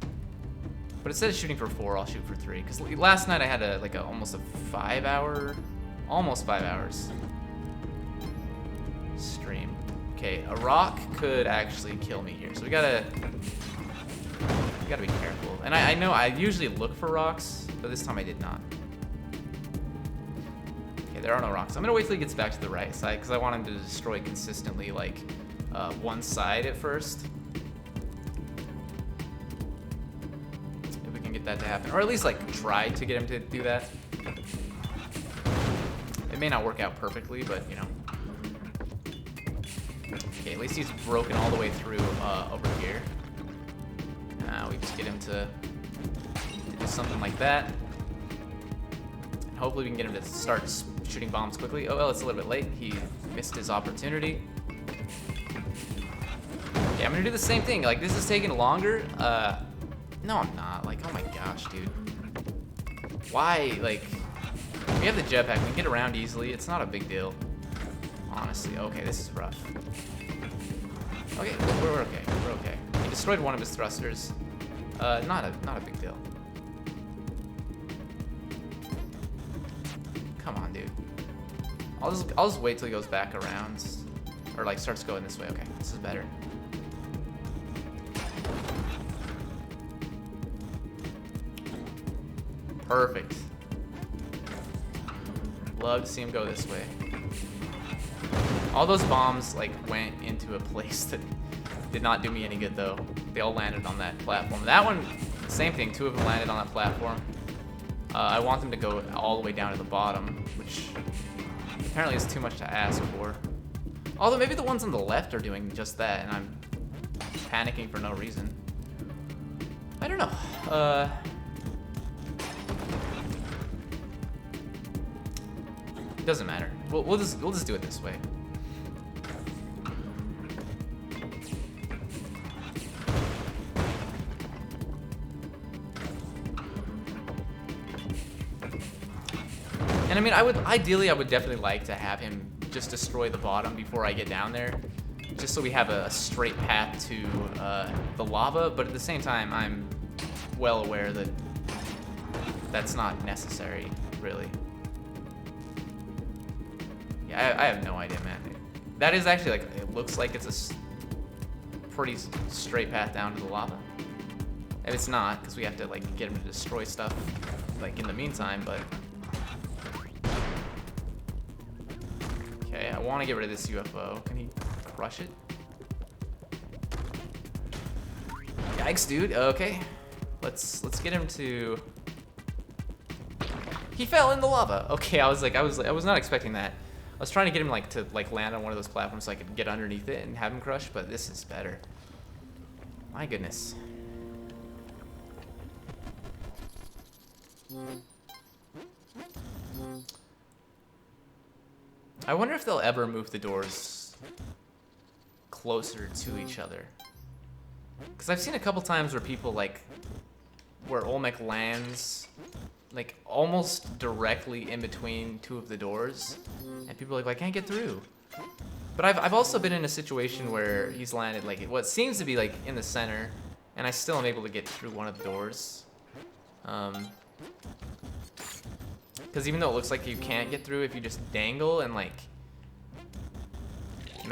[SPEAKER 1] But instead of shooting for 4, I'll shoot for 3. Because last night I had almost a 5 hour, almost 5 hours stream. Okay, a rock could actually kill me here, so we gotta be careful. And I know I usually look for rocks, but this time I did not. Okay, there are no rocks. I'm gonna wait till he gets back to the right side because I want him to destroy consistently like one side at first. If we can get that to happen, or at least like try to get him to do that. It may not work out perfectly, but you know. Okay, at least he's broken all the way through over here. Now we just get him to do something like that. And hopefully we can get him to start shooting bombs quickly. Oh, well, it's a little bit late. He missed his opportunity. Okay, I'm gonna do the same thing. Like, this is taking longer. No, I'm not. Like, oh my gosh, dude. Why? Like, we have the jetpack. We can get around easily. It's not a big deal. Honestly. Okay, this is rough. Okay, we're okay. We're okay. He destroyed one of his thrusters. Not a big deal. Come on, dude. I'll just wait till he goes back around, or like starts going this way. Okay, this is better. Perfect. Love to see him go this way. All those bombs like went into a place that did not do me any good though. They all landed on that platform. That one, same thing, 2 of them landed on that platform. I want them to go all the way down to the bottom, which apparently is too much to ask for. Although maybe the ones on the left are doing just that and I'm panicking for no reason. I don't know. It doesn't matter. We'll just do it this way. And I mean, ideally I would definitely like to have him just destroy the bottom before I get down there, just so we have a straight path to the lava. But at the same time, I'm well aware that that's not necessary, really. Yeah, I have no idea, man. That is actually like, it looks like it's a pretty straight path down to the lava. And it's not, because we have to like get him to destroy stuff like in the meantime, but. Okay, I want to get rid of this UFO. Can he crush it? Yikes, dude. Okay, let's get him to. He fell in the lava. Okay, I was not expecting that. I was trying to get him to land on one of those platforms so I could get underneath it and have him crush, but this is better. My goodness. I wonder if they'll ever move the doors closer to each other. Because I've seen a couple times where people where Olmec lands almost directly in between 2 of the doors, and people are like, I can't get through. But I've also been in a situation where he's landed what seems to be in the center, and I still am able to get through one of the doors. Because even though it looks like you can't get through if you just dangle and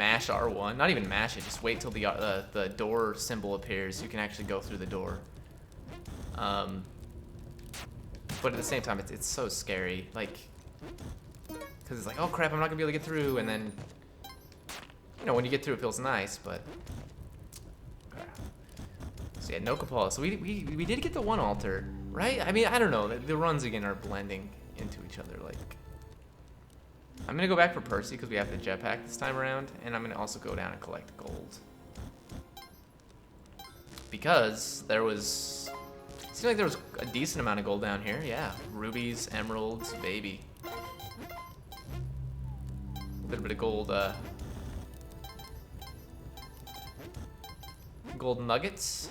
[SPEAKER 1] mash R1. Not even mash it, just wait till the door symbol appears. You can actually go through the door. But at the same time, it's so scary. Like, because it's like, oh crap, I'm not gonna be able to get through. And then, you know, when you get through, it feels nice, but. So yeah, no Cupola. So we did get the one altar, right? I mean, I don't know. The runs again are blending into each other. Like, I'm gonna go back for Percy because we have the jetpack this time around, and I'm gonna also go down and collect gold because there was. It seemed like there was a decent amount of gold down here. Yeah, rubies, emeralds, baby. A little bit of gold. Gold nuggets.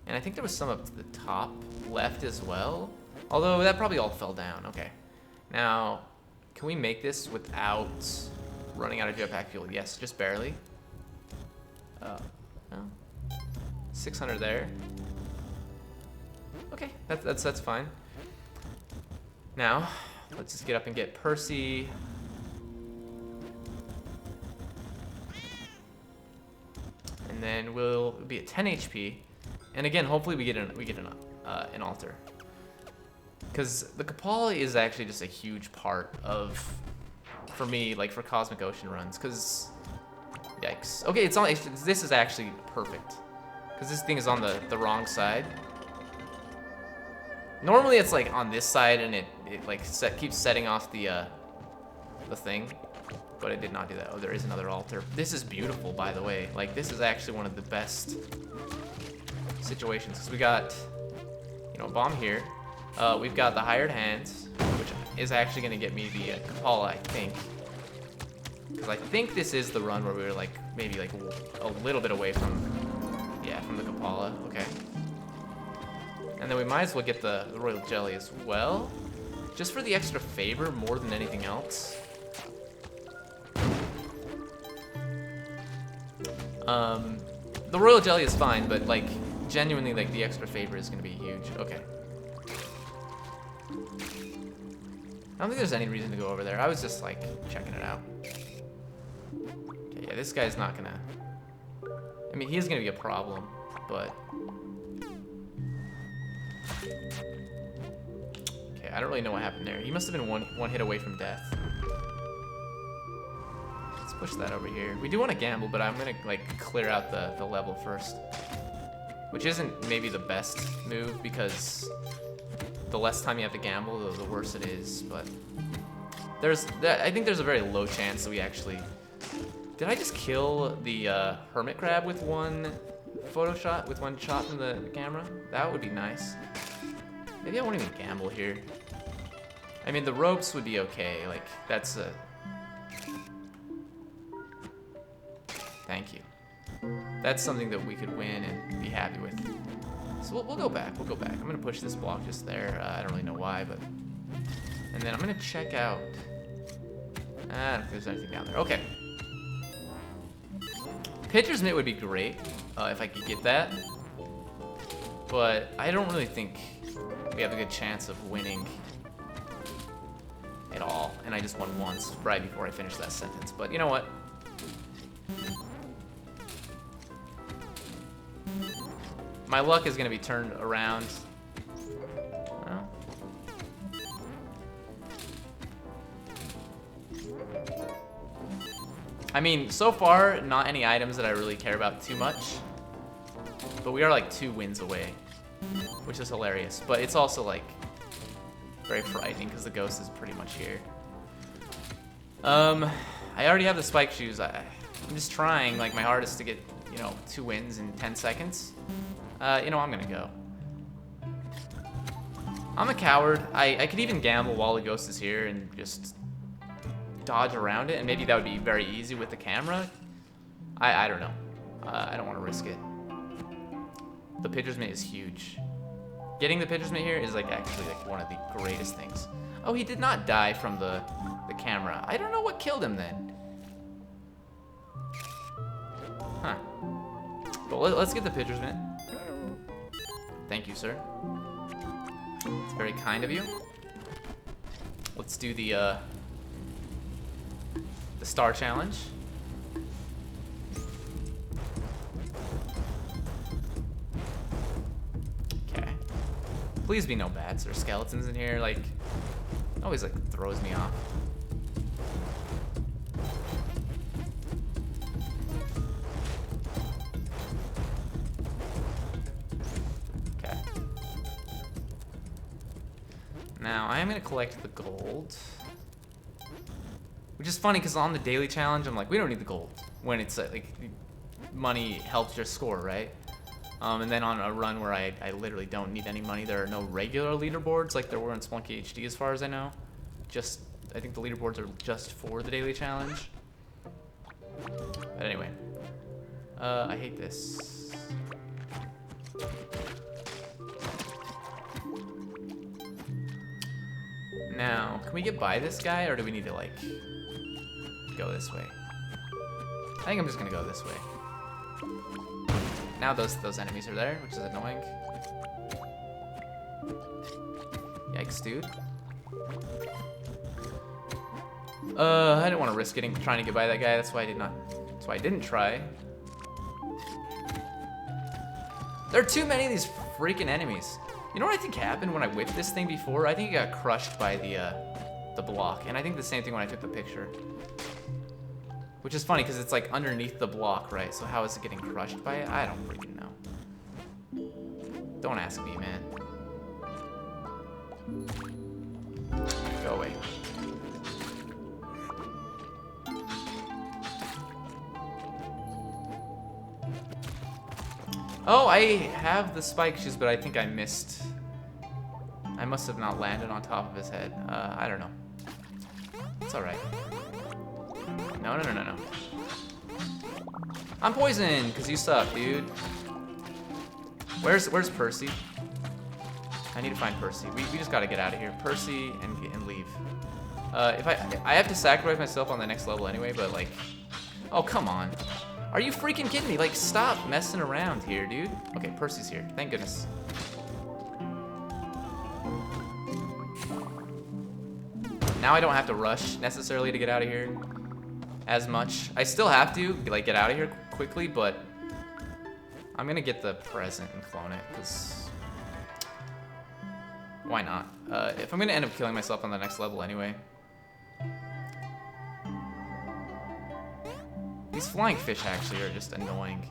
[SPEAKER 1] And I think there was some up to the top left as well. Although that probably all fell down. Okay. Now, can we make this without running out of jetpack fuel? Yes, just barely. No. 600 there. Okay, that's fine. Now, let's just get up and get Percy. And then we'll be at 10 HP. And again, hopefully we get an altar, because the Cupola is actually just a huge part of, for me, like for Cosmic Ocean runs. Because, yikes. Okay, this is actually perfect, because this thing is on the wrong side. Normally it's like on this side, and it like keeps setting off the thing, but it did not do that. Oh, there is another altar. This is beautiful, by the way. Like, this is actually one of the best situations, because we got, you know, a bomb here. We've got the hired hands, which is actually going to get me the Cupola, I think, because I think this is the run where we were like maybe like a little bit away from the Cupola. Okay, and then we might as well get the royal jelly as well, just for the extra favor more than anything else. The royal jelly is fine, but like genuinely, like the extra favor is gonna be huge. Okay. I don't think there's any reason to go over there. I was just like checking it out. Okay, yeah, this guy's not gonna. I mean, he's gonna be a problem, but. Okay, I don't really know what happened there. He must have been one hit away from death. Let's push that over here. We do want to gamble, but I'm gonna like clear out the level first. Which isn't maybe the best move, because the less time you have to gamble, the worse it is. But I think there's a very low chance that we actually. Did I just kill the hermit crab with one photo shot, with one shot from the camera? That would be nice. Maybe I won't even gamble here. I mean, the ropes would be okay. Like, that's a. Thank you. That's something that we could win and be happy with. So we'll go back. We'll go back. I'm gonna push this block just there. I don't really know why, but. And then I'm gonna check out. I don't think there's anything down there. Okay. Pitcher's mitt would be great if I could get that, but I don't really think we have a good chance of winning at all. And I just won once right before I finished that sentence. But you know what? My luck is going to be turned around. Well. I mean, so far, not any items that I really care about too much. But we are like 2 wins away, which is hilarious. But it's also like very frightening because the ghost is pretty much here. I already have the spike shoes. I'm just trying like my hardest to get, you know, 2 wins in 10 seconds. You know, I'm gonna go. I'm a coward. I could even gamble while the ghost is here and just dodge around it, and maybe that would be very easy with the camera. I don't know. I don't want to risk it. The pitcher's mitt is huge. Getting the pitcher's mitt here is like actually like one of the greatest things. Oh, he did not die from the camera. I don't know what killed him then. Huh. But let's get the pitcher's mitt. Thank you, sir. It's very kind of you. Let's do the star challenge. Please be no bats or skeletons in here. Like, it always like throws me off. Okay. Now I am gonna collect the gold, which is funny because on the daily challenge I'm like, we don't need the gold when it's like money helps your score, right? And then on a run where I literally don't need any money, there are no regular leaderboards like there were in Spelunky HD as far as I know. Just, I think the leaderboards are just for the daily challenge. But anyway, I hate this. Now, can we get by this guy or do we need to like go this way? I think I'm just gonna go this way. Now those enemies are there, which is annoying. Yikes, dude. I didn't want to risk trying to get by that guy. That's why I didn't try. There are too many of these freaking enemies. You know what I think happened when I whipped this thing before? I think it got crushed by the block, and I think the same thing when I took the picture. Which is funny because it's like underneath the block, right? So how is it getting crushed by it? I don't freaking know. Don't ask me, man. Go away. Oh, I have the spike shoes, but I think I missed. I must have not landed on top of his head. I don't know. It's alright. No. I'm poisoned because you suck, dude. Where's Percy? I need to find Percy. We just gotta get out of here. Percy and leave. If I have to sacrifice myself on the next level anyway, but like, oh come on. Are you freaking kidding me? Like, stop messing around here, dude. Okay, Percy's here. Thank goodness. Now I don't have to rush necessarily to get out of here as much. I still have to like get out of here quickly, but I'm gonna get the present and clone it because why not? If I'm gonna end up killing myself on the next level anyway. These flying fish actually are just annoying.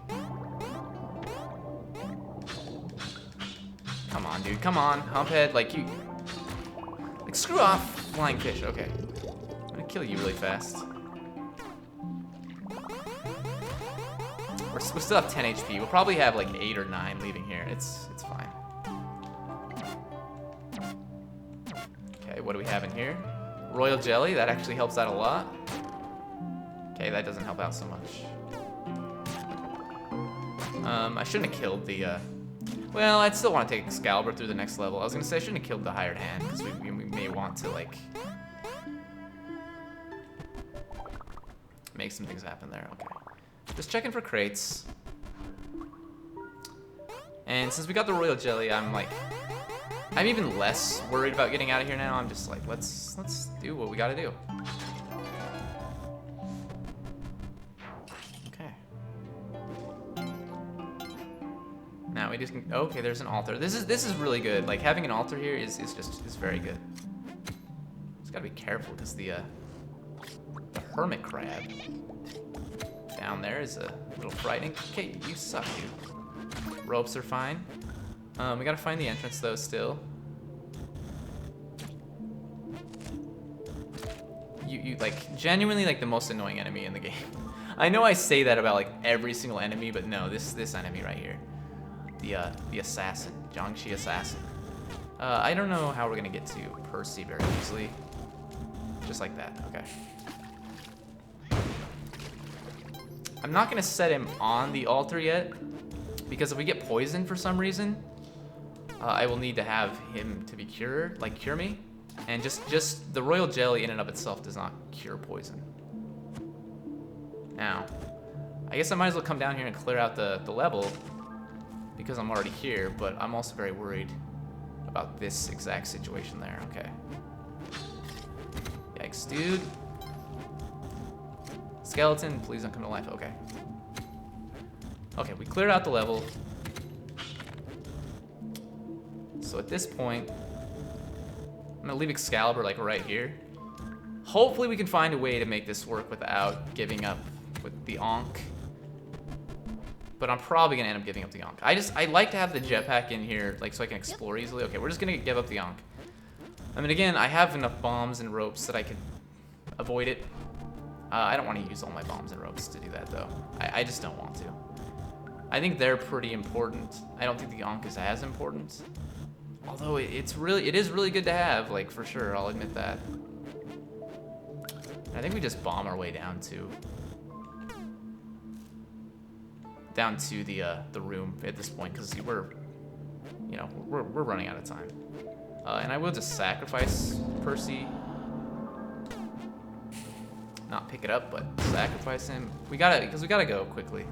[SPEAKER 1] Come on, dude. Come on, Humphead. Like you. Like screw off, flying fish. Okay, I'm gonna kill you really fast. We still have 10 HP. We'll probably have like 8 or 9 leaving here. It's fine. Okay, what do we have in here? Royal jelly. That actually helps out a lot. Okay, that doesn't help out so much. I shouldn't have killed the. Well, I'd still want to take Excalibur through the next level. I was gonna say I shouldn't have killed the hired hand because we may want to like make some things happen there. Okay. Just checking for crates. And since we got the royal jelly, I'm even less worried about getting out of here now. I'm just like, let's do what we gotta do. Okay. Now we just can, okay, there's an altar. This is really good. Like having an altar here is very good. Just gotta be careful because the hermit crab down there is a little frightening. Okay, you suck, dude. Ropes are fine. We gotta find the entrance though still. You like genuinely like the most annoying enemy in the game. I know I say that about like every single enemy, but no, this enemy right here. The assassin, Jiangxi assassin. I don't know how we're gonna get to Percy very easily. Just like that, okay. I'm not gonna set him on the altar yet, because if we get poisoned for some reason, I will need to have him to be cured, like cure me. And just the royal jelly in and of itself does not cure poison. Now, I guess I might as well come down here and clear out the level, because I'm already here, but I'm also very worried about this exact situation there, okay. Yikes, dude. Skeleton, please don't come to life. Okay. Okay, we cleared out the level. So at this point, I'm gonna leave Excalibur like right here. Hopefully we can find a way to make this work without giving up with the Ankh. But I'm probably gonna end up giving up the Ankh. I like to have the jetpack in here, like, so I can explore easily. Okay, we're just gonna give up the Ankh. I mean, again, I have enough bombs and ropes that I could avoid it. I don't want to use all my bombs and ropes to do that, though. I just don't want to. I think they're pretty important. I don't think the Ankh is as important. Although it is really good to have, like, for sure, I'll admit that. I think we just bomb our way down to the room at this point, because we're running out of time. And I will just sacrifice Percy. Not pick it up, but sacrifice him. Because we gotta go quickly.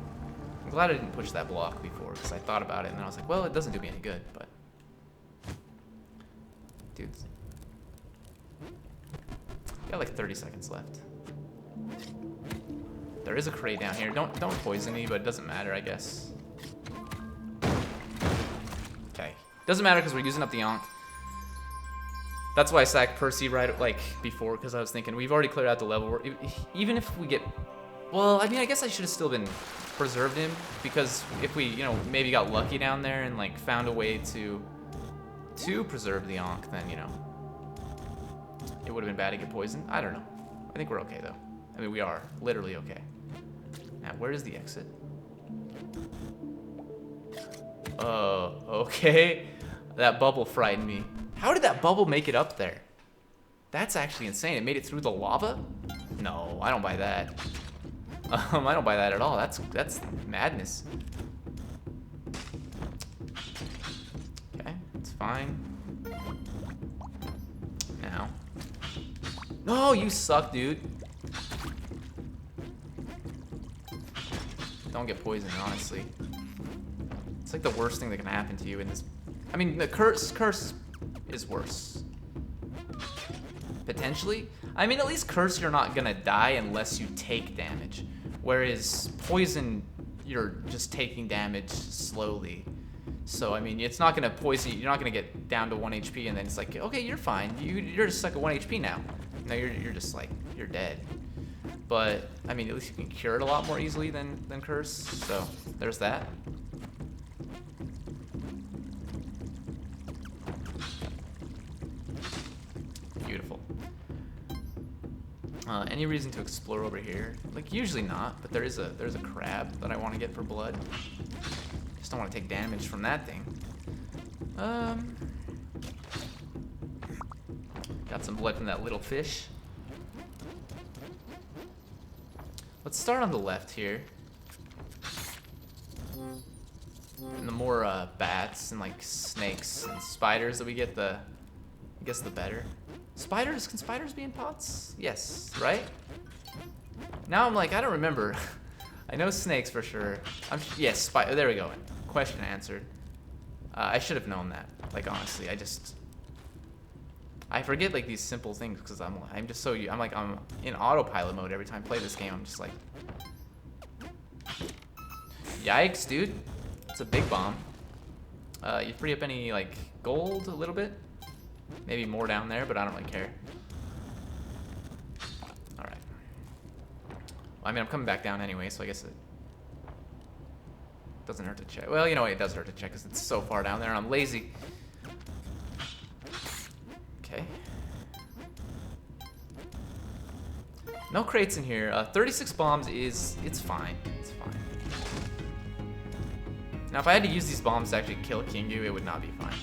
[SPEAKER 1] I'm glad I didn't push that block before, because I thought about it and then I was like, well, it doesn't do me any good, but. Dudes. Got like 30 seconds left. There is a crate down here. Don't poison me, but it doesn't matter, I guess. Okay. Doesn't matter because we're using up the Ankh. That's why I sacked Percy right like before, because I was thinking we've already cleared out the level. Even if we get, well, I mean, I guess I should have still been preserved him, because if we, maybe got lucky down there and like found a way to preserve the Ankh, then it would have been bad to get poisoned. I don't know. I think we're okay though. I mean, we are literally okay. Now, where is the exit? Oh, okay. That bubble frightened me. How did that bubble make it up there? That's actually insane. It made it through the lava? No, I don't buy that. I don't buy that at all. That's madness. Okay, it's fine. Now. No, you suck, dude. Don't get poisoned, honestly. It's like the worst thing that can happen to you in this. I mean, the curse is worse. Potentially. I mean, at least curse, you're not gonna die unless you take damage. Whereas poison, you're just taking damage slowly. So, I mean, it's not gonna poison you. You're not gonna get down to 1 HP and then it's like, okay, you're fine. You're just like at 1 HP now. No, you're just like, you're dead. But, I mean, at least you can cure it a lot more easily than curse. So, there's that. Beautiful. Any reason to explore over here? Like, usually not, but there's a crab that I want to get for blood. Just don't want to take damage from that thing. Got some blood from that little fish. Let's start on the left here. And the more bats and like snakes and spiders that we get, I guess the better. Spiders? Can spiders be in pots? Yes, right? Now I'm like, I don't remember. I know snakes for sure. Yes, there we go. Question answered. I should have known that. Like, honestly, I forget like these simple things because I'm just so I'm in autopilot mode every time I play this game. I'm just like, yikes, dude! It's a big bomb. You free up any like gold a little bit, maybe more down there, but I don't really care. All right. Well, I mean, I'm coming back down anyway, so I guess it doesn't hurt to check. Well, you know what? It does hurt to check because it's so far down there and I'm lazy. Okay. No crates in here. 36 bombs it's fine. It's fine. Now, if I had to use these bombs to actually kill Kingu, it would not be fine.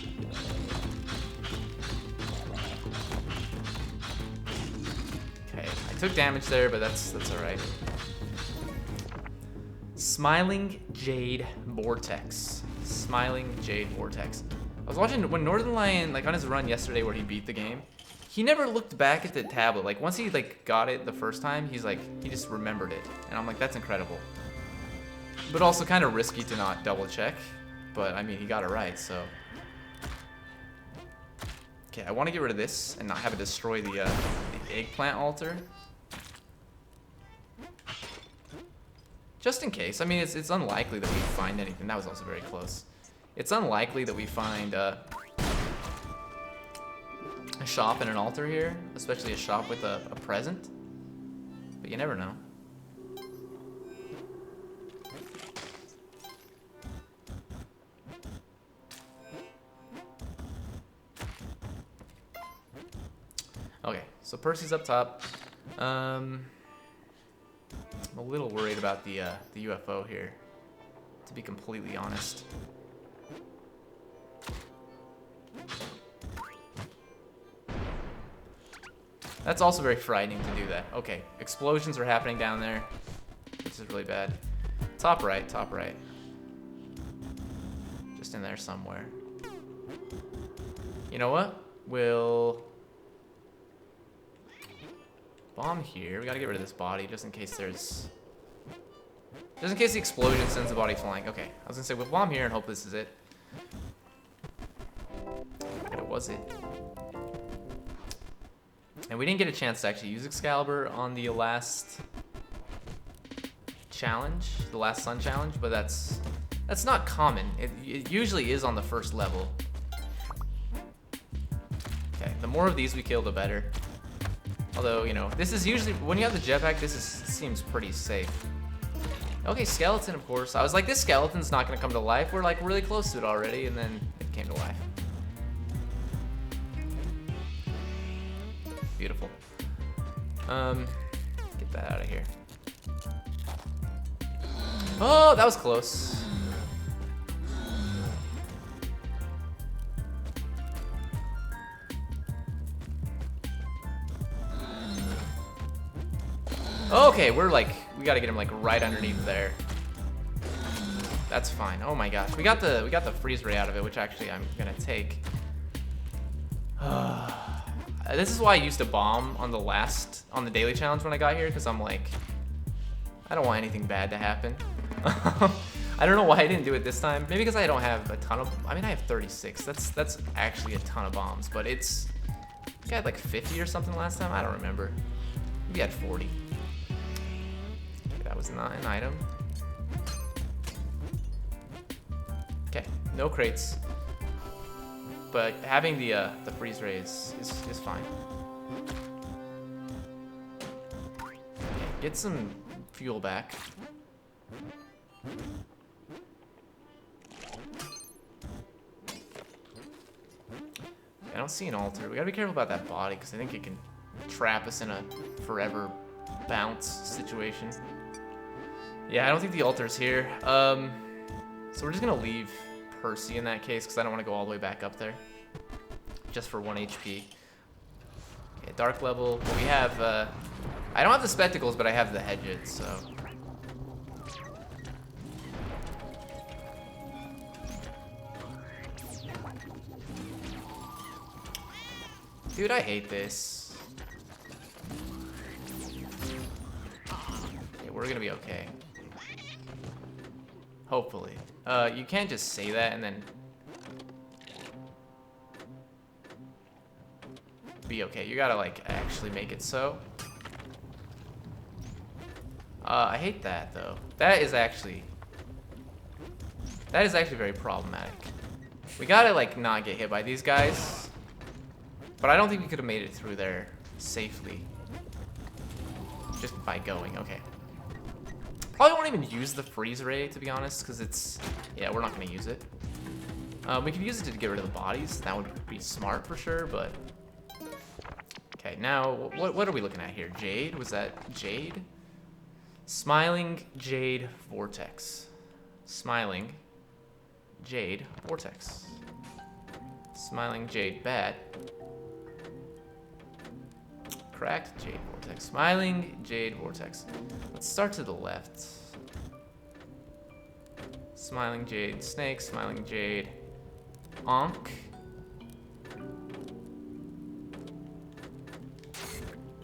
[SPEAKER 1] Okay, I took damage there, but that's all right. Smiling Jade Vortex. Smiling Jade Vortex. I was watching when Northern Lion, like on his run yesterday where he beat the game, he never looked back at the tablet. Like once he like got it the first time, he just remembered it. And I'm like, that's incredible. But also kind of risky to not double check. But I mean, he got it right, so. Okay, I want to get rid of this and not have it destroy the eggplant altar. Just in case. I mean, it's unlikely that we find anything. That was also very close. It's unlikely that we find shop and an altar here, especially a shop with a present. But you never know. Okay, so Percy's up top. I'm a little worried about the UFO here, to be completely honest. That's also very frightening to do that. Okay, explosions are happening down there. This is really bad. Top right, top right. Just in there somewhere. You know what? We'll bomb here. We gotta get rid of this body just in case there's... Just in case the explosion sends the body flying. Okay, I was gonna say we'll bomb here and hope this is it. But it was it. And we didn't get a chance to actually use Excalibur on the last challenge, the last Sun challenge, but that's not common. It usually is on the first level. Okay, the more of these we kill, the better. Although, you know, this is usually, when you have the jetpack, seems pretty safe. Okay, skeleton, of course. I was like, this skeleton's not gonna come to life. We're like really close to it already, and then it came to life. Beautiful. Get that out of here. Oh, that was close. Okay, we're like, we gotta get him like right underneath there. That's fine. Oh my gosh, we got the freeze ray out of it, which actually I'm gonna take. This is why I used a bomb on the daily challenge when I got here, because I'm like, I don't want anything bad to happen. I don't know why I didn't do it this time. Maybe because I don't have a ton of, I mean, I have 36. That's actually a ton of bombs, but I think I had like 50 or something last time. I don't remember. Maybe I had 40. Okay, that was not an item. Okay, no crates. But having the freeze ray is fine. Okay, get some fuel back. I don't see an altar. We gotta be careful about that body because I think it can trap us in a forever bounce situation. Yeah, I don't think the altar's here. So we're just gonna leave Percy in that case because I don't want to go all the way back up there just for 1 HP. Okay, dark level. We have I don't have the spectacles, but I have the hedges, so dude, I hate this. Okay, we're gonna be okay. Hopefully. You can't just say that and then be okay. You gotta like actually make it so. I hate that though. That is actually very problematic. We gotta like not get hit by these guys. But I don't think we could have made it through there safely. Just by going, okay. Probably won't even use the freeze ray, to be honest, because it's... Yeah, we're not going to use it. We could use it to get rid of the bodies. That would be smart for sure, but... Okay, now, what are we looking at here? Jade? Was that Jade? Smiling Jade Vortex. Smiling Jade Vortex. Smiling Jade Bat. Cracked Jade Vortex. Smiling Jade Vortex. Let's start to the left. Smiling Jade Snake. Smiling Jade Onk.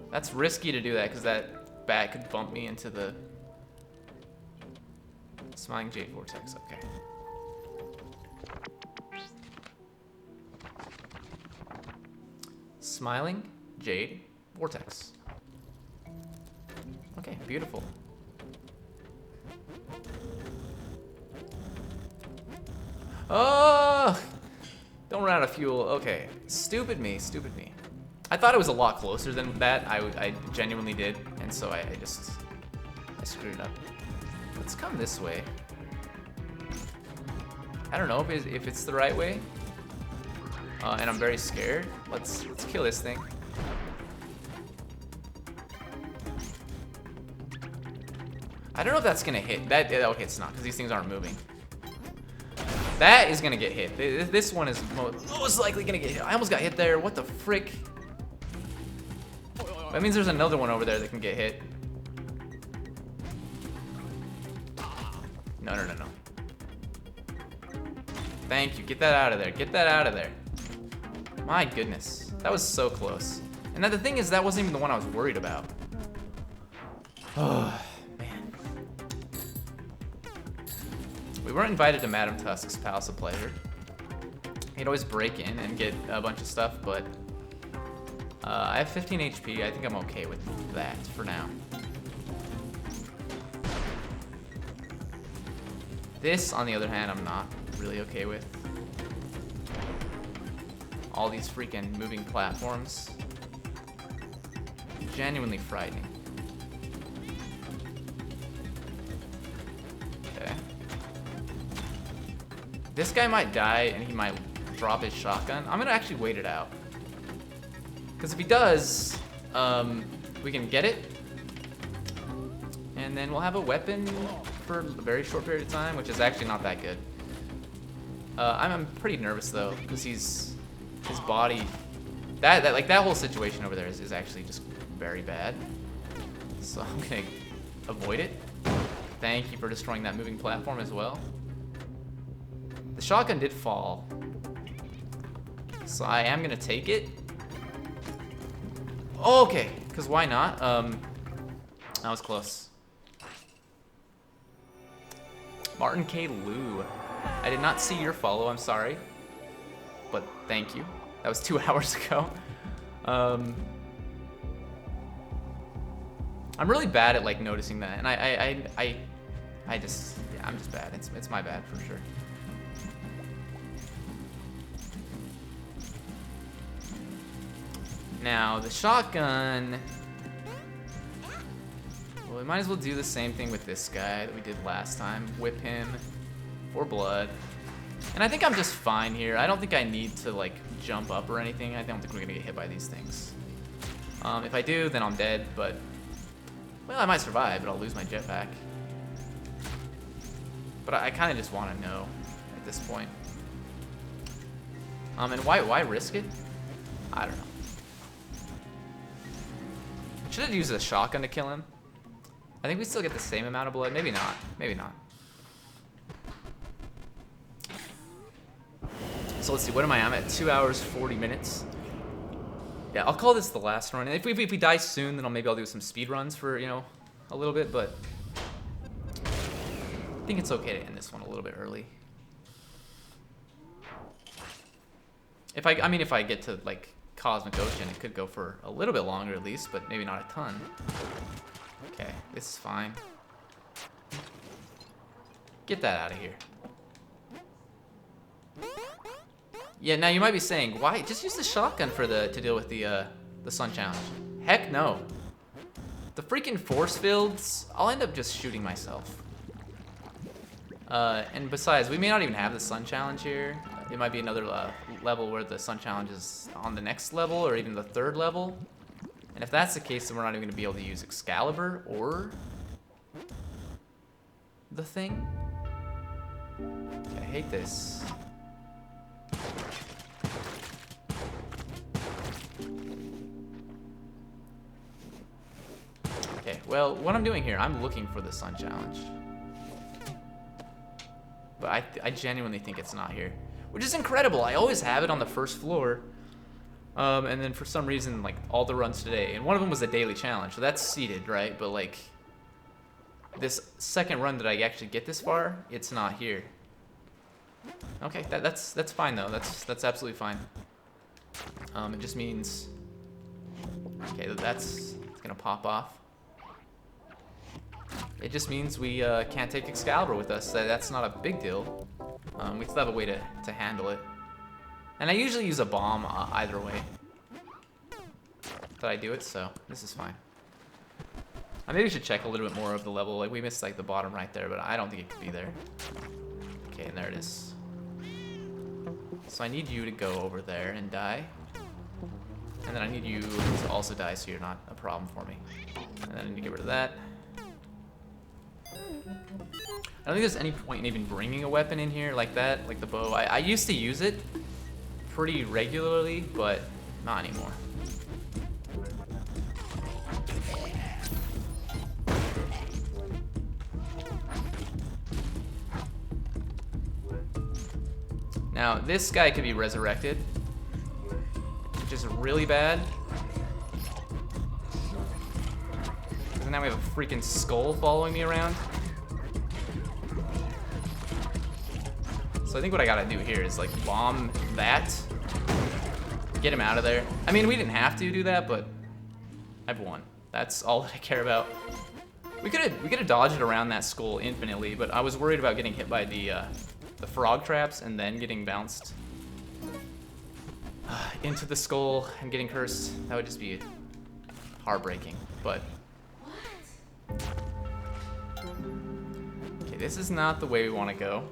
[SPEAKER 1] That's risky to do that because that bat could bump me into the Smiling Jade Vortex. Okay. Smiling Jade Vortex. Okay, beautiful. Oh! Don't run out of fuel. Okay. Stupid me, stupid me. I thought it was a lot closer than that. I genuinely did, and so I screwed it up. Let's come this way. I don't know if it's the right way, and I'm very scared. Let's kill this thing. I don't know if that's gonna hit. Okay, it's not, because these things aren't moving. That is gonna get hit. This one is most likely gonna get hit. I almost got hit there. What the frick? That means there's another one over there that can get hit. No. Thank you. Get that out of there. Get that out of there. My goodness. That was so close. And the thing is, that wasn't even the one I was worried about. Oh, man. We weren't invited to Madame Tusk's Palace of Pleasure. He'd always break in and get a bunch of stuff, but I have 15 HP. I think I'm okay with that for now. This, on the other hand, I'm not really okay with. All these freaking moving platforms. Genuinely frightening. Okay. This guy might die and he might drop his shotgun. I'm gonna actually wait it out. Because if he does, we can get it. And then we'll have a weapon for a very short period of time, which is actually not that good. I'm pretty nervous though, because his body, that whole situation over there is actually just very bad. So I'm gonna avoid it. Thank you for destroying that moving platform as well. The shotgun did fall, so I am gonna take it. Oh, okay, because why not? That was close. Martin K. Lou. I did not see your follow, I'm sorry. But thank you. That was 2 hours ago. I'm really bad at like noticing that, and I'm just bad. It's my bad for sure. Now the shotgun. Well, we might as well do the same thing with this guy that we did last time. Whip him for blood. And I think I'm just fine here. I don't think I need to like jump up or anything. I don't think we're gonna get hit by these things. If I do, then I'm dead, but well, I might survive, but I'll lose my jetpack. But I kind of just want to know at this point. And why risk it? I don't know. Should have used a shotgun to kill him. I think we still get the same amount of blood. Maybe not. Maybe not. So let's see. What am I? I'm at 2 hours 40 minutes. Yeah, I'll call this the last run. And if we die soon, then maybe I'll do some speed runs for, you know, a little bit. But I think it's okay to end this one a little bit early. If I get to like Cosmic Ocean, it could go for a little bit longer at least, but maybe not a ton. Okay, this is fine. Get that out of here. Yeah, now you might be saying, why? Just use the shotgun to deal with the sun challenge. Heck no. The freaking force fields, I'll end up just shooting myself. And besides, we may not even have the sun challenge here. It might be another level where the sun challenge is on the next level or even the third level. And if that's the case, then we're not even gonna be able to use Excalibur or the thing. Okay, I hate this. Okay, well, what I'm doing here, I'm looking for the sun challenge. But I genuinely think it's not here. Which is incredible. I always have it on the first floor. And then for some reason, like, all the runs today, and one of them was a daily challenge, so that's seeded, right? But, like, this second run that I actually get this far, it's not here. Okay, that's fine, though. That's absolutely fine. It just means... Okay, that's gonna pop off. It just means we can't take Excalibur with us. That's not a big deal. We still have a way to handle it. And I usually use a bomb either way. that I do it, so this is fine. Maybe we should check a little bit more of the level. Like, we missed like the bottom right there, but I don't think it could be there. Okay, and there it is. So I need you to go over there and die. And then I need you to also die so you're not a problem for me. And then I need to get rid of that. I don't think there's any point in even bringing a weapon in here like that, like the bow. I used to use it pretty regularly, but not anymore. Now, this guy could be resurrected, which is really bad. Because now we have a freaking skull following me around. So I think what I gotta do here is like bomb that, get him out of there. I mean, we didn't have to do that, but I've won. That's all that I care about. We could have dodged around that skull infinitely, but I was worried about getting hit by the frog traps and then getting bounced into the skull and getting cursed. That would just be heartbreaking, but okay, this is not the way we want to go.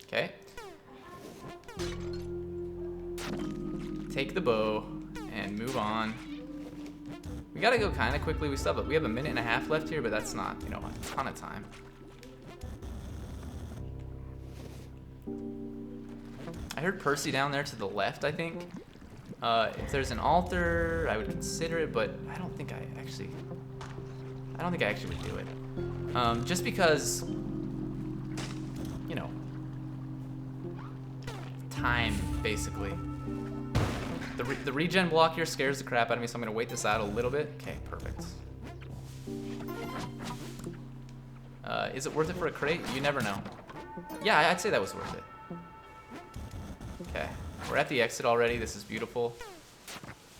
[SPEAKER 1] Okay, take the bow and move on. We gotta go kind of quickly. We have a minute and a half left here, but that's not, you know, a ton of time. I heard Percy down there to the left, I think. If there's an altar, I would consider it, but I don't think I actually would do it. Just because, you know, time, basically. The regen block here scares the crap out of me, so I'm gonna wait this out a little bit. Okay, perfect. Is it worth it for a crate? You never know. Yeah, I'd say that was worth it. Okay, we're at the exit already. This is beautiful.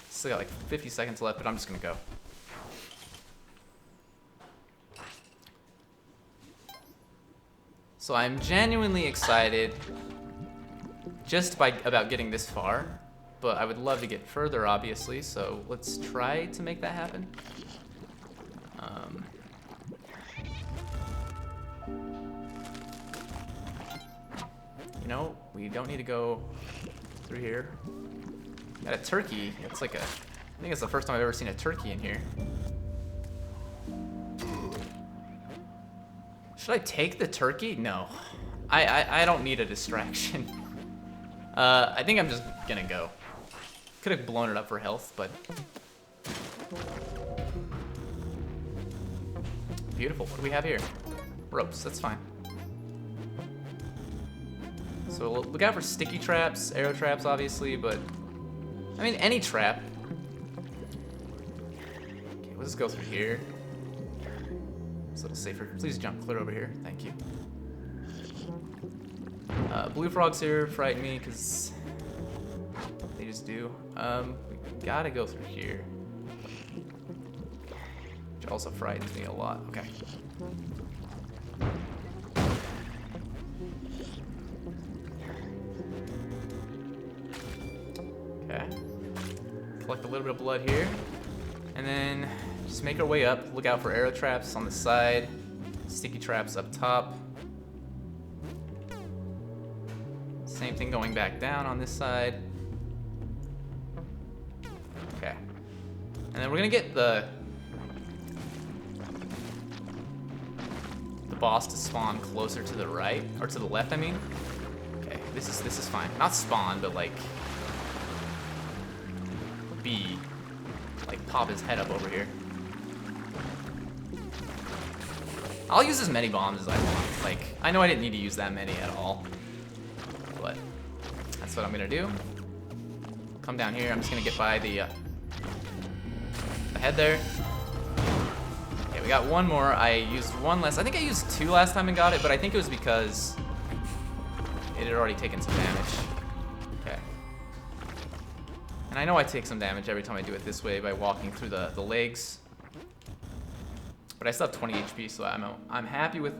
[SPEAKER 1] Still got like 50 seconds left, but I'm just gonna go. So I'm genuinely excited just about getting this far, but I would love to get further, obviously, so let's try to make that happen. You know, we don't need to go through here. Got a turkey. It's like I think it's the first time I've ever seen a turkey in here. Should I take the turkey? No. I don't need a distraction. I think I'm just gonna go. Could have blown it up for health, but beautiful. What do we have here? Ropes, that's fine. So look out for sticky traps, arrow traps, obviously, but I mean, any trap. Okay, we'll just go through here. It's a little safer. Please jump clear over here. Thank you. Blue frogs here frighten me because they just do. We gotta go through here, which also frightens me a lot. Okay. Okay. Collect a little bit of blood here, and then just make our way up. Look out for arrow traps on the side, sticky traps up top. Same thing going back down on this side. Okay. And then we're gonna get the boss to spawn closer to the right, or to the left, I mean. Okay, this is fine. Not spawn, but like pop his head up over here. I'll use as many bombs as I want. Like, I know I didn't need to use that many at all, but that's what I'm gonna do. Come down here. I'm just gonna get by the head there. Okay, we got one more. I used one less. I think I used two last time and got it, but I think it was because it had already taken some damage. Okay. And I know I take some damage every time I do it this way by walking through the legs. But I still have 20 HP, so I'm happy with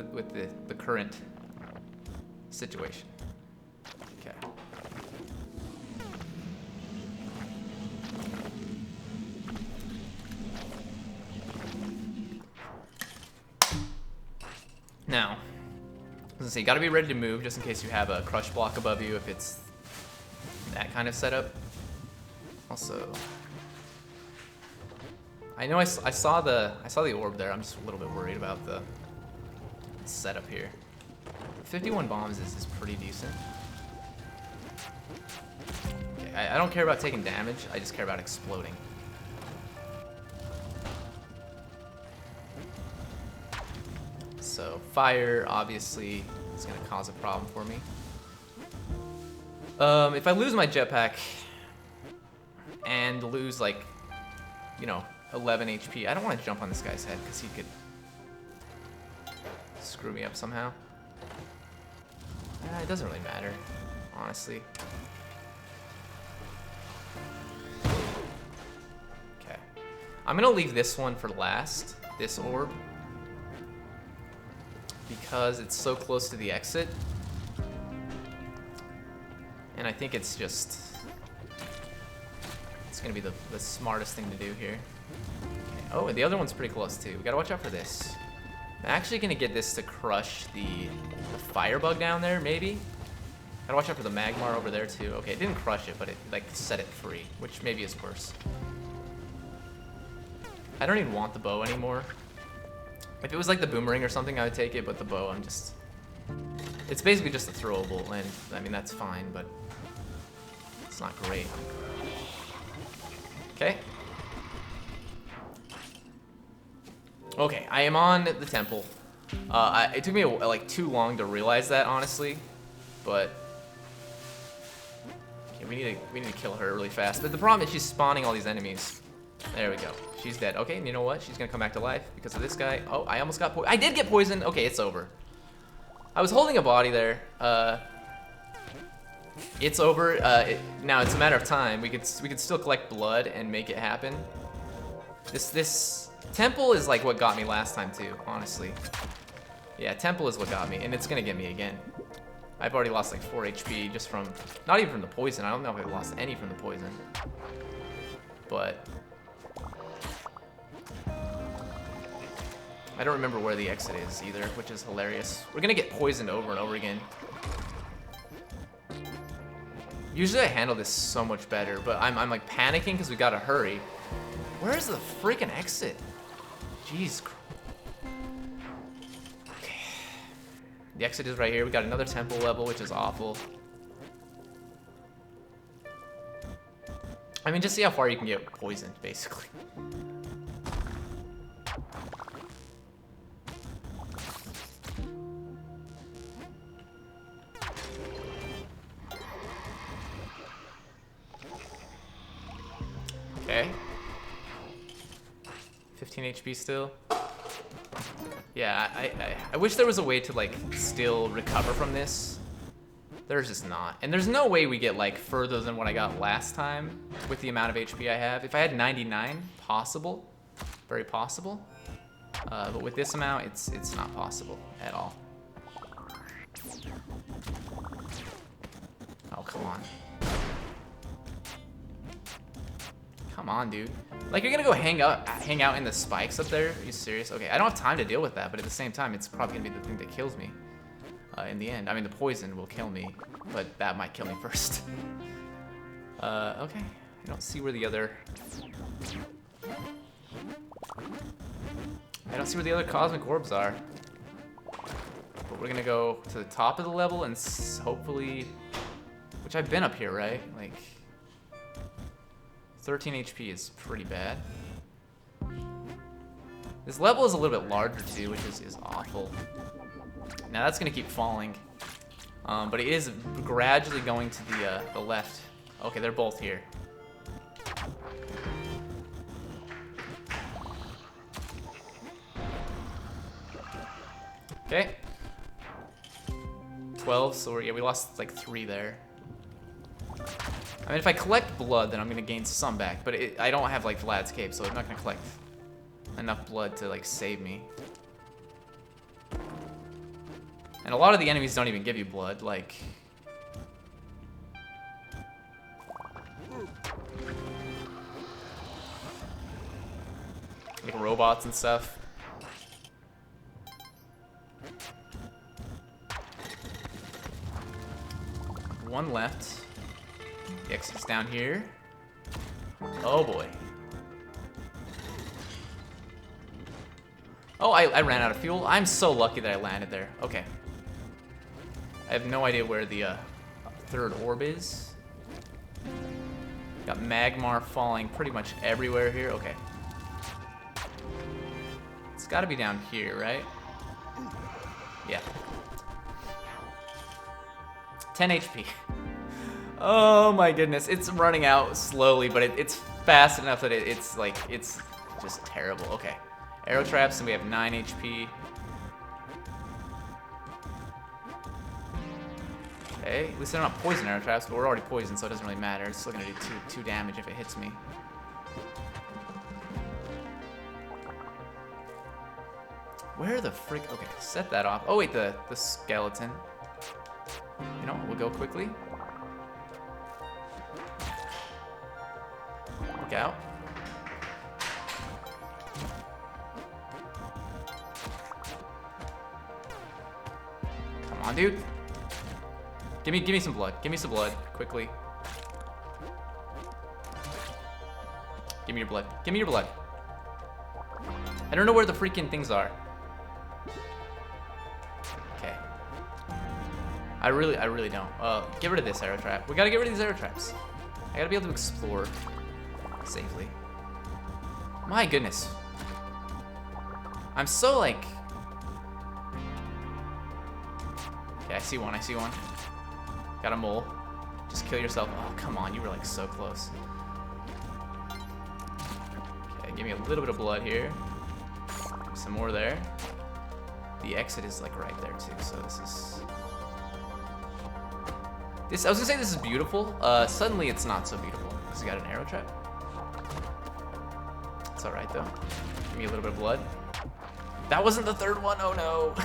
[SPEAKER 1] the current situation. Okay. gonna say, you gotta be ready to move just in case you have a crush block above you if it's that kind of setup. Also, I know I saw the orb there. I'm just a little bit worried about the setup here. 51 bombs is pretty decent. Okay, I don't care about taking damage. I just care about exploding. So fire obviously is gonna cause a problem for me. If I lose my jetpack and lose like, you know, 11 HP, I don't want to jump on this guy's head because he could screw me up somehow. It doesn't really matter, honestly. Okay, I'm gonna leave this one for last, this orb, because it's so close to the exit. And I think it's just, it's gonna be the smartest thing to do here. Okay. Oh, and the other one's pretty close too. We gotta watch out for this. I'm actually gonna get this to crush the firebug down there, maybe. Gotta watch out for the Magmar over there too. Okay, it didn't crush it, but it like set it free, which maybe is worse. I don't even want the bow anymore. If it was like the boomerang or something, I would take it, but the bow, I'm just... It's basically just a throwable, and I mean, that's fine, but it's not great. Okay. Okay, I am on the temple. It took me like too long to realize that, honestly, but okay, we need to kill her really fast. But the problem is she's spawning all these enemies. There we go. She's dead. Okay, and you know what? She's gonna come back to life because of this guy. Oh, I almost got poisoned. I did get poisoned. Okay, it's over. I was holding a body there. It's over. Now it's a matter of time. We could still collect blood and make it happen. This temple is like what got me last time too, honestly. Yeah, temple is what got me, and it's gonna get me again. I've already lost like 4 HP just from, not even from the poison. I don't know if I lost any from the poison, but I don't remember where the exit is either, which is hilarious. We're gonna get poisoned over and over again. Usually I handle this so much better, but I'm like panicking because we gotta hurry. Where's the freaking exit? Jeez. Okay. The exit is right here. We got another temple level, which is awful. I mean, just see how far you can get poisoned, basically. Okay. 15 HP still. Yeah, I wish there was a way to like still recover from this. There's just not. And there's no way we get like further than what I got last time with the amount of HP I have. If I had 99, possible. Very possible. But with this amount, it's not possible at all. Oh, come on. Come on, dude. Like, you're gonna go hang out in the spikes up there? Are you serious? Okay, I don't have time to deal with that, but at the same time, it's probably gonna be the thing that kills me in the end. I mean, the poison will kill me, but that might kill me first. Okay. I don't see where the other... I don't see where the other cosmic orbs are. But we're gonna go to the top of the level and hopefully... Which I've been up here, right? Like... 13 HP is pretty bad. This level is a little bit larger too, which is awful. Now that's gonna keep falling. But it is gradually going to the left. Okay, they're both here. Okay. 12, so yeah, we lost like 3 there. I mean, if I collect blood, then I'm gonna gain some back, but I don't have like Vlad's cape, so I'm not gonna collect enough blood to like save me. And a lot of the enemies don't even give you blood, like... robots and stuff. one left. The exit's down here. Oh boy. Oh, I ran out of fuel. I'm so lucky that I landed there. Okay. I have no idea where the third orb is. Got Magmar falling pretty much everywhere here. Okay. It's gotta be down here, right? Yeah. 10 HP. Oh my goodness. It's running out slowly, but it's fast enough that it's like, it's just terrible. Okay. Arrow traps, and we have 9 HP. Okay, at least they're not poison arrow traps, but we're already poisoned, so it doesn't really matter. It's still gonna do 2 damage if it hits me. Where the frick? Okay, set that off. Oh wait, the skeleton. You know what? We'll go quickly. Look out. Come on, dude. Give me some blood. Give me some blood, quickly. Give me your blood. Give me your blood. I don't know where the freaking things are. Okay. I really don't. Get rid of this arrow trap. We gotta get rid of these arrow traps. I gotta be able to explore safely. My goodness. I'm so like... Okay, I see one. Got a mole. Just kill yourself. Oh, come on. You were like so close. Okay, give me a little bit of blood here. Some more there. The exit is like right there too, so this is... I was gonna say this is beautiful. Suddenly it's not so beautiful. Because we got an arrow trap. It's alright though. Give me a little bit of blood. That wasn't the third one, oh no.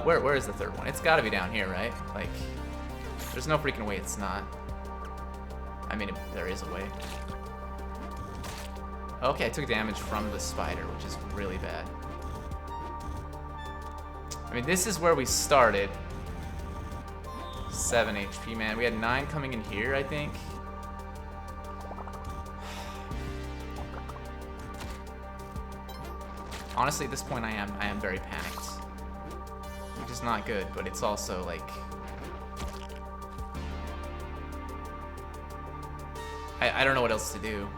[SPEAKER 1] Where is the third one? It's gotta be down here, right? Like, there's no freaking way it's not. I mean, there is a way. Okay, I took damage from the spider, which is really bad. I mean, this is where we started. 7 HP, man. We had 9 coming in here, I think. Honestly, at this point, I am very panicked. Which is not good, but it's also like... I don't know what else to do.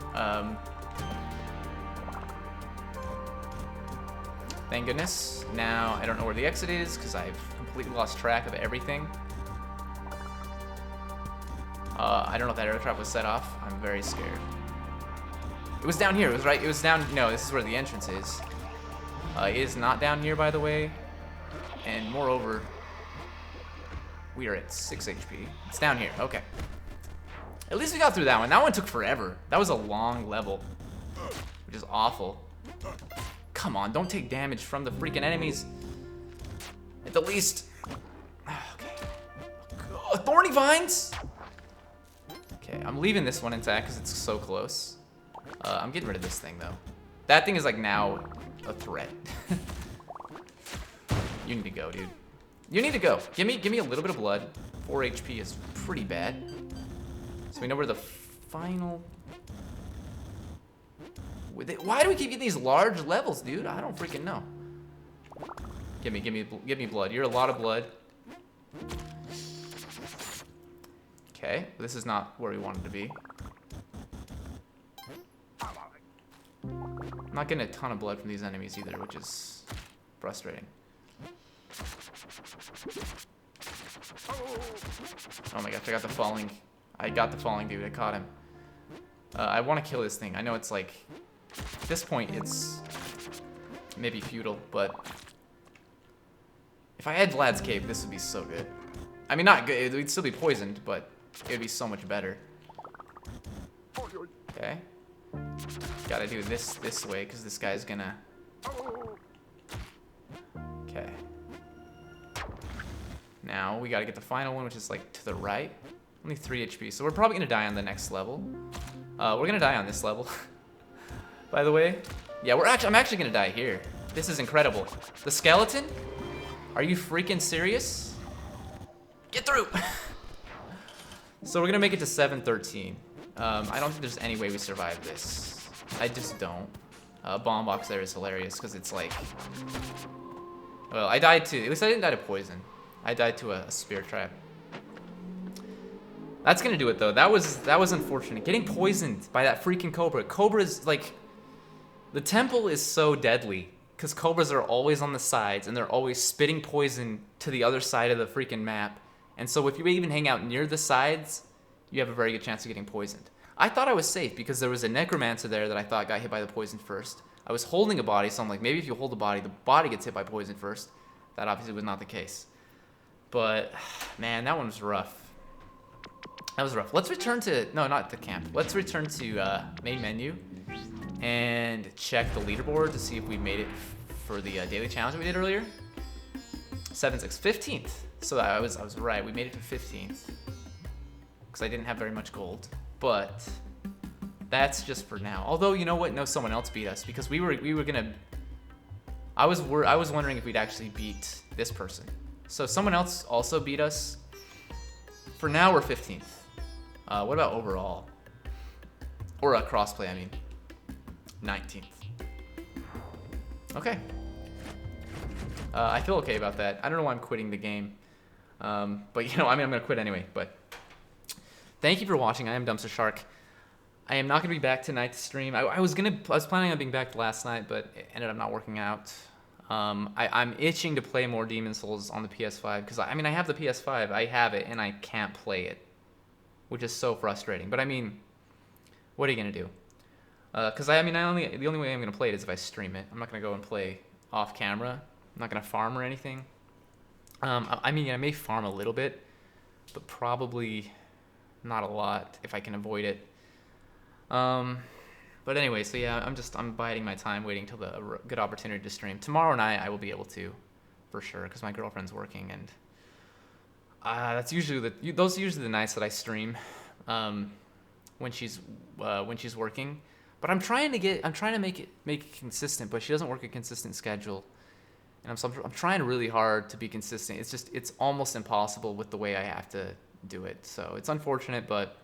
[SPEAKER 1] Thank goodness. Now, I don't know where the exit is, because I've completely lost track of everything. I don't know if that arrow trap was set off. I'm very scared. It was down here. It was right. It was down... No, this is where the entrance is. It is not down here, by the way. And moreover, we are at 6 HP. It's down here. Okay. At least we got through that one. That one took forever. That was a long level, which is awful. Come on, don't take damage from the freaking enemies. At the least. Okay. Oh, thorny vines. Okay, I'm leaving this one intact because it's so close. I'm getting rid of this thing though. That thing is like now a threat. You need to go, dude. You need to go. Give me a little bit of blood. 4 HP is pretty bad. So we know where the final... Why do we keep getting these large levels, dude? I don't freaking know. Give me blood. You're a lot of blood. Okay, this is not where we wanted to be. I'm not getting a ton of blood from these enemies either, which is frustrating. Oh my gosh, I got the falling. I got the falling dude. I caught him. I want to kill this thing. I know it's like, at this point, it's maybe futile, but if I had Vlad's Cape, this would be so good. I mean, not good. It would still be poisoned, but it would be so much better. Okay. Gotta do this way, because this guy's gonna... Okay. Now, we gotta get the final one, which is like to the right. Only 3 HP, so we're probably gonna die on the next level. We're gonna die on this level. By the way. Yeah, I'm actually gonna die here. This is incredible. The skeleton? Are you freaking serious? Get through! So we're gonna make it to 713. I don't think there's any way we survive this. I just don't. Bomb box there is hilarious because it's like... Well, I died to... At least I didn't die to poison. I died to a spear trap. That's gonna do it though. That was unfortunate. Getting poisoned by that freaking cobra. Cobra's like... The temple is so deadly because cobras are always on the sides and they're always spitting poison to the other side of the freaking map. And so if you even hang out near the sides, you have a very good chance of getting poisoned. I thought I was safe because there was a necromancer there that I thought got hit by the poison first. I was holding a body, so I'm like, maybe if you hold the body gets hit by poison first. That obviously was not the case. But, man, that one was rough. That was rough. Let's return to, no, not to camp. Let's return to main menu and check the leaderboard to see if we made it for the daily challenge that we did earlier. 7-6, 15th. So I was right. We made it to 15th because I didn't have very much gold. But that's just for now. Although, you know what? No, someone else beat us because we were gonna. I was wondering if we'd actually beat this person. So someone else also beat us. For now, we're 15th. What about overall? Or crossplay, I mean. 19th. Okay. I feel okay about that. I don't know why I'm quitting the game. But, you know, I mean, I'm going to quit anyway. But thank you for watching. I am DumpsterShark. I am not going to be back tonight to stream. I was planning on being back last night, but it ended up not working out. I'm itching to play more Demon Souls on the PS5 because I mean I have the PS5, I have it, and I can't play it, which is so frustrating. But I mean, what are you gonna do? Because the only way I'm gonna play it is if I stream it. I'm not gonna go and play off camera. I'm not gonna farm or anything. I mean I may farm a little bit, but probably not a lot if I can avoid it. But anyway, so yeah, I'm biding my time, waiting till the good opportunity to stream. Tomorrow night I will be able to, for sure, because my girlfriend's working, and those are usually the nights that I stream, when she's working. But I'm trying to make it consistent, but she doesn't work a consistent schedule, and I'm trying really hard to be consistent. It's almost impossible with the way I have to do it. So it's unfortunate, but.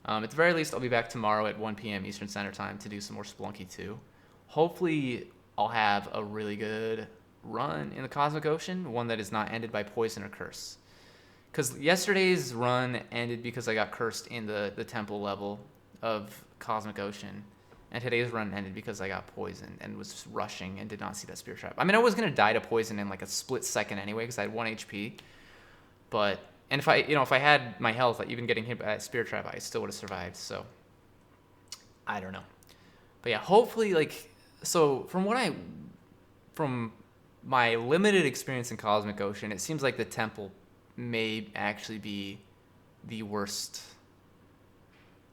[SPEAKER 1] At the very least, I'll be back tomorrow at 1 p.m. Eastern Standard Time to do some more Spelunky 2. Hopefully, I'll have a really good run in the Cosmic Ocean, one that is not ended by poison or curse. Because yesterday's run ended because I got cursed in the temple level of Cosmic Ocean, and today's run ended because I got poisoned and was just rushing and did not see that spear trap. I mean, I was going to die to poison in like a split second anyway because I had 1 HP, but... And if I had my health, like even getting hit by that spear trap, I still would have survived. So I don't know. But yeah, hopefully, like, so from my limited experience in Cosmic Ocean, it seems like the temple may actually be the worst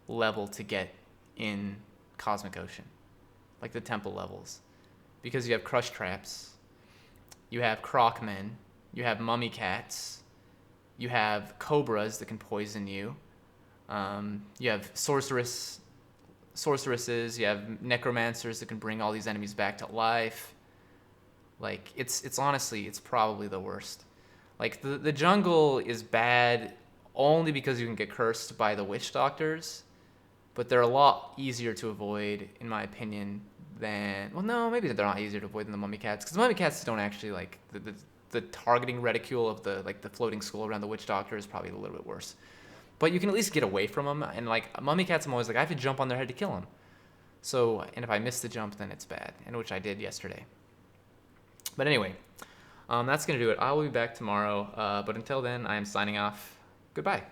[SPEAKER 1] level to get in Cosmic Ocean, like the temple levels, because you have crush traps, you have crocmen, you have mummy cats. You have cobras that can poison you. You have sorceresses. You have necromancers that can bring all these enemies back to life. Like it's honestly, it's probably the worst. Like the jungle is bad only because you can get cursed by the witch doctors, but they're a lot easier to avoid, in my opinion, than maybe they're not easier to avoid than the mummy cats, because the mummy cats don't actually like the targeting reticule of the floating skull around the witch doctor is probably a little bit worse. But you can at least get away from them. And like mummy cats, I'm always like, I have to jump on their head to kill them. So, and if I miss the jump, then it's bad, and which I did yesterday. But anyway, that's going to do it. I will be back tomorrow. But until then, I am signing off. Goodbye.